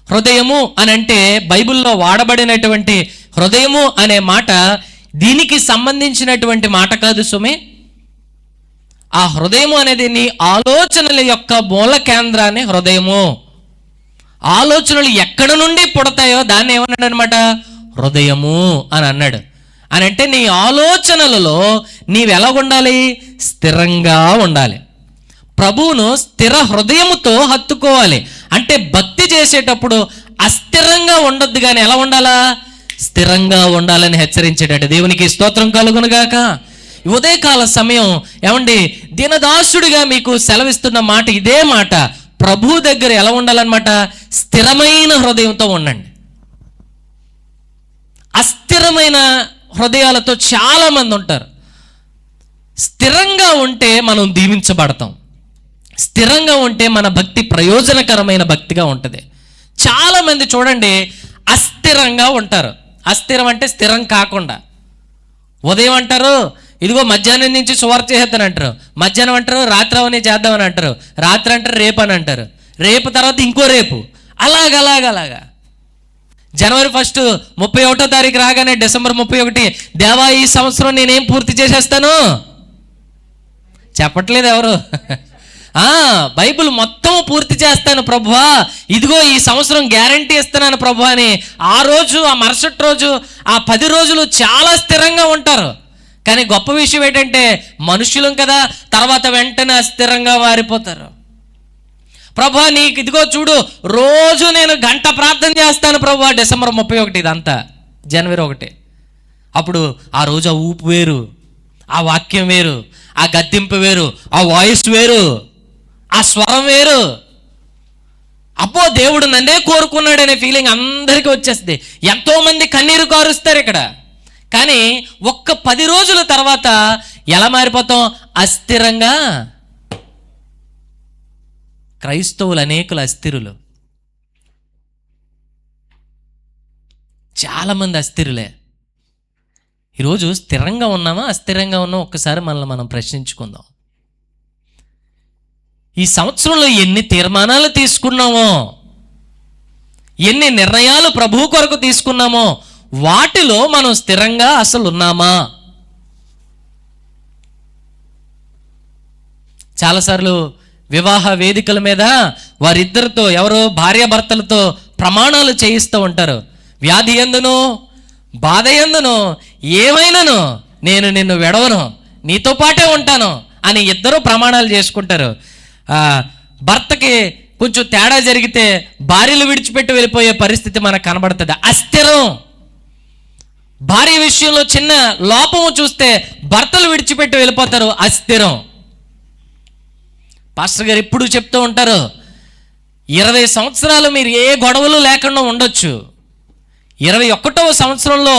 హృదయము అని అంటే బైబిల్లో వాడబడినటువంటి హృదయము అనే మాట దీనికి సంబంధించినటువంటి మాట కాదు సుమే. ఆ హృదయము అనేది నీ ఆలోచనల యొక్క మూల కేంద్రాన్ని హృదయము. ఆలోచనలు ఎక్కడ నుండి పుడతాయో దాన్ని ఏమన్నాడు అనమాట, హృదయము అని అన్నాడు. అని అంటే నీ ఆలోచనలలో నీవు ఎలా ఉండాలి, స్థిరంగా ఉండాలి. ప్రభువును స్థిర హృదయముతో హత్తుకోవాలి. అంటే భక్తి చేసేటప్పుడు అస్థిరంగా ఉండొద్దు, కానీ ఎలా ఉండాలా, స్థిరంగా ఉండాలని హెచ్చరించాడట. దేవునికి స్తోత్రం కలుగునుగాక. ఉదయకాల సమయం ఏమండి, దీనదాసుడిగా మీకు సెలవిస్తున్న మాట ఇదే మాట. ప్రభు దగ్గర ఎలా ఉండాలన్నమాట, స్థిరమైన హృదయంతో ఉండండి. అస్థిరమైన హృదయాలతో చాలా మంది ఉంటారు. స్థిరంగా ఉంటే మనం దీవించబడతాం. స్థిరంగా ఉంటే మన భక్తి ప్రయోజనకరమైన భక్తిగా ఉంటుంది. చాలామంది చూడండి అస్థిరంగా ఉంటారు. అస్థిరం అంటే స్థిరం కాకుండా. ఉదయం అంటారు ఇదిగో మధ్యాహ్నం నుంచి సువార్త చేద్దాని అంటారు, మధ్యాహ్నం అంటారు రాత్రి అవన్నీ చేద్దామని అంటారు, రాత్రి అంటారు రేపు అని అంటారు, రేపు తర్వాత ఇంకో రేపు, అలాగలాగలాగా. జనవరి 1 31వ తారీఖు రాగానే డిసెంబర్ 31 దేవా ఈ సంవత్సరం నేనేం పూర్తి చేసేస్తాను చెప్పట్లేదు ఎవరు. బైబిల్ మొత్తం పూర్తి చేస్తాను ప్రభువా, ఇదిగో ఈ సంవత్సరం గ్యారంటీ ఇస్తున్నాను ప్రభు అని ఆ రోజు, ఆ మరుసటి రోజు, ఆ 10 రోజులు చాలా స్థిరంగా ఉంటారు. కానీ గొప్ప విషయం ఏంటంటే మనుషులం కదా, తర్వాత వెంటనే అస్థిరంగా మారిపోతారు. ప్రభా నీకు ఇదిగో చూడు, రోజు నేను గంట ప్రార్థన చేస్తాను ప్రభా, డిసెంబర్ 31 ఇదంతా జనవరి 1. అప్పుడు ఆ రోజు ఆ ఊపు వేరు, ఆ వాక్యం వేరు, ఆ గద్దింపు వేరు, ఆ వాయిస్ వేరు, ఆ స్వరం వేరు. అబ్బో దేవుడు నన్నే కోరుకున్నాడనే ఫీలింగ్ అందరికీ వచ్చేస్తుంది. ఎంతోమంది కన్నీరు కారుస్తారు ఇక్కడ. కానీ ఒక్క 10 రోజుల తర్వాత ఎలా మారిపోతాం? అస్థిరంగా. క్రైస్తవులు అనేకులు అస్థిరులు, చాలామంది అస్థిరులే. ఈరోజు స్థిరంగా ఉన్నామా అస్థిరంగా ఉన్నామా ఒక్కసారి మనల్ని మనం ప్రశ్నించుకుందాం. ఈ సంవత్సరంలో ఎన్ని తీర్మానాలు తీసుకున్నామో, ఎన్ని నిర్ణయాలు ప్రభువు కొరకు తీసుకున్నామో, వాటిలో మనం స్థిరంగా అసలు ఉన్నామా? చాలాసార్లు వివాహ వేదికల మీద వారిద్దరితో, ఎవరో భార్యాభర్తలతో ప్రమాణాలు చేయిస్తూ ఉంటారు. వ్యాధి ఎందును, బాధ ఎందును, ఏమైనాను నేను నిన్ను విడవను, నీతో పాటే ఉంటాను అని ఇద్దరు ప్రమాణాలు చేసుకుంటారు. భర్తకి కొంచెం తేడా జరిగితే భార్యలు విడిచిపెట్టి వెళ్ళిపోయే పరిస్థితి మనకు కనబడుతుంది. అస్థిరం. భార్య విషయంలో చిన్న లోపము చూస్తే భర్తలు విడిచిపెట్టి వెళ్ళిపోతారు. అస్థిరం. పాస్టర్ గారు ఎప్పుడు చెప్తూ ఉంటారు, 20 సంవత్సరాలు మీరు ఏ గొడవలు లేకుండా ఉండొచ్చు, 21వ సంవత్సరంలో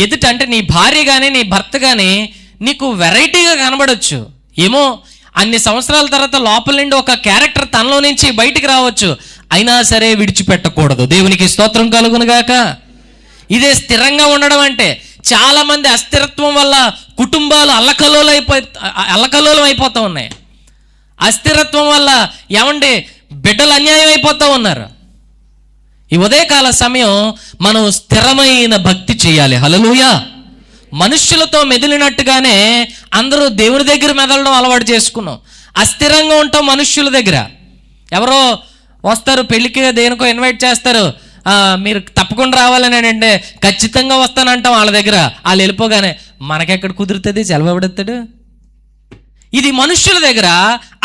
ఎదుట అంటే నీ భార్య కానీ నీ భర్త కానీ నీకు వెరైటీగా కనబడవచ్చు. ఏమో అన్ని సంవత్సరాల తర్వాత లోపల నుండి ఒక క్యారెక్టర్ తనలో నుంచి బయటికి రావచ్చు, అయినా సరే విడిచిపెట్టకూడదు. దేవునికి స్తోత్రం కలుగునుగాక. ఇదే స్థిరంగా ఉండడం అంటే. చాలామంది అస్థిరత్వం వల్ల కుటుంబాలు అల్లకల్లోలం అయిపోతూ ఉన్నాయి. అస్థిరత్వం వల్ల ఏమండి బిడ్డలు అన్యాయం అయిపోతూ ఉన్నారు. ఈ ఉదయకాల సమయం మనం స్థిరమైన భక్తి చేయాలి. హల్లెలూయా. మనుష్యులతో మెదిలినట్టుగానే అందరూ దేవుని దగ్గర మెదలడం అలవాటు చేసుకున్నాం. అస్థిరంగా ఉంటాం మనుష్యుల దగ్గర. ఎవరో వస్తారు పెళ్ళికి, దేనికో ఇన్వైట్ చేస్తారు, మీరు తప్పకుండా రావాలని అంటే ఖచ్చితంగా వస్తానంటాం వాళ్ళ దగ్గర. వాళ్ళు వెళ్ళిపోగానే మనకెక్కడ కుదురుతుంది, సెలవుడతాడు. ఇది మనుష్యుల దగ్గర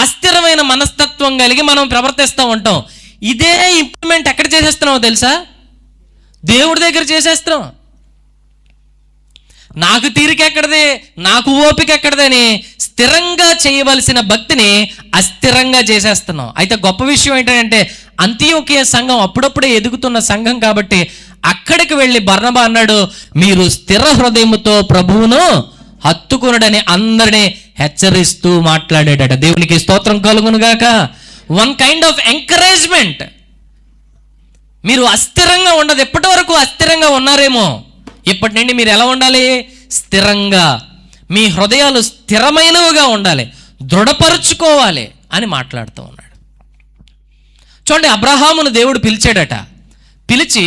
అస్థిరమైన మనస్తత్వం కలిగి మనం ప్రవర్తిస్తూ ఉంటాం. ఇదే ఇంప్లిమెంట్ ఎక్కడ చేసేస్తున్నామో తెలుసా? దేవుడి దగ్గర చేసేస్తున్నాం. నాకు తీరిక ఎక్కడదే, నాకు ఓపిక ఎక్కడదని స్థిరంగా చేయవలసిన భక్తిని అస్థిరంగా చేసేస్తున్నాం. అయితే గొప్ప విషయం ఏంటంటే అంతియోకియ సంఘం అప్పుడప్పుడే ఎదుగుతున్న సంఘం కాబట్టి అక్కడికి వెళ్ళి బర్నబా అన్నాడు, మీరు స్థిర హృదయముతో ప్రభువును హత్తుకునడని అందరినీ హెచ్చరిస్తూ మాట్లాడాడట. దేవునికి స్తోత్రం కలుగునుగాక. One kind of encouragement. మీరు అస్థిరంగా ఉండదు. ఎప్పటి వరకు అస్థిరంగా ఉన్నారేమో, ఇప్పటి నుండి మీరు ఎలా ఉండాలి? స్థిరంగా. మీ హృదయాలు స్థిరమైనవిగా ఉండాలి, దృఢపరుచుకోవాలి అని మాట్లాడుతూ ఉన్నాడు. చూడండి, అబ్రహామును దేవుడు పిలిచాడట. పిలిచి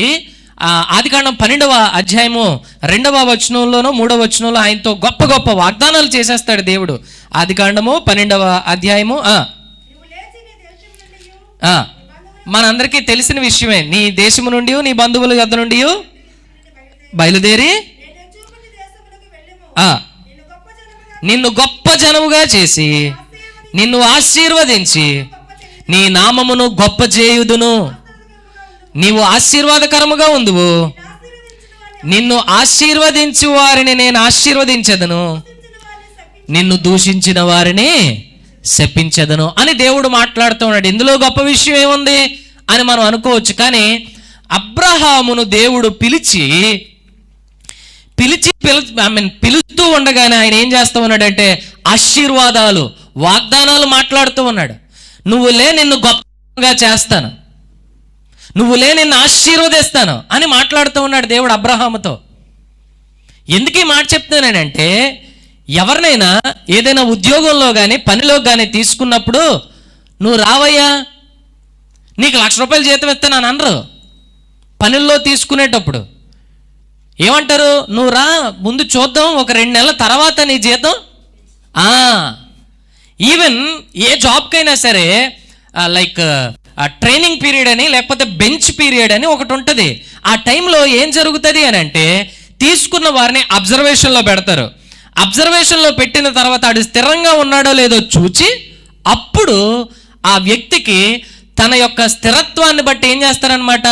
ఆదికాండం 12వ అధ్యాయము 2వ వచనంలోనో 3వ వచనంలో ఆయనతో గొప్ప గొప్ప వాగ్దానాలు చేసేస్తాడు దేవుడు. ఆదికాండము 12వ అధ్యాయము మనందరికీ తెలిసిన విషయమే. నీ దేశము నుండి నీ బంధువుల యొద్ద నుండి బయలుదేరి నిన్ను గొప్ప జనముగా చేసి నిన్ను ఆశీర్వదించి నీ నామమును గొప్ప చేయుదును. నీవు ఆశీర్వాదకరముగా ఉందువు. నిన్ను ఆశీర్వదించు వారిని నేను ఆశీర్వదించదను, నిన్ను దూషించిన వారిని శపించదను అని దేవుడు మాట్లాడుతూ ఉన్నాడు. ఇందులో గొప్ప విషయం ఏముంది అని మనం అనుకోవచ్చు. కానీ అబ్రహామును దేవుడు పిలుస్తూ ఉండగానే ఆయన ఏం చేస్తూ ఉన్నాడంటే ఆశీర్వాదాలు, వాగ్దానాలు మాట్లాడుతూ ఉన్నాడు. నువ్వు లే, నిన్ను గొప్పగా చేస్తాను, నువ్వు లే, నిన్ను ఆశీర్వదిస్తాను అని మాట్లాడుతూ ఉన్నాడు దేవుడు అబ్రహాముతో. ఎందుకు ఈ మాట చెప్తున్నానంటే, ఎవరినైనా ఏదైనా ఉద్యోగంలో కానీ పనిలో కానీ తీసుకున్నప్పుడు నువ్వు రావయ్యా నీకు ₹1,00,000 జీతం ఇస్తాను అని అనరు. పనుల్లో తీసుకునేటప్పుడు ఏమంటారు? నువ్వు రా, ముందు చూద్దాం, ఒక 2 నెలల తర్వాత నీ జీతం. ఈవెన్ ఏ జాబ్కైనా సరే లైక్ ట్రైనింగ్ పీరియడ్ అని లేకపోతే బెంచ్ పీరియడ్ అని ఒకటి ఉంటుంది. ఆ టైంలో ఏం జరుగుతుంది అని అంటే తీసుకున్న వారిని అబ్జర్వేషన్లో పెడతారు. అబ్జర్వేషన్లో పెట్టిన తర్వాత ఆడు స్థిరంగా ఉన్నాడో లేదో చూచి అప్పుడు ఆ వ్యక్తికి తన యొక్క స్థిరత్వాన్ని బట్టి ఏం చేస్తారనమాట,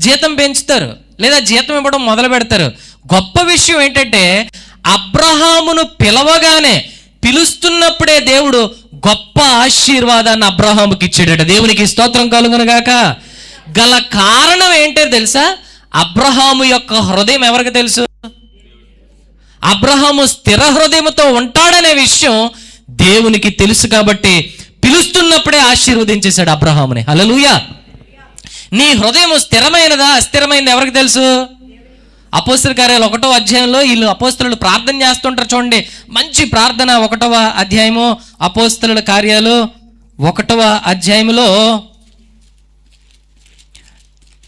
జీతం పెంచుతారు లేదా జీతం ఇవ్వడం మొదలు పెడతారు. గొప్ప విషయం ఏంటంటే అబ్రహామును పిలుస్తున్నప్పుడే దేవుడు గొప్ప ఆశీర్వాదాన్ని అబ్రహాముకి ఇచ్చాడట. దేవునికి స్తోత్రం కలుగును గాక. గల కారణం ఏంటో తెలుసా? అబ్రహాము యొక్క హృదయం ఎవరికి తెలుసు? అబ్రహాము స్థిర హృదయంతో ఉంటాడనే విషయం దేవునికి తెలుసు కాబట్టి పిలుస్తున్నప్పుడే ఆశీర్వదించేశాడు అబ్రహాముని. హల్లెలూయా. నీ హృదయం స్థిరమైనదా అస్థిరమైనది ఎవరికి తెలుసు? అపోస్తల కార్యాలు 1వ అధ్యాయంలో వీళ్ళు అపోస్తలుడు ప్రార్థన చేస్తుంటారు చూడండి, మంచి ప్రార్థన. 1వ అధ్యాయము అపోస్తలుల కార్యాలు 1వ అధ్యాయంలో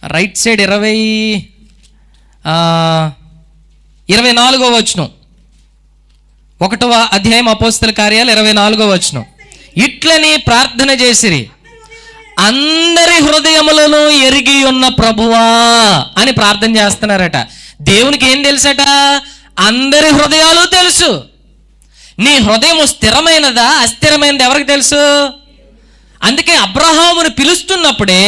రైట్ సైడ్ 24వ వచనం. 1వ అధ్యాయం అపోస్తల కార్యాలు 24వ వచనం. ఇట్లని ప్రార్థన చేసిరి, అందరి హృదయములను ఎరిగి ఉన్న ప్రభువా అని ప్రార్థన చేస్తున్నారట. దేవునికి ఏం తెలుసట? అందరి హృదయాలు తెలుసు. నీ హృదయం స్థిరమైనదా అస్థిరమైనది ఎవరికి తెలుసు? అందుకే అబ్రహామును పిలుస్తున్నప్పుడే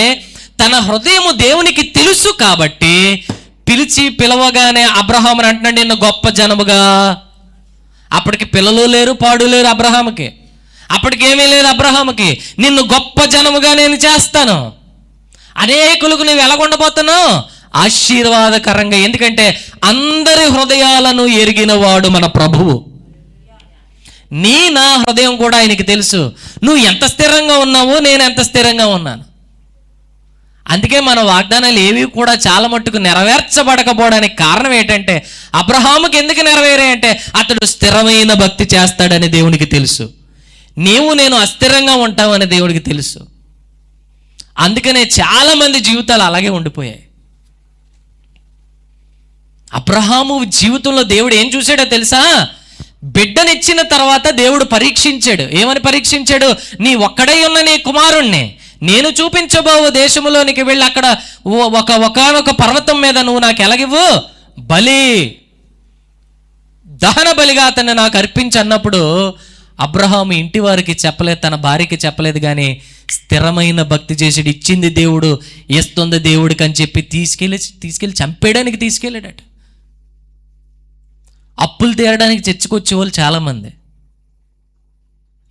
తన హృదయము దేవునికి తెలుసు కాబట్టి పిలవగానే అబ్రహాముని అంటున్నాడు, నిన్ను గొప్ప జనముగా. అప్పటికి పిల్లలు లేరు, పాడు లేరు అబ్రహాముకి. అప్పటికేమీ లేదు అబ్రహాముకి. నిన్ను గొప్ప జనముగా నేను చేస్తాను, అనేకులకు నువ్వు ఎలాగుండబోతున్నావు? ఆశీర్వాదకరంగా. ఎందుకంటే అందరి హృదయాలను ఎరిగిన వాడు మన ప్రభువు. నా హృదయం కూడా ఆయనకి తెలుసు. నువ్వు ఎంత స్థిరంగా ఉన్నావో నేను ఎంత స్థిరంగా ఉన్నాను. అందుకే మన వాగ్దానాలు ఏవి కూడా చాలా మట్టుకు నెరవేర్చబడకపోవడానికి కారణం ఏంటంటే అబ్రహాముకి ఎందుకు నెరవేరాయంటే అతడు స్థిరమైన భక్తి చేస్తాడని దేవునికి తెలుసు. నేను అస్థిరంగా ఉంటామని దేవుడికి తెలుసు. అందుకనే చాలా మంది జీవితాలు అలాగే ఉండిపోయాయి. అబ్రహాము జీవితంలో దేవుడు ఏం చూశాడో తెలుసా? బిడ్డనిచ్చిన తర్వాత దేవుడు పరీక్షించాడు. ఏమని పరీక్షించాడు? నీ ఒక్కడై ఉన్న నీ కుమారుణ్ణి నేను చూపించబోవు దేశంలోనికి వెళ్ళి అక్కడ ఒకనొక పర్వతం మీద నువ్వు నాకు ఎలాగివ్వు, బలి, దహన బలిగా అతన్ని నాకు అర్పించన్నప్పుడు అబ్రహాము ఇంటి వారికి చెప్పలేదు, తన భార్యకి చెప్పలేదు, కానీ స్థిరమైన భక్తి చేసాడు. ఇచ్చింది దేవుడు, ఇస్తుంది దేవుడికి అని చెప్పి తీసుకెళ్ళి చంపేయడానికి తీసుకెళ్ళాడట. అప్పులు తీరడానికి చర్చకొచ్చే వాళ్ళు చాలామంది,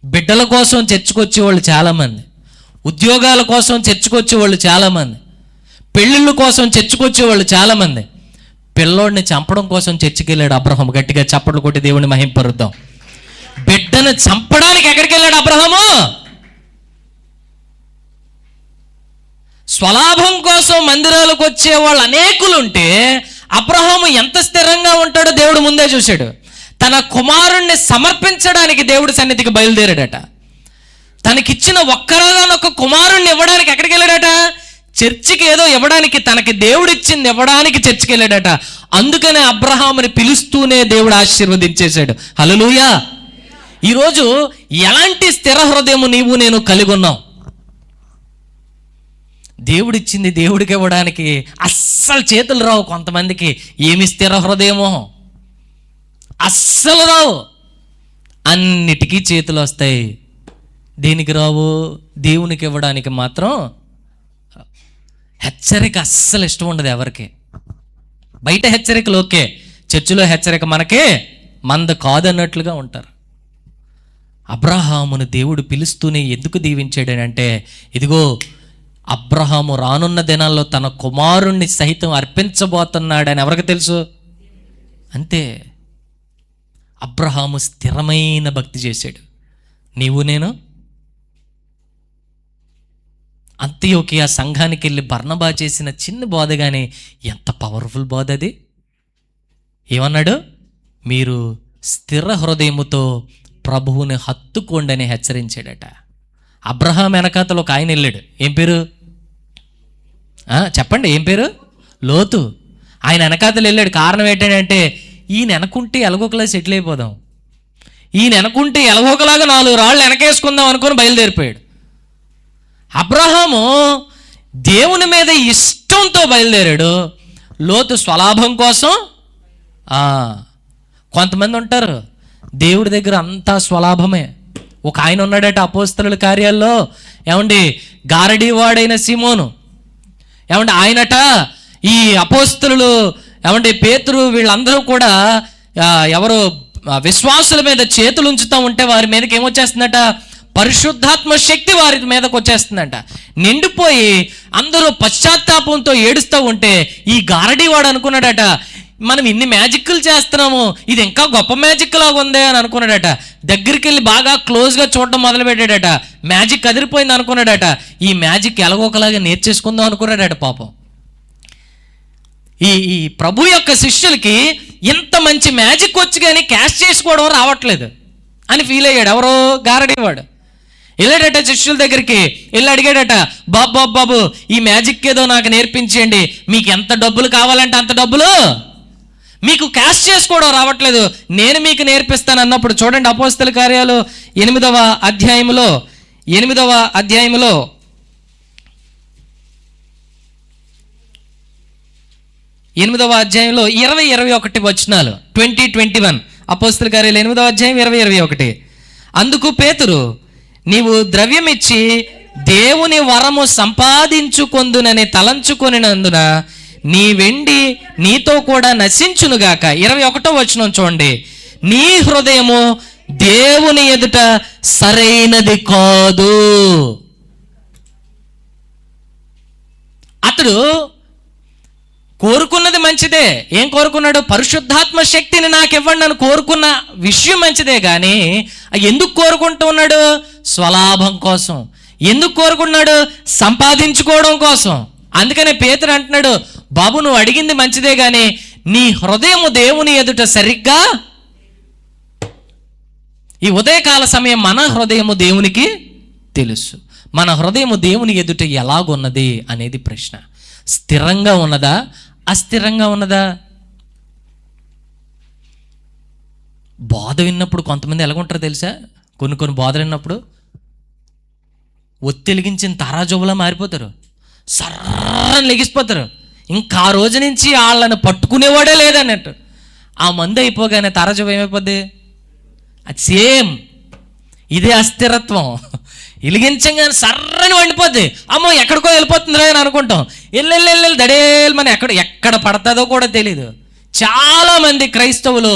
బిడ్డల కోసం చర్చకొచ్చే వాళ్ళు చాలామంది, ఉద్యోగాల కోసం చర్చకొచ్చే వాళ్ళు చాలామంది, పెళ్ళిళ్ళ కోసం చర్చకొచ్చే వాళ్ళు చాలామంది. పిల్లోడిని చంపడం కోసం చర్చకెళ్ళాడు అబ్రహాము. గట్టిగా చప్పట్లు కొట్టి దేవుడిని మహింపరుద్దాం. బిడ్డను చంపడానికి ఎక్కడికి వెళ్ళాడు అబ్రహాము? స్వలాభం కోసం మందిరాలకు వచ్చే వాళ్ళు అనేకులుంటే అబ్రహాము ఎంత స్థిరంగా ఉంటాడో దేవుడు ముందే చూశాడు. తన కుమారుణ్ణి సమర్పించడానికి దేవుడి సన్నిధికి బయలుదేరాడట. తనకిచ్చిన ఒక్కరానొక్క కుమారుణ్ణి ఇవ్వడానికి ఎక్కడికి వెళ్ళాడట? చర్చికి ఏదో ఇవ్వడానికి, తనకి దేవుడు ఇచ్చింది ఇవ్వడానికి చర్చికి వెళ్ళాడట. అందుకనే అబ్రహాముని పిలుస్తూనే దేవుడు ఆశీర్వదించేశాడు. హల్లెలూయా. ఈరోజు ఎలాంటి స్థిర హృదయము నీవు నేను కలిగి ఉన్నాం? దేవుడిచ్చింది దేవుడికి ఇవ్వడానికి అస్సలు చేతులు రావు కొంతమందికి. ఏమి స్థిర హృదయమో అస్సలు రావు. అన్నిటికీ చేతులు వస్తాయి. దేనికి రావు? దేవునికి ఇవ్వడానికి మాత్రం. హెచ్చరిక అస్సలు ఇష్టం ఉండదు ఎవరికి. బయట హెచ్చరికలు ఓకే, చర్చిలో హెచ్చరిక మనకే మంద కాదన్నట్లుగా ఉంటారు. అబ్రహామును దేవుడు పిలుస్తూనే ఎందుకు దీవించాడనంటే, ఇదిగో అబ్రహాము రానున్న దినాల్లో తన కుమారుణ్ణి సహితం అర్పించబోతున్నాడని ఎవరికి తెలుసు? అంతే. అబ్రహాము స్థిరమైన భక్తి చేశాడు. నీవు నేను అంతియోకియా సంఘానికి వెళ్ళి బర్నబా చేసిన చిన్న బోధ, కానీ ఎంత పవర్ఫుల్ బోధ అది. ఏమన్నాడు? మీరు స్థిర హృదయముతో ప్రభువుని హత్తుకోండి అని హెచ్చరించాడట. అబ్రహాం వెనకాతలో ఒక ఆయన వెళ్ళాడు. ఏం పేరు చెప్పండి? ఏం పేరు? లోతు. ఆయన వెనకాతలు వెళ్ళాడు. కారణం ఏంటంటే ఈయన వెనకుంటే ఎలాగోకలా సెటిల్ అయిపోదాం, ఈయన వెనకుంటే ఎలగోకలాగా 4 రాళ్ళు వెనకేసుకుందాం అనుకుని బయలుదేరిపోయాడు. అబ్రహాము దేవుని మీద ఇష్టంతో బయలుదేరాడు, లోతు స్వలాభం కోసం. కొంతమంది ఉంటారు దేవుడి దగ్గర అంతా స్వలాభమే. ఒక ఆయన ఉన్నాడట అపోస్తలుల కార్యాల్లో, ఏమండి, గారడీవాడైన సీమోను, ఏమండి, ఆయనట ఈ అపోస్తలులు, ఏమండి, పేతురు, వీళ్ళందరూ కూడా ఎవరు విశ్వాసుల మీద చేతులు ఉంచుతూ ఉంటే వారి మీదకి ఏమొచ్చేస్తుందట, పరిశుద్ధాత్మ శక్తి వారి మీదకి వచ్చేస్తుందంట. నిండిపోయి అందరూ పశ్చాత్తాపంతో ఏడుస్తూ ఉంటే ఈ గారడీవాడు అనుకున్నాడట, మనం ఇన్ని మ్యాజిక్లు చేస్తున్నాము, ఇది ఇంకా గొప్ప మ్యాజిక్ లాగా ఉందే అని అనుకున్నాడట. దగ్గరికి వెళ్ళి బాగా క్లోజ్గా చూడడం మొదలుపెట్టాడట. మ్యాజిక్ అదిరిపోయింది అనుకున్నాడట. ఈ మ్యాజిక్ ఎలాగోకలాగా నేర్చేసుకుందాం అనుకున్నాడట. పాపం ఈ ప్రభు యొక్క శిష్యులకి ఇంత మంచి మ్యాజిక్ వచ్చి కానీ క్యాష్ చేసుకోవడం రావట్లేదు అని ఫీల్ అయ్యాడు. ఎవరో గారడీవాడు వెళ్ళాడట శిష్యుల దగ్గరికి, వెళ్ళి అడిగాడట, బాబు ఈ మ్యాజిక్ ఏదో నాకు నేర్పించండి, మీకు ఎంత డబ్బులు కావాలంటే అంత డబ్బులు, మీకు క్యాష్ చేసుకోవడం రావట్లేదు, నేను మీకు నేర్పిస్తాను అన్నప్పుడు చూడండి అపోస్తల కార్యాలు 8వ అధ్యాయంలో 20-21 వచనాలు, 20-21 అపోస్తల కార్యాలు 8వ అధ్యాయం 20-21. అందుకు పేతురు, నీవు ద్రవ్యమిచ్చి దేవుని వరము సంపాదించుకొందునని తలంచుకొనినందున నీ వెండి నీతో కూడా నశించునుగాక. 21వ వచనం చూడండి, నీ హృదయము దేవుని ఎదుట సరైనది కాదు. అతడు కోరుకున్నది మంచిదే. ఏం కోరుకున్నాడు? పరిశుద్ధాత్మ శక్తిని నాకు ఇవ్వండి అని కోరుకున్న విషయం మంచిదే, కానీ ఎందుకు కోరుకుంటూ ఉన్నాడు? స్వలాభం కోసం. ఎందుకు కోరుకున్నాడు? సంపాదించుకోవడం కోసం. అందుకనే పేతురు అంటున్నాడు, బాబు నువ్వు అడిగింది మంచిదే, కానీ నీ హృదయము దేవుని ఎదుట సరిగ్గా. ఈ ఉదయకాల సమయం మన హృదయము దేవునికి తెలుసు. మన హృదయము దేవుని ఎదుట ఎలాగున్నది అనేది ప్రశ్న. స్థిరంగా ఉన్నదా, అస్థిరంగా ఉన్నదా? బోధ విన్నప్పుడు కొంతమంది ఎలాగుంటారో తెలుసా? కొన్ని బోధలు విన్నప్పుడు ఒత్తిలిగించిన తారాజుబులా మారిపోతారు, సర్రని లెగిసిపోతారు. ఇంకా ఆ రోజు నుంచి వాళ్ళని పట్టుకునేవాడే లేదన్నట్టు. ఆ మందు అయిపోగానే తారాజుబు ఏమైపోద్ది? అది సేమ్ ఇదే అస్థిరత్వం. వెలిగించగానే సర్రని వండిపోద్ది. అమ్మో ఎక్కడికో వెళ్ళిపోతుందిరా అని అనుకుంటాం. వెళ్ళి దడేలు మన ఎక్కడ పడుతుందో కూడా తెలీదు. చాలామంది క్రైస్తవులు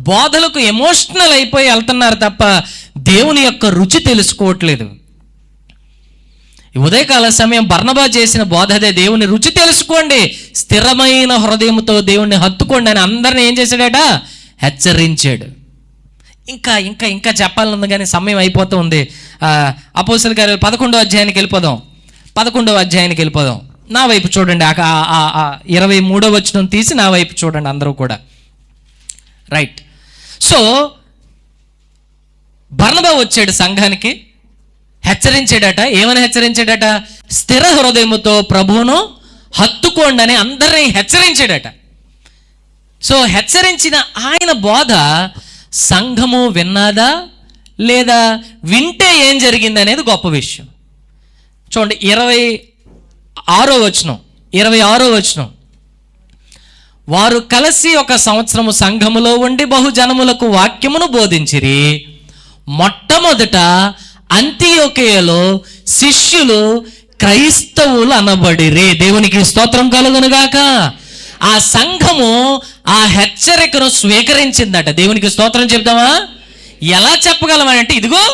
బోధలకు ఎమోషనల్ అయిపోయి వెళ్తున్నారు తప్ప దేవుని యొక్క రుచి తెలుసుకోవట్లేదు. ఈ ఉదయకాల సమయం బర్నబా చేసిన బోధ అదే, దేవుని రుచి తెలుసుకోండి, స్థిరమైన హృదయంతో దేవుణ్ణి హత్తుకోండి అని అందరిని ఏం చేశాడట? హెచ్చరించాడు. ఇంకా ఇంకా ఇంకా చెప్పాలనుంది కానీ సమయం అయిపోతూ ఉంది. అపోస్తల కార్యాలు 11వ అధ్యాయానికి వెళ్ళిపోదాం. నా వైపు చూడండి. 23వ వచనం తీసి నా వైపు చూడండి అందరూ కూడా. రైట్. సో బర్నబా వచ్చాడు సంఘానికి, హెచ్చరించాడట. ఏమని హెచ్చరించాడట? స్థిర హృదయముతో ప్రభువును హత్తుకోండి అని అందరినీ హెచ్చరించాడట. సో హెచ్చరించిన ఆయన బోధ సంఘము విన్నాదా లేదా? వింటే ఏం జరిగింది అనేది గొప్ప విషయం. చూడండి 26వ వచనం. వారు కలిసి 1 సంవత్సరము సంఘములో ఉండి బహుజనములకు వాక్యమును బోధించిరి. మొట్టమొదట అంతియోకియలో శిష్యులు క్రైస్తవులు అనబడిరి. దేవునికి స్తోత్రం కలుగునుగాక. ఆ సంఘము ఆ హెచ్చరికను స్వీకరించిందట. దేవునికి స్తోత్రం చెప్దామా? ఎలా చెప్పగలమని ఇదిగో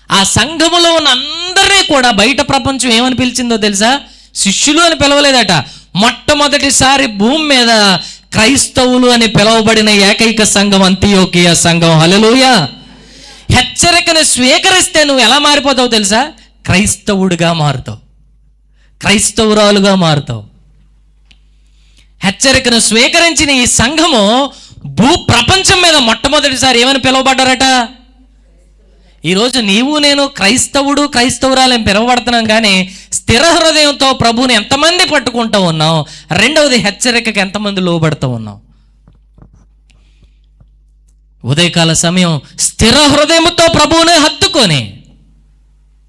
ఆ సంఘములో ఉన్న అందరినీ కూడా బయట ప్రపంచం ఏమని పిలిచిందో తెలుసా? శిష్యులు అని పిలవలేదట. మొట్టమొదటిసారి భూమి మీద క్రైస్తవులు అని పిలువబడిన ఏకైక సంఘం అంతియోకియ సంఘం. హల్లెలూయా. హెచ్చరికను స్వీకరిస్తే నువ్వు ఎలా మారిపోతావు తెలుసా? క్రైస్తవుడిగా మారుతావు, క్రైస్తవురాలుగా మారుతావు. హెచ్చరికను స్వీకరించిన ఈ సంఘము భూ ప్రపంచం మీద మొట్టమొదటిసారి ఏమని పిలువబడ్డారట? ఈరోజు నీవు నేను క్రైస్తవురాలని పిలువబడుతున్నాం, కానీ స్థిర హృదయంతో ప్రభువుని ఎంతమంది పట్టుకుంటూ ఉన్నాం? రెండవది, హెచ్చరికకి ఎంతమంది లోబడుతూ ఉన్నాం? ఉదయకాల సమయం స్థిర హృదయముతో ప్రభువునే హత్తుకొని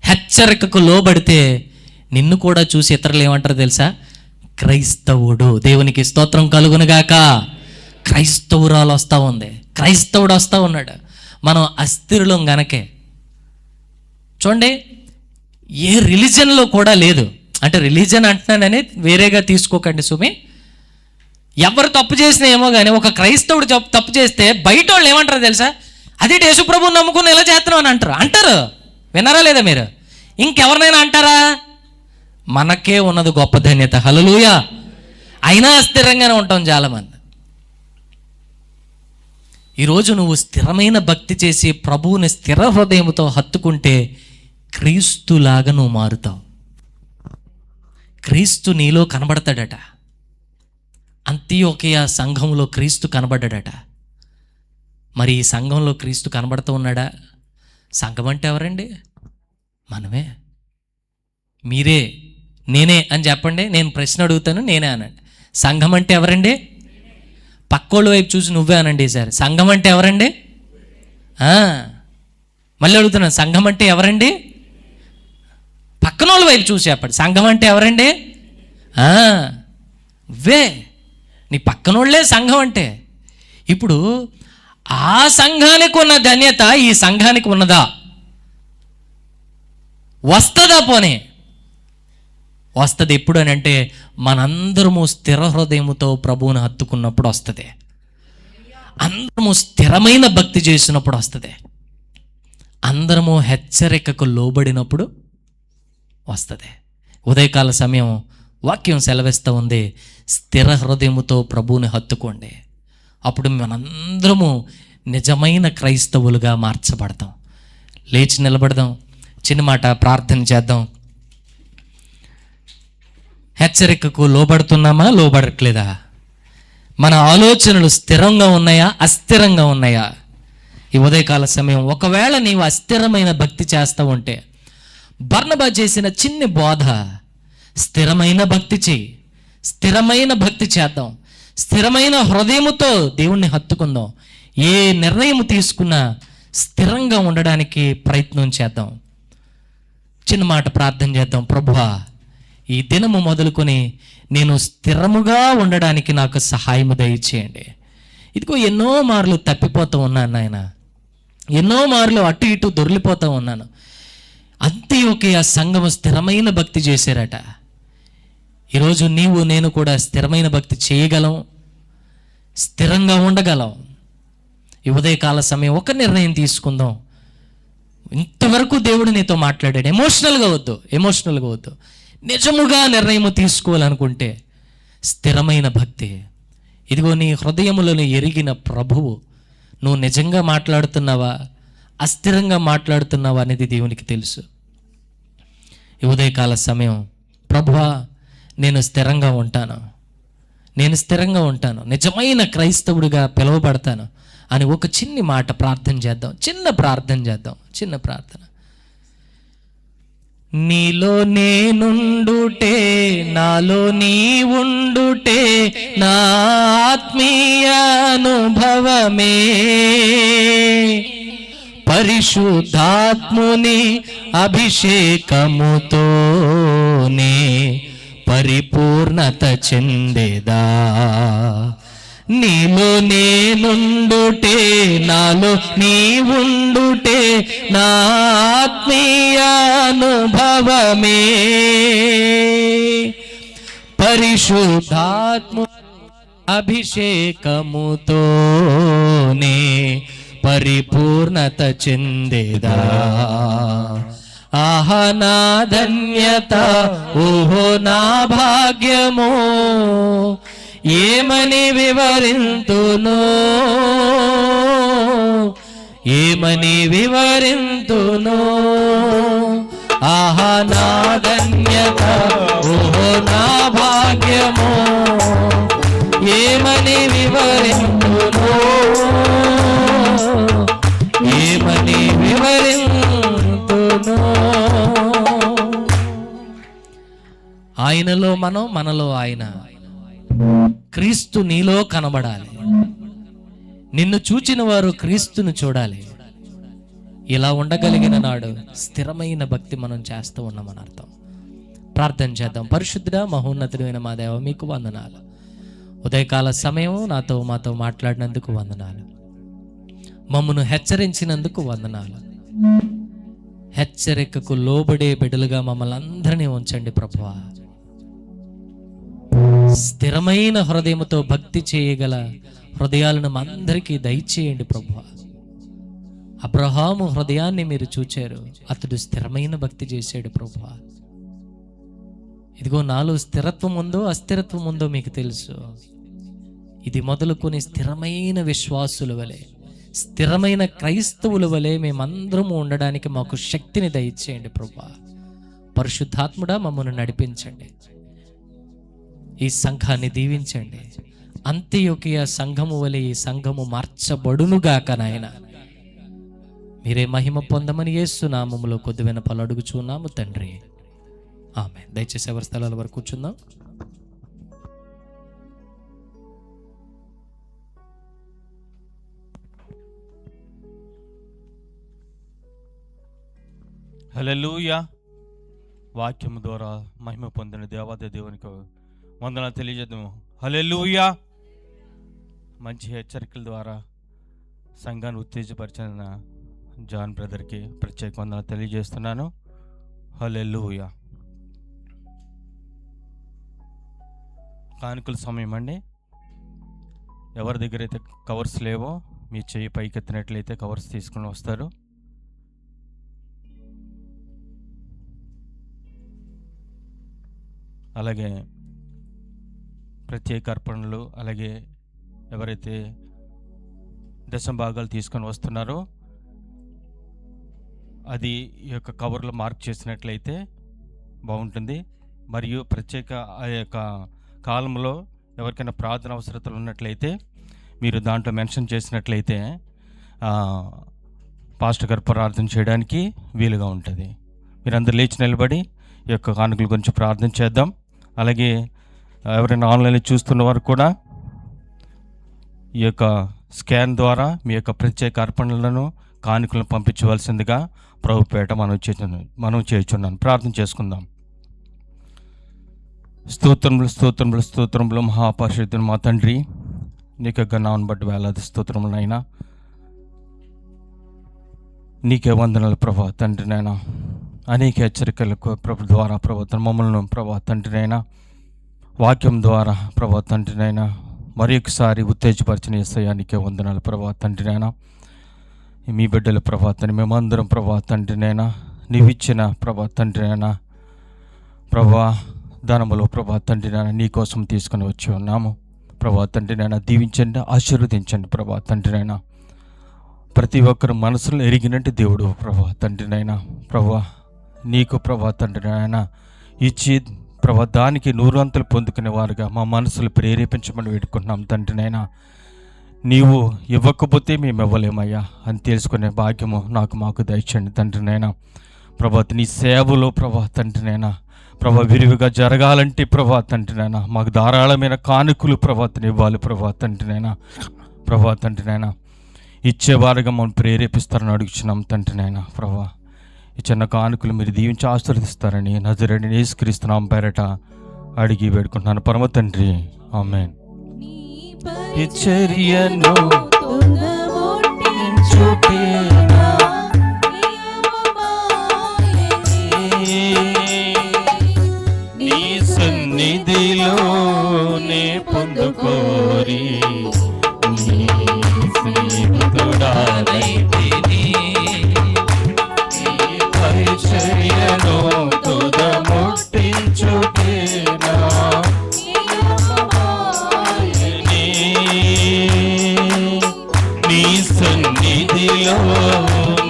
హెచ్చరికకు లోబడితే నిన్ను కూడా చూసి ఇతరులు ఏమంటారు తెలుసా? క్రైస్తవుడు. దేవునికి స్తోత్రం కలుగునుగాక. క్రైస్తవురాలు వస్తూ ఉంది, క్రైస్తవుడు వస్తూ ఉన్నాడు. మనం అస్థిరులం గనకే. చూడండి, ఏ రిలీజన్లో కూడా లేదు. అంటే రిలీజన్ అంటున్నానని వేరేగా తీసుకోకండి సుమి. ఎవరు తప్పు చేసినా ఏమో కానీ ఒక క్రైస్తవుడు తప్పు చేస్తే బయట వాళ్ళు ఏమంటారు తెలుసా? అదే యేసుప్రభువుని నమ్ముకుని ఎలా చేస్తున్నావు అని అంటారు. విన్నారా లేదా మీరు? ఇంకెవరినైనా అంటారా? మనకే ఉన్నది గొప్ప ధన్యత. హల్లెలూయా. అయినా అస్థిరంగానే ఉంటాం చాలామంది. ఈరోజు నువ్వు స్థిరమైన భక్తి చేసి ప్రభువుని స్థిర హృదయంతో హత్తుకుంటే క్రీస్తులాగా నువ్వు మారుతావు. క్రీస్తు నీలో కనబడతాడట. అంతియోకియ సంఘంలో క్రీస్తు కనబడ్డాడట. మరి ఈ సంఘంలో క్రీస్తు కనబడుతూ ఉన్నాడా? సంఘం అంటే ఎవరండి? మనమే. మీరే, నేనే అని చెప్పండి. నేను ప్రశ్న అడుగుతాను, నేనే అనండి. సంఘం అంటే ఎవరండి? పక్కోళ్ళ వైపు చూసి నువ్వే అనండి ఈసారి. సంఘం అంటే ఎవరండి? మళ్ళీ అడుగుతున్నాను, సంఘం అంటే ఎవరండి? పక్కనోళ్ళ వైపు చూసి చెప్పండి. సంఘం అంటే ఎవరండి? నువ్వే. నీ పక్కనోళ్ళే సంఘం అంటే. ఇప్పుడు ఆ సంఘానికి ఉన్న ధన్యత ఈ సంఘానికి ఉన్నదా? వస్తుందా? పోనీ వస్తుంది. ఎప్పుడు అని అంటే మనందరము స్థిర హృదయముతో ప్రభువుని హత్తుకున్నప్పుడు వస్తుంది. అందరము స్థిరమైన భక్తి చేసినప్పుడు వస్తుంది. అందరము హెచ్చరికకు లోబడినప్పుడు వస్తుంది. ఉదయకాల సమయం వాక్యం సెలవిస్తూ ఉంది, స్థిర హృదయముతో ప్రభువుని హత్తుకోండి. అప్పుడు మనందరము నిజమైన క్రైస్తవులుగా మార్చబడతాం. లేచి నిలబడదాం, చిన్న మాట ప్రార్థన చేద్దాం. హెచ్చరికకు లోబడుతున్నామా, లోబడట్లేదా? మన ఆలోచనలు స్థిరంగా ఉన్నాయా, అస్థిరంగా ఉన్నాయా? ఈ ఉదయకాల సమయం ఒకవేళ నీవు అస్థిరమైన భక్తి చేస్తూ ఉంటే బర్నబా చేసిన చిన్ని బోధ, స్థిరమైన భక్తి చేయి. స్థిరమైన భక్తి చేద్దాం. స్థిరమైన హృదయముతో దేవుణ్ణి హత్తుకుందాం. ఏ నిర్ణయం తీసుకున్నా స్థిరంగా ఉండడానికి ప్రయత్నం చేద్దాం. చిన్న మాట ప్రార్థన చేద్దాం. ప్రభువా, ఈ దినము మొదలుకొని నేను స్థిరముగా ఉండడానికి నాకు సహాయము దయచేయండి. ఇదిగో ఎన్నో మార్లు తప్పిపోతూ ఉన్నాను నాయన, ఎన్నో మార్లు అటు ఇటు దొర్లిపోతూ ఉన్నాను. అంతియోకియ సంఘము స్థిరమైన భక్తి చేశారట. ఈరోజు నీవు నేను కూడా స్థిరమైన భక్తి చేయగలం, స్థిరంగా ఉండగలం. ఈ ఉదయకాల సమయం ఒక నిర్ణయం తీసుకుందాం. ఇంతవరకు దేవుడు నీతో మాట్లాడాడు. ఎమోషనల్గా వద్దు. నిజముగా నిర్ణయం తీసుకోవాలనుకుంటే స్థిరమైన భక్తి. ఇదిగో నీ హృదయములను ఎరిగిన ప్రభువు, నువ్వు నిజంగా మాట్లాడుతున్నావా, అస్థిరంగా మాట్లాడుతున్నావా అనేది దేవునికి తెలుసు. ఈ ఉదయకాల సమయం, ప్రభువా నేను స్థిరంగా ఉంటాను, నిజమైన క్రైస్తవుడిగా పిలువబడతాను అని ఒక చిన్ని మాట ప్రార్థన చేద్దాం. చిన్న ప్రార్థన. నీలో నేనుండుటే, నాలో నీ ఉండుటే నా ఆత్మీయ అనుభవమే. పరిశుద్ధాత్ముని అభిషేకముతోనే పరిపూర్ణత చెందేదా. నీలో నేనుండుటే, నాలో నీ ఉండుటే నా ఆత్మీయ అనుభవమే. పరిశుద్ధాత్మ అభిషేకముతోనే పరిపూర్ణత చెందేదా. ఆహా నా ధన్యత, ఓహో నా భాగ్యమో, ఏమని వివరింతును, ఆహా నా ధన్యత, ఓహో నా భాగ్యమో, ఏమని వివరింతును. ఆయనలో మనం, మనలో ఆయన. క్రీస్తు నీలో కనబడాలి. నిన్ను చూచిన వారు క్రీస్తును చూడాలి. ఇలా ఉండగలిగిన నాడు స్థిరమైన భక్తి మనం చేస్తూ ఉన్నామని అర్థం. ప్రార్థన చేద్దాం. పరిశుద్ధుడా మహోన్నతుడైన మా దేవ, మీకు వందనాలు. ఉదయకాల సమయం మాతో మాట్లాడినందుకు వందనాలు. మమ్మను హెచ్చరించినందుకు వందనాలు. హెచ్చరికకు లోబడే బిడ్డలుగా మమ్మల్ని అందరినీ ఉంచండి ప్రభువా. స్థిరమైన హృదయంతో భక్తి చేయగల హృదయాలను అందరికీ దయచేయండి ప్రభువా. అబ్రహాము హృదయాన్ని మీరు చూచారు, అతడు స్థిరమైన భక్తి చేశాడు ప్రభువా. ఇదిగో నాలో స్థిరత్వం ఉందో అస్థిరత్వం ఉందో మీకు తెలుసు. ఇది మొదలుకొని స్థిరమైన విశ్వాసుల వలె, స్థిరమైన క్రైస్తవుల వలె మేమందరము ఉండడానికి మాకు శక్తిని దయచేయండి ప్రభువా. పరిశుద్ధాత్ముడా మమ్మల్ని నడిపించండి. ఈ సంఘాన్ని దీవించండి. అంత్యోకియ సంఘము వలె ఈ సంఘము మార్చబడునుగాక నాయన. మీరే మహిమ పొందమని యేసు నామములో కొద్ది వినపాలు అడుగుచున్నాము తండ్రి. ఆమె. దయచేసి ఎవరి స్థలాల వరకు కూర్చుందాం. హల్లెలూయా. వాక్యము ద్వారా మహిమ పొందిన దేవాది దేవునికి వందనాలు తెలియజేద్దాము. హల్లెలూయా. మంచి హెచ్చరికల ద్వారా సంఘాన్ని ఉత్తేజపరిచిన జాన్ బ్రదర్కి ప్రత్యేక వందనాలు తెలియజేస్తున్నాను. హల్లెలూయా. కానుకల సమయం అండి. ఎవరి దగ్గర అయితే కవర్స్ లేవో మీ చెయ్యి పైకెత్తినట్లయితే కవర్స్ తీసుకుని వస్తారు. అలాగే ప్రత్యేక అర్పణలు, అలాగే ఎవరైతే దశంభాగాలు తీసుకొని వస్తున్నారో అది ఈ యొక్క కవర్లో మార్క్ చేసినట్లయితే బాగుంటుంది. మరియు ప్రత్యేక ఆ యొక్క కాలంలో ఎవరికైనా ప్రార్థన అవసరతలు ఉన్నట్లయితే మీరు దాంట్లో మెన్షన్ చేసినట్లయితే పాస్టర్ గారు ప్రార్థన చేయడానికి వీలుగా ఉంటుంది. మీరందరూ లేచి నిలబడి ఈ యొక్క కానుకల గురించి ప్రార్థన చేద్దాం. అలాగే ఎవరైనా ఆన్లైన్లో చూస్తున్న వారు కూడా ఈ యొక్క స్కాన్ ద్వారా మీ యొక్క ప్రత్యేక అర్పణలను కానుకలను పంపించవలసిందిగా ప్రభుపేట మనం చేయుచున్నాను. ప్రార్థన చేసుకుందాం. స్తోత్రములు స్తోత్రములు స్తోత్రములు మహాపరిశుద్ధుడు మా తండ్రి, నీకు గన్నాను బట్టి వేలాది స్తోత్రములైనా, నీకే వందనాలు ప్రభా తండ్రినైనా. అనేక హెచ్చరికలకు ప్రభు ద్వారా ప్రభు మమ్మల్ని ప్రభా తండ్రినైనా వాక్యం ద్వారా ప్రభా తండ్రినైనా మరొకసారి ఉత్తేజపరిచిన యేసయ్యా నీకే వందనాలు ప్రభా తండ్రినైనా. మీ బిడ్డల ప్రభా తండ్రి మేమందరం ప్రభా తండ్రినైనా నీవిచ్చిన ప్రభా తండ్రినైనా ప్రభా దానములో ప్రభా తండ్రినైనా నీ కోసం తీసుకుని వచ్చి ఉన్నాము ప్రభా తండ్రినైనా. దీవించండి, ఆశీర్వదించండి ప్రభా తండ్రినైనా. ప్రతి ఒక్కరు మనసులో ఎరిగినట్టు దేవుడు ప్రభా తండ్రినైనా ప్రభా నీకు ప్రభా తండ్రినైనా ఇచ్చి ప్రభా దానికి 100 అంతలు పొందుకునే వారుగా మా మనసులు ప్రేరేపించమని వేడుకుంటున్నాం తండ్రినైనా. నీవు ఇవ్వకపోతే మేము ఇవ్వలేమయ్యా అని తెలుసుకునే భాగ్యము మాకు దయచేయండి తండ్రినైనా. ప్రభా నీ సేవలో ప్రభా తండ్రినైనా ప్రభా విరివిగా జరగాలంటే ప్రభా తండ్రినైనా మాకు ధారాళమైన కానుకలు ప్రభాతని ఇవ్వాలి ప్రభా తండ్రినైనా. ప్రభా తండ్రినైనా ఇచ్చేవారుగా మనం ప్రేరేపిస్తారని అడుగుచున్నాం తండ్రినైనా. ప్రభా ఈ చిన్న కానుకలు మీరు దీవించి ఆశీర్వదిస్తారని నజరేయుడైన యేసుక్రీస్తు నామమున పేరట అడిగి వేడుకుంటున్నాను పరమ తండ్రి, ఆమేన్. ఈ చర్యను నీ సన్నిధిలోనే పొందుకోరి నీ స్నేహితుడానైతిని. ఈ పరిచర్యను తుదముట్టించుటేనా నీ సన్నిధిలో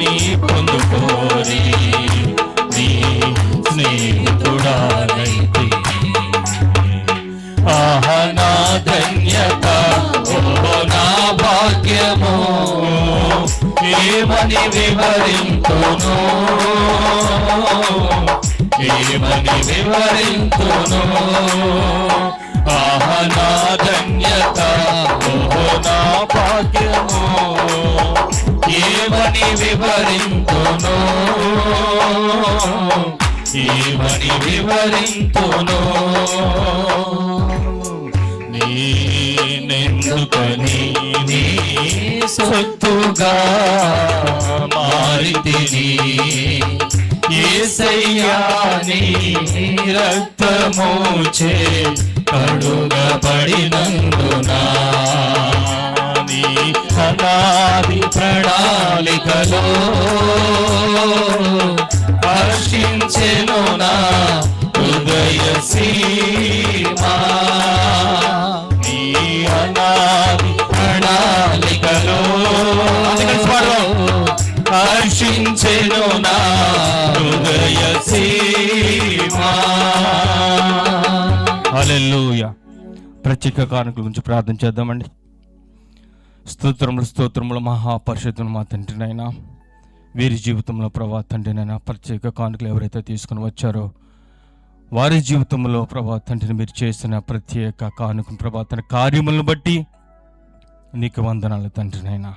నీ పొందుకోరి నీ స్నేహితుడానైతే. ఆహా నా ధన్యత, ఓ నా భాగ్యము, ఏమని వివరింతును, ఏమని వివరింతును. ఆహా నా ధన్యత, ఓహో నా భాగ్యము, ఏమని వివరింతును, ఏమని వివరింతును. నేనెందుకని నీ సొత్తుగా మారితిని, యేసయ్యా నీ రక్తముచే కడుగబడినందున, నీ అనాది ప్రణాళికలో హర్షించెను నా హృదయ సీమా, నీ అనాది ప్రణాళికలో హర్షించెను నా హృదయ సీమా. హల్లెలూయా. ప్రత్యేక కానుకల గురించి ప్రార్థన చేద్దామండి. స్తోత్రములు మహాపరిషత్తును మా తండ్రినైనా, వీరి జీవితంలో ప్రభా తండ్రినైనా ప్రత్యేక కానుకలు ఎవరైతే తీసుకుని వచ్చారో వారి జీవితంలో ప్రభా తండ్రిని మీరు చేసిన ప్రత్యేక కానుక ప్రభా తన కార్యములను బట్టి నీకు వందనాలు తండ్రినైనా.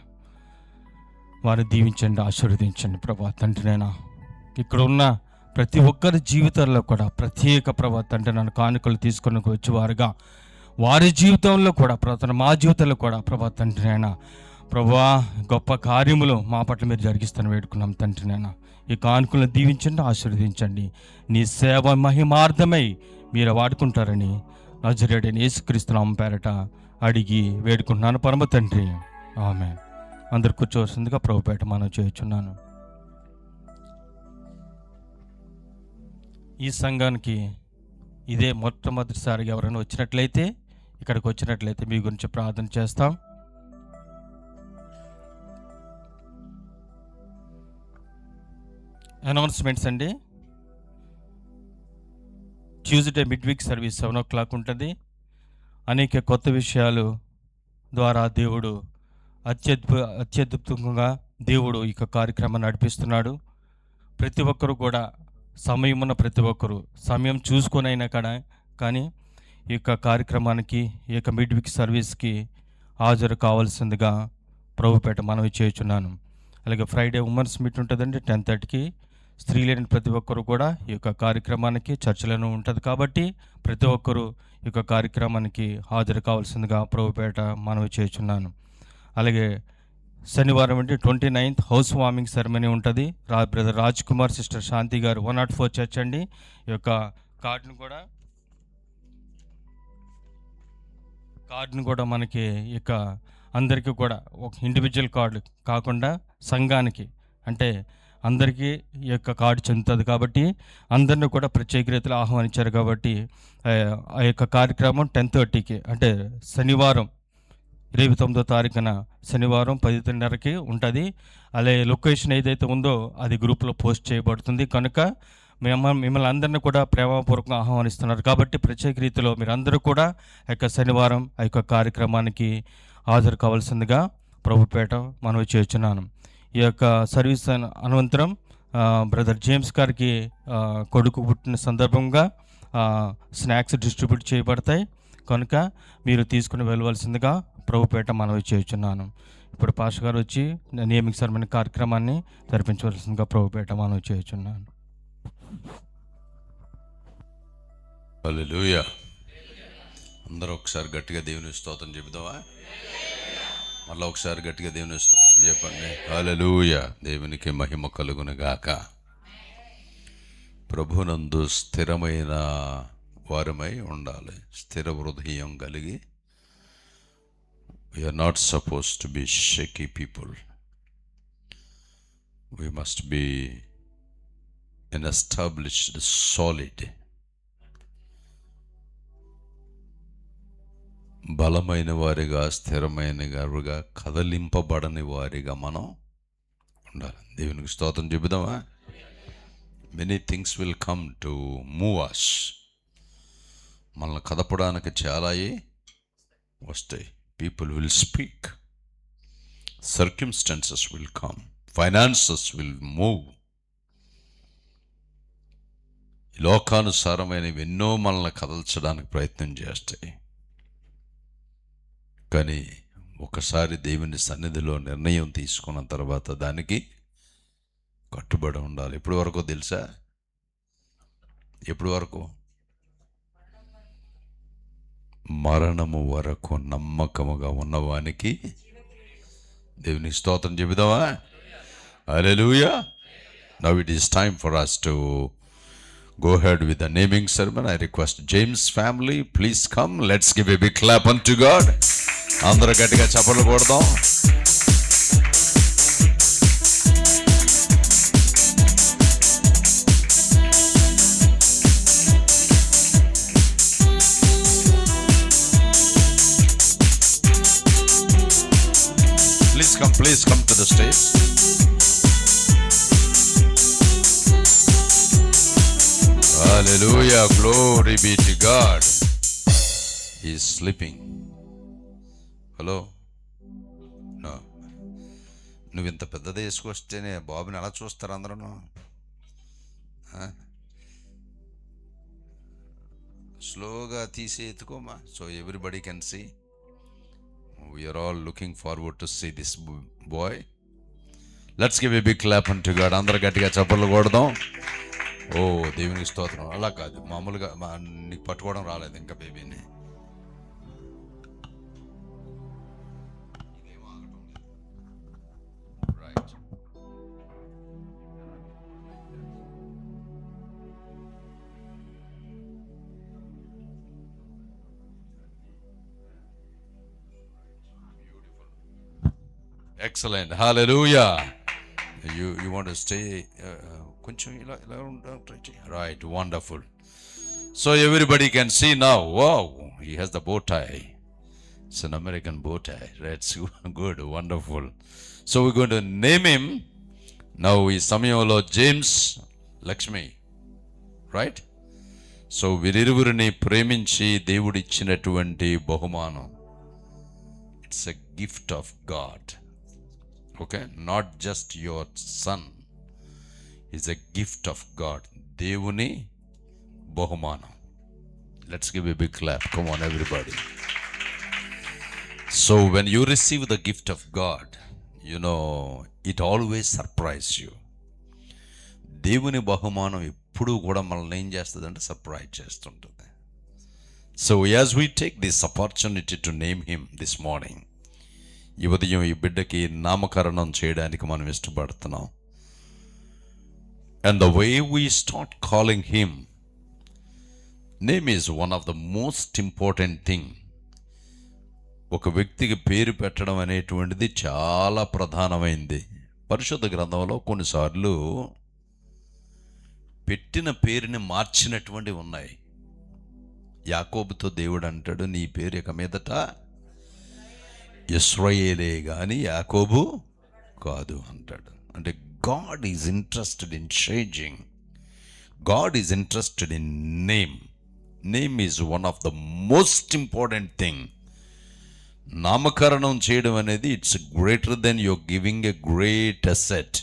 వారిని దీవించండి, ఆశీర్వదించండి ప్రభా తండ్రినైనా. ఇక్కడ ఉన్న ప్రతి ఒక్కరి జీవితాల్లో కూడా ప్రత్యేక ప్రభా తండ్రి నన్ను కానుకలు తీసుకొని వచ్చేవారుగా వారి జీవితంలో కూడా ప్రభా మా జీవితంలో కూడా ప్రభా తండ్రినైనా ప్రభా గొప్ప కార్యములు మా పట్ల మీరు జరిగిస్తాను వేడుకున్నాం తండ్రినైనా. ఈ కానుకలను దీవించండి, ఆశీర్వదించండి. నీ సేవ మహిమార్థమై మీరు వాడుకుంటారని నజరేయుడైన యేసుక్రీస్తు నామమున పేరట అడిగి వేడుకుంటున్నాను పరమ తండ్రి, ఆమేన్. అందరు కూర్చోవలసిందిగా ప్రభుపేట మనం చేయుచున్నాను. ఈ సంఘానికి ఇదే మొట్టమొదటిసారిగా ఎవరైనా వచ్చినట్లయితే, ఇక్కడికి వచ్చినట్లయితే మీ గురించి ప్రార్థన చేస్తాం. అనౌన్స్మెంట్స్ అండి. Tuesday mid week service 7 o'clock ఉంటుంది. అనేక కొత్త విషయాలు ద్వారా దేవుడు అత్యద్భుతంగా దేవుడు ఈ కార్యక్రమాన్ని నడిపిస్తున్నాడు. ప్రతి ఒక్కరు కూడా సమయం ఉన్న ప్రతి ఒక్కరు సమయం చూసుకొనైనా కానీ ఈ కార్యక్రమానికి ఈ మిడ్ వీక్ సర్వీస్కి హాజరు కావాల్సిందిగా ప్రభుపేట మనవి చేయుచున్నాను. అలాగే ఫ్రైడే ఉమెన్స్ మీట్ ఉంటుందండి 10:30కి. స్త్రీ లేని ప్రతి ఒక్కరు కూడా ఈ కార్యక్రమానికి చర్చలను ఉంటుంది కాబట్టి ప్రతి ఒక్కరూ ఈ కార్యక్రమానికి హాజరు కావాల్సిందిగా ప్రభుపేట మనవి చేయుచున్నాను. అలాగే శనివారం అంటే 29th హౌస్ వార్మింగ్ సెరమనీ ఉంటుంది. బ్రదర్ రాజ్ కుమార్, సిస్టర్ శాంతి గారు 104 చర్చ్ అండి. ఈ కార్డును కూడా మనకి అందరికీ కూడా ఒక ఇండివిజువల్ కార్డు కాకుండా సంఘానికి అంటే అందరికీ ఈ కార్డు చెందుతుంది కాబట్టి అందరినీ కూడా ప్రత్యేక రీతిలో ఆహ్వానించారు కాబట్టి ఆ కార్యక్రమం 10:30కి అంటే శనివారం 29వ తారీఖున శనివారం 10:30కి ఉంటుంది. అలాగే లొకేషన్ ఏదైతే ఉందో అది గ్రూప్లో పోస్ట్ చేయబడుతుంది. కనుక మిమ్మల్ని అందరినీ కూడా ప్రేమపూర్వకంగా ఆహ్వానిస్తున్నారు కాబట్టి ప్రత్యేక రీతిలో మీరందరూ కూడా శనివారం ఆ కార్యక్రమానికి హాజరు కావాల్సిందిగా ప్రభుపేట మనవి చేస్తున్నాను. ఈ సర్వీస్ అనంతరం బ్రదర్ జేమ్స్ గారికి కొడుకు పుట్టిన సందర్భంగా స్నాక్స్ డిస్ట్రిబ్యూట్ చేయబడతాయి. కనుక మీరు తీసుకుని వెళ్ళవలసిందిగా ప్రభుపేట మనవి చేస్తున్నాను. ఇప్పుడు పాస్టర్ గారు వచ్చి నియమిక సర్మని కార్యక్రమాన్ని జరిపించవలసిందిగా ప్రభుపేట మనవి చేస్తున్నాను. హల్లెలూయా. అందరూ ఒకసారి గట్టిగా దేవుని స్తోత్రం చెబుదామా? మళ్ళీ ఒకసారి గట్టిగా దేవుని స్తోత్రం చెప్పండి. హల్లెలూయా. దేవునికి మహిమ కలుగును గాక. ప్రభునందు స్థిరమైన వారమై ఉండాలి, స్థిర హృదయం కలిగి. We are not supposed to be shaky people. We must be an established, solid, బలమైన వారిగా, స్థిరమైన వారిగా, కదలింపబడని వారిగా మనం ఉండాలి. దేవునికి స్తోత్రం చెబుదామా? Many things will come to move us. మనల్ని కదపడానికి చాలా వస్తాయి. People will speak, circumstances will come, finances will move. లోకానుసారమైనవి ఎన్నో మనల్ని కదల్చడానికి ప్రయత్నం చేస్తాయి. కానీ ఒకసారి దేవుని సన్నిధిలో నిర్ణయం తీసుకున్న తర్వాత దానికి కట్టుబడి ఉండాలి. ఎప్పటి వరకు తెలుసా? ఎప్పటి వరకు? మరణము వరకు నమ్మకముగా ఉన్నవానికి దేవునికి స్తోత్రం చెబుదామా? హల్లెలూయా. Now it is time for us to go ahead with the naming ceremony. I request James family, please come. Let's give a big clap unto God. అందరూ గట్టిగా చప్పట్లు కొడదాం. Please come to the stage. Hallelujah, glory be to God. He is sleeping. Hello? No. నువ్వు ఇంత పెద్దది వేసుకొస్తేనే బాబుని ఎలా చూస్తారు అందరూ? స్లోగా తీసి ఎత్తుకోమా, so everybody can see. We are all looking forward to see this boy. Let's give a big clap unto God. అందరూ గట్టిగా చప్పట్లు కొడదాం. ఓ దేవునికి స్తోత్రం. అలా కాదు, మామూలుగా నీకు పట్టుకోవడం రాలేదు ఇంకా బేబీని. Right. Excellent. Hallelujah. You want to stay కొంచెం ఇలా ఉంటా. Right. Wonderful. So everybody can see now. Wow. He has the bow tie. It's an American bow tie. That's good. Wonderful. So we're going to name him. Now ఈ సమయంలో James Lakshmi. Right? So వీరిరువురిని ప్రేమించి దేవుడిచ్చినటువంటి బహుమానం. It's a gift of God. Okay, not just your son, is a gift of God. Devuni bahumana. Let's give a big clap. Come on everybody. So when you receive the gift of God, you know it always surprises you. Devuni bahumanam eppudu kuda manalni em chestadante surprise chestuntundi. So as we take this opportunity to name him this morning, ఈ ఉదయం ఈ బిడ్డకి నామకరణం చేయడానికి మనం ఇష్టపడుతున్నాం. And the way we start calling him, name is one of the most important thing. ఒక వ్యక్తికి పేరు పెట్టడం అనేటువంటిది చాలా ప్రధానమైంది. పరిశుద్ధ గ్రంథంలో కొన్నిసార్లు పెట్టిన పేరుని మార్చినటువంటివి ఉన్నాయి. యాకోబుతో దేవుడు అంటాడు, నీ పేరు ఇక మీదట ఇశ్రాయేలే గాని యాకోబు కాదు అంటాడు. అంటే God is interested in changing. God is interested in name. Name is one of the most important thing. నామకరణం చేయడం అనేది it's greater than your giving a great asset.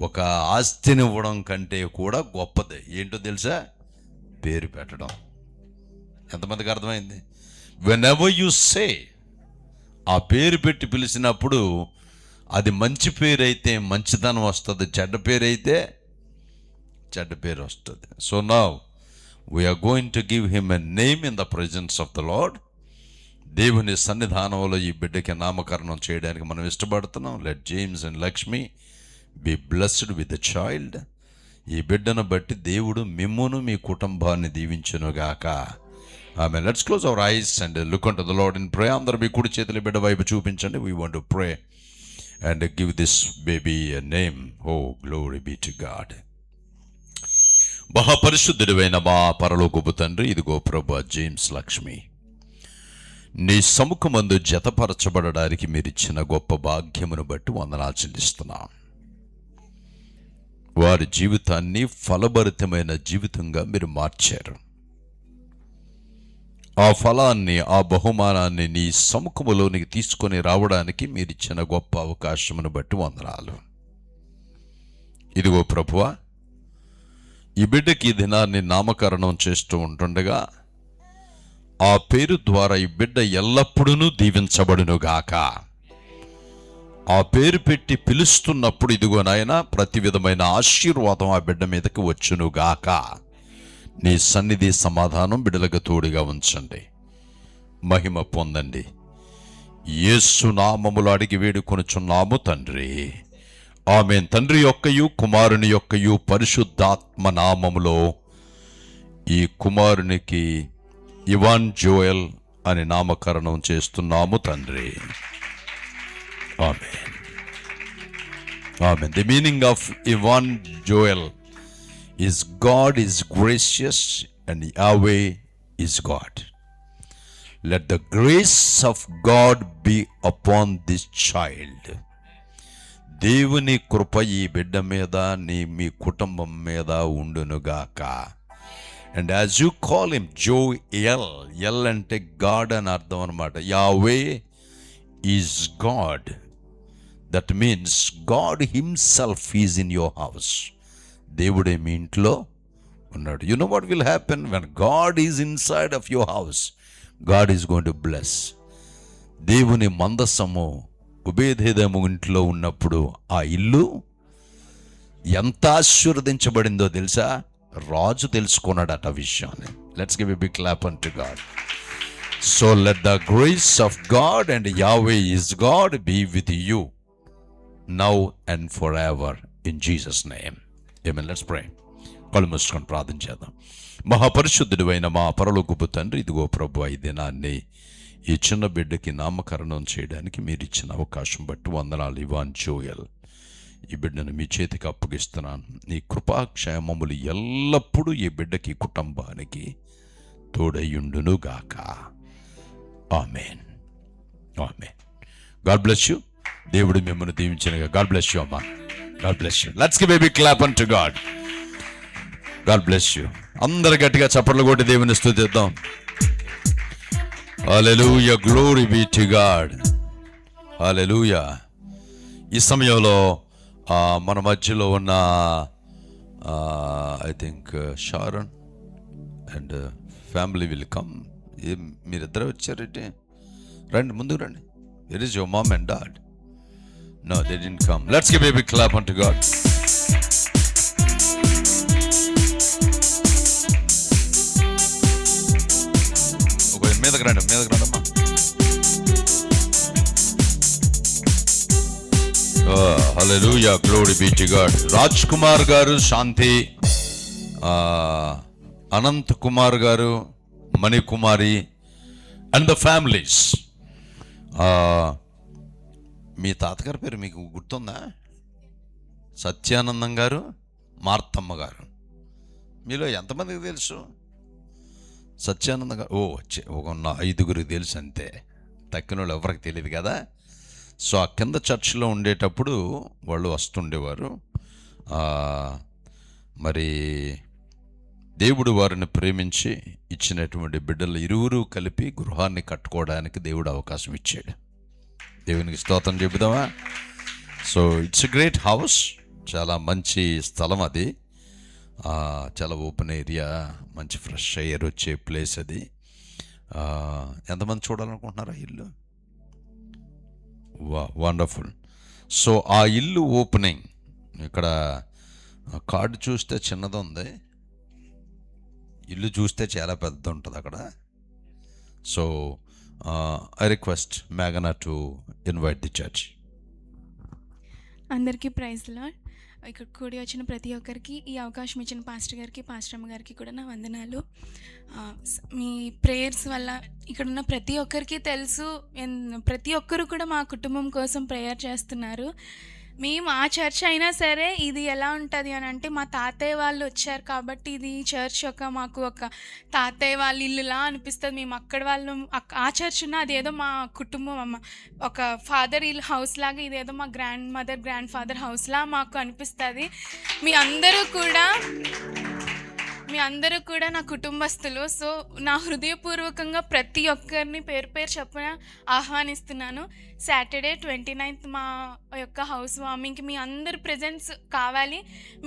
ఒక ఆస్తినివ్వడం కంటే కూడా గొప్పది ఏంటో తెలుసా? పేరు పెట్టడం. ఎంతమందికి అర్థమైంది? వెన్ ఎవర్ యు సే, ఆ పేరు పెట్టి పిలిచినప్పుడు అది మంచి పేరు అయితే మంచిదనం వస్తుంది, చెడ్డ పేరు అయితే చెడ్డ పేరు వస్తుంది. So now we're going to give him a name in the presence of the Lord. దేవుని సన్నిధానంలో ఈ బిడ్డకి నామకరణం చేయడానికి మనం ఇష్టపడుతున్నాం. Let James and Lakshmi be blessed with the child. ఈ బిడ్డను బట్టి దేవుడు మిమ్మును మీ కుటుంబాన్ని దీవించునుగాక. Amen. Let's close our eyes and look unto the Lord in prayer. అందరూ మీ కుడి చేతుల బిడ్డ వైపు చూపించండి. We want to pray and give this baby a name. Oh, glory be to God. మహాపరిశుద్ధుడైన మా పరలోకపు తండ్రి, ఇదిగో ప్రభు జేమ్స్ లక్ష్మి నీ సముఖమందు జతపరచబడడానికి మీరిచ్చిన గొప్ప భాగ్యమును బట్టి వందనాలు చెల్లిస్తున్నాం. వారి జీవితాన్ని ఫలభరితమైన జీవితంగా మీరు మార్చారు. ఆ ఫలాన్ని, ఆ బహుమానాన్ని నీ సముఖములోనికి తీసుకొని రావడానికి మీరిచ్చిన గొప్ప అవకాశమును బట్టి వందనాలు. ఇదిగో ప్రభువా, ఈ బిడ్డకి ఈ దినాన్ని నామకరణం చేస్తూ ఉంటుండగా ఆ పేరు ద్వారా ఈ బిడ్డ ఎల్లప్పుడూ దీవించబడునుగాక. ఆ పేరు పెట్టి పిలుస్తున్నప్పుడు ఇదిగో నాయన ప్రతి విధమైన ఆశీర్వాదం ఆ బిడ్డ మీదకి వచ్చునుగాక. నీ సన్నిధి సమాధానం బిడ్డలకు తోడుగా ఉంచండి. మహిమ పొందండి. యేసు నామములో అడిగి వేడుకొనుచున్నాము తండ్రి, ఆమేన్. తండ్రి యొక్కయు కుమారుని యొక్కయు పరిశుద్ధాత్మ నామములో ఈ కుమారునికి ఇవాన్ జోయల్ అని నామకరణం చేస్తున్నాము తండ్రి. Amen. Amen. The meaning of Ivan Joel is God is gracious and Yahweh is God. Let the grace of God be upon this child. దేవుని కృప ఈ బిడ్డ మీద మీ కుటుంబం మీద ఉండునుగాక. And as you call him Joel, El అంటే God అని అర్థం అన్నమాట. Yahweh is God. That means God himself is in your house. దేవుడే మీ ఇంట్లో ఉన్నాడు. You know what will happen when God is inside of your house? God is going to bless. దేవుని మందసము ఉబేదేదము ఇంట్లో ఉన్నప్పుడు ఆ ఇల్లు ఎంత ఆశీర్వదించబడిందో తెలుసా? రాజు తెలుసుకున్నాడట విషయాన్ని. Let's give a big clap unto God. So let the grace of God and Yahweh is God be with you now and for ever in Jesus name. Amen. Let's pray. కళ్ళు మూసుకొని ప్రార్థన చేద్దాం. మహాపరిశుద్ధుడు అయిన మా పరలోకపు తండ్రి, ఇదిగో ప్రభు ఈ దినాన్ని ఈ చిన్న బిడ్డకి నామకరణం చేయడానికి మీరు ఇచ్చిన అవకాశం బట్టి వందనాలు. ఇవాన్ జోయల్ ఈ బిడ్డను మీ చేతికి అప్పగిస్తున్నాను. నీ కృపాక్షేమములు ఎల్లప్పుడూ ఈ బిడ్డకి కుటుంబానికి తోడయ్యుండును గాక. Amen. Amen. God bless you. దేవుడు మిమ్మల్ని దీవించినగా. గాడ్ బ్లెస్ యూ అమ్మా. God bless you. Let's give a big clap unto God. God bless you. అందరు గట్టిగా చప్పట్లు కొట్టి దేవుని స్తుతిద్దాం. Hallelujah. Glory be to God. Hallelujah. ఈ సమయంలో మన మధ్యలో ఉన్న I think Sharon and family will come. మీరిద్దరే వచ్చారంటే రండి, ముందుకు రండి. Where is your mom and dad? No, they didn't come. Let's give a big clap unto God. Okay, మీదకి రండి అమ్మా. Hallelujah, glory be to God. Raj Kumar గారు, శాంతి, అనంత్ కుమార్ గారు, మణికుమారి అండ్ ద ఫ్యామిలీస్. మీ తాతగారి పేరు మీకు గుర్తుందా? సత్యానందం గారు, మార్తమ్మ గారు. మీలో ఎంతమందికి తెలుసు సత్యానందం గారు? ఒక 5 తెలుసు అంతే. తక్కిన వాళ్ళు ఎవరికి తెలియదు కదా. సో ఆ కింద చర్చిలో ఉండేటప్పుడు వాళ్ళు వస్తుండేవారు. మరి దేవుడు వారిని ప్రేమించి ఇచ్చినటువంటి బిడ్డలు ఇరువురు కలిపి గృహాన్ని కట్టుకోవడానికి దేవుడు అవకాశం ఇచ్చాడు. దేవునికి స్తోత్రం చెబుదామా? So it's a great house. చాలా మంచి స్థలం అది. చాలా ఓపెన్ ఏరియా, మంచి ఫ్రెష్ ఎయిర్ వచ్చే ప్లేస్ అది. ఎంతమంది చూడాలనుకుంటున్నారా ఇల్లు? వండర్ఫుల్. సో ఆ ఇల్లు ఓపెనింగ్ ఇక్కడ కార్డు చూస్తే చిన్నది ఉంది, ఇల్లు చూస్తే చాలా పెద్ద ఉంటుంది అక్కడ. So I request Meghana to invite the church. అందరికీ ప్రైజ్ లార్డ్. ఇక్కడ కూడి వచ్చిన ప్రతి ఒక్కరికి, ఈ అవకాశం ఇచ్చిన పాస్టర్ గారికి, పాస్టర్ అమ్మ గారికి కూడా నా వందనాలు. మీ ప్రేయర్స్ వల్ల ఇక్కడ ఉన్న ప్రతి ఒక్కరికి తెలుసు, ప్రతి ఒక్కరు కూడా మా కుటుంబం కోసం ప్రేయర్ చేస్తున్నారు. మేము ఆ చర్చ్ అయినా సరే ఇది ఎలా ఉంటుంది అని అంటే, మా తాతయ్య వాళ్ళు వచ్చారు కాబట్టి ఇది చర్చ్ మాకు ఒక తాతయ్య వాళ్ళ ఇల్లులా అనిపిస్తుంది. మేము అక్కడ వాళ్ళు ఆ చర్చ్ ఉన్న అదేదో మా కుటుంబం, ఒక ఫాదర్ ఇల్లు హౌస్ లాగా, ఇదేదో మా గ్రాండ్ మదర్ గ్రాండ్ ఫాదర్ హౌస్లా మాకు అనిపిస్తుంది. మీ అందరూ కూడా నా కుటుంబస్తులు. సో నా హృదయపూర్వకంగా ప్రతి ఒక్కరిని పేరు పేరు చొప్పున ఆహ్వానిస్తున్నాను. సాటర్డే 29th మా యొక్క హౌస్ వార్మింగ్కి మీ అందరి ప్రెజెన్స్ కావాలి.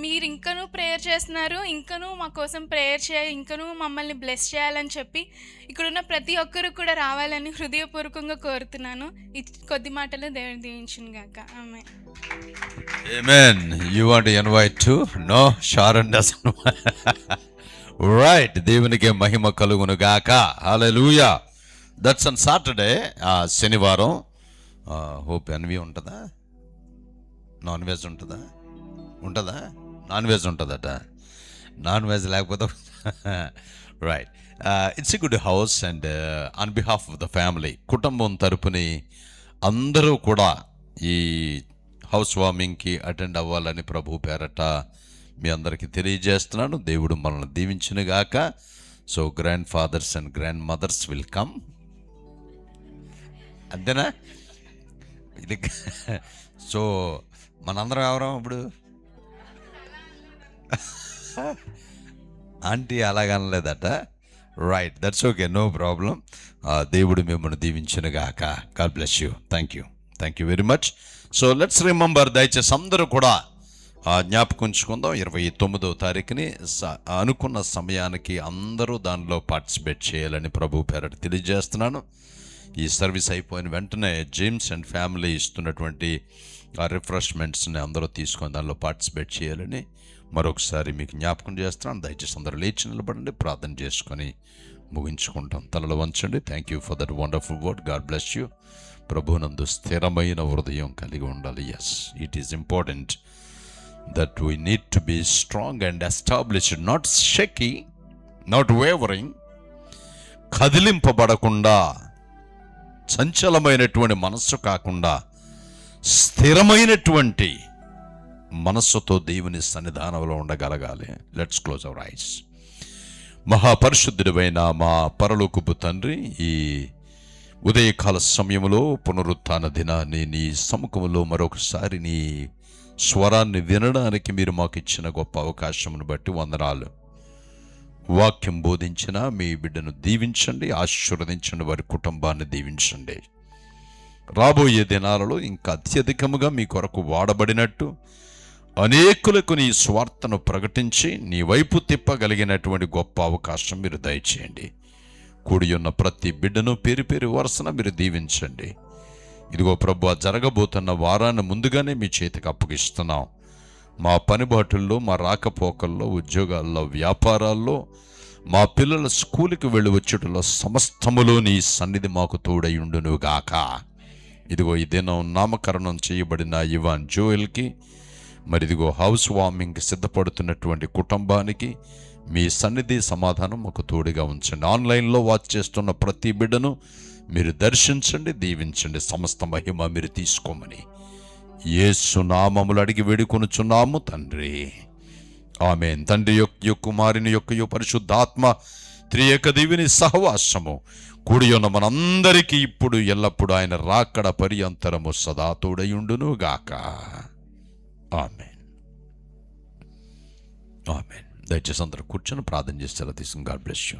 మీరు ఇంకనూ ప్రేయర్ చేస్తున్నారు, ఇంకనూ మా కోసం ప్రేయర్ చేయాలి, ఇంకనూ మమ్మల్ని బ్లెస్ చేయాలని చెప్పి ఇక్కడున్న ప్రతి ఒక్కరు కూడా రావాలని హృదయపూర్వకంగా కోరుతున్నాను. ఈ కొద్ది మాటలు దేవుని దీవించును గాక. ఆమేన్. Amen. You want to invite too? No, Sharon doesn't. Right. దేవునికి మహిమ కలుగును గాక. Hallelujah. That's on Saturday. శనివారం. హోప్ ఎన్వి ఉంటుందా? నాన్ వెజ్ ఉంటుందా? నాన్ వెజ్ ఉంటుందట. నాన్ వెజ్ లేకపోతే right. It's a good house and on behalf of the family, కుటుంబం తరపుని అందరూ కూడా ఈ హౌస్ వార్మింగ్కి అటెండ్ అవ్వాలని ప్రభు పేరట మీ అందరికీ తెలియజేస్తున్నాను. దేవుడు మనల్ని దీవించునుగాక. So grandfathers and grandmothers will come. అంతేనా? ఇది సో మనందరం ఎవరం ఇప్పుడు? ఆంటీ అలాగనలేదట. Right, that's okay, no problem. దేవుడు మిమ్మల్ని దీవించునుగాక. God bless you. Thank you very much. So let's remember, దయచేసి అందరూ కూడా జ్ఞాపకం ఉంచుకుందాం. 29వ తారీఖుని అనుకున్న సమయానికి అందరూ దానిలో పార్టిసిపేట్ చేయాలని ప్రభు పేరట తెలియజేస్తున్నాను. ఈ సర్వీస్ అయిపోయిన వెంటనే జేమ్స్ అండ్ ఫ్యామిలీ ఇస్తున్నటువంటి ఆ రిఫ్రెష్మెంట్స్ని అందరూ తీసుకొని దానిలో పార్టిసిపేట్ చేయాలని మరొకసారి మీకు జ్ఞాపకం చేస్తున్నాను. దయచేసి అందరూ లేచి నిలబడండి, ప్రార్థన చేసుకొని ముగించుకుంటాం. తలలో వంచండి. Thank you for that wonderful word. God bless you. ప్రభునందు స్థిరమైన హృదయం కలిగి ఉండాలి. Yes, it is important that we need to be strong and established, not shaky, not wavering. కదిలింపబడకుండా, చంచలమైనటువంటి మనస్సు కాకుండా స్థిరమైనటువంటి మనస్సుతో దేవుని సన్నిధానంలో ఉండగలగాలి. Let's close our eyes. మహాపరిశుద్ధుడైన మా పరలోకపు తండ్రి, ఈ ఉదయకాల సమయంలో పునరుత్థాన దినాన్ని నీ సముఖంలో మరొకసారి నీ స్వరాన్ని వినడానికి మీరు మాకు ఇచ్చిన గొప్ప అవకాశమును బట్టి వందనాలు. వాక్యం బోధించిన మీ బిడ్డను దీవించండి, ఆశీర్వదించండి, వారి కుటుంబాన్ని దీవించండి. రాబోయే దినాలలో ఇంకా అత్యధికముగా మీ కొరకు వాడబడినట్టు అనేకులకు నీ స్వార్థను ప్రకటించి నీ వైపు తిప్పగలిగినటువంటి గొప్ప అవకాశం మీరు దయచేయండి. కూడి ఉన్న ప్రతి బిడ్డను పేరు పేరు వరుసన మీరు దీవించండి. ఇదిగో ప్రభు, జరగబోతున్న వారాన్ని ముందుగానే మీ చేతికి అప్పగిస్తున్నాం. మా పనిబాటుల్లో, మా రాకపోకల్లో, ఉద్యోగాల్లో, వ్యాపారాల్లో, మా పిల్లల స్కూలుకి వెళ్ళి వచ్చుటలో సమస్తములో నీ సన్నిధి మాకు తోడయుండునుగాక. ఇదిగో ఈ దినం నామకరణం చేయబడిన ఇవాన్ జోయల్కి, మరి ఇదిగో హౌస్ వార్మింగ్కి సిద్ధపడుతున్నటువంటి కుటుంబానికి మీ సన్నిధి సమాధానం మాకు తోడుగా ఉంచండి. ఆన్లైన్లో వాచ్ చేస్తున్న ప్రతి బిడ్డను మీరు దర్శించండి, దీవించండి. సమస్త మహిమ మీరు తీసుకోమని యేసు నామములు అడిగి వేడుకొనుచున్నాము తండ్రి. ఆమేన్. తండ్రి యొక్క కుమారుని యొక్క పరిశుద్ధాత్మ త్రియేక దేవుని సహవాసము కూడి ఉన్న మనందరికీ ఇప్పుడు ఎల్లప్పుడూ ఆయన రాకడ పర్యంతరము సదా తోడయుండును గాక. ఆమేన్. ఆమేన్. దయచేసి అందరూ కూర్చొని ప్రార్థన చేస్తే తీసుకుని. God bless you.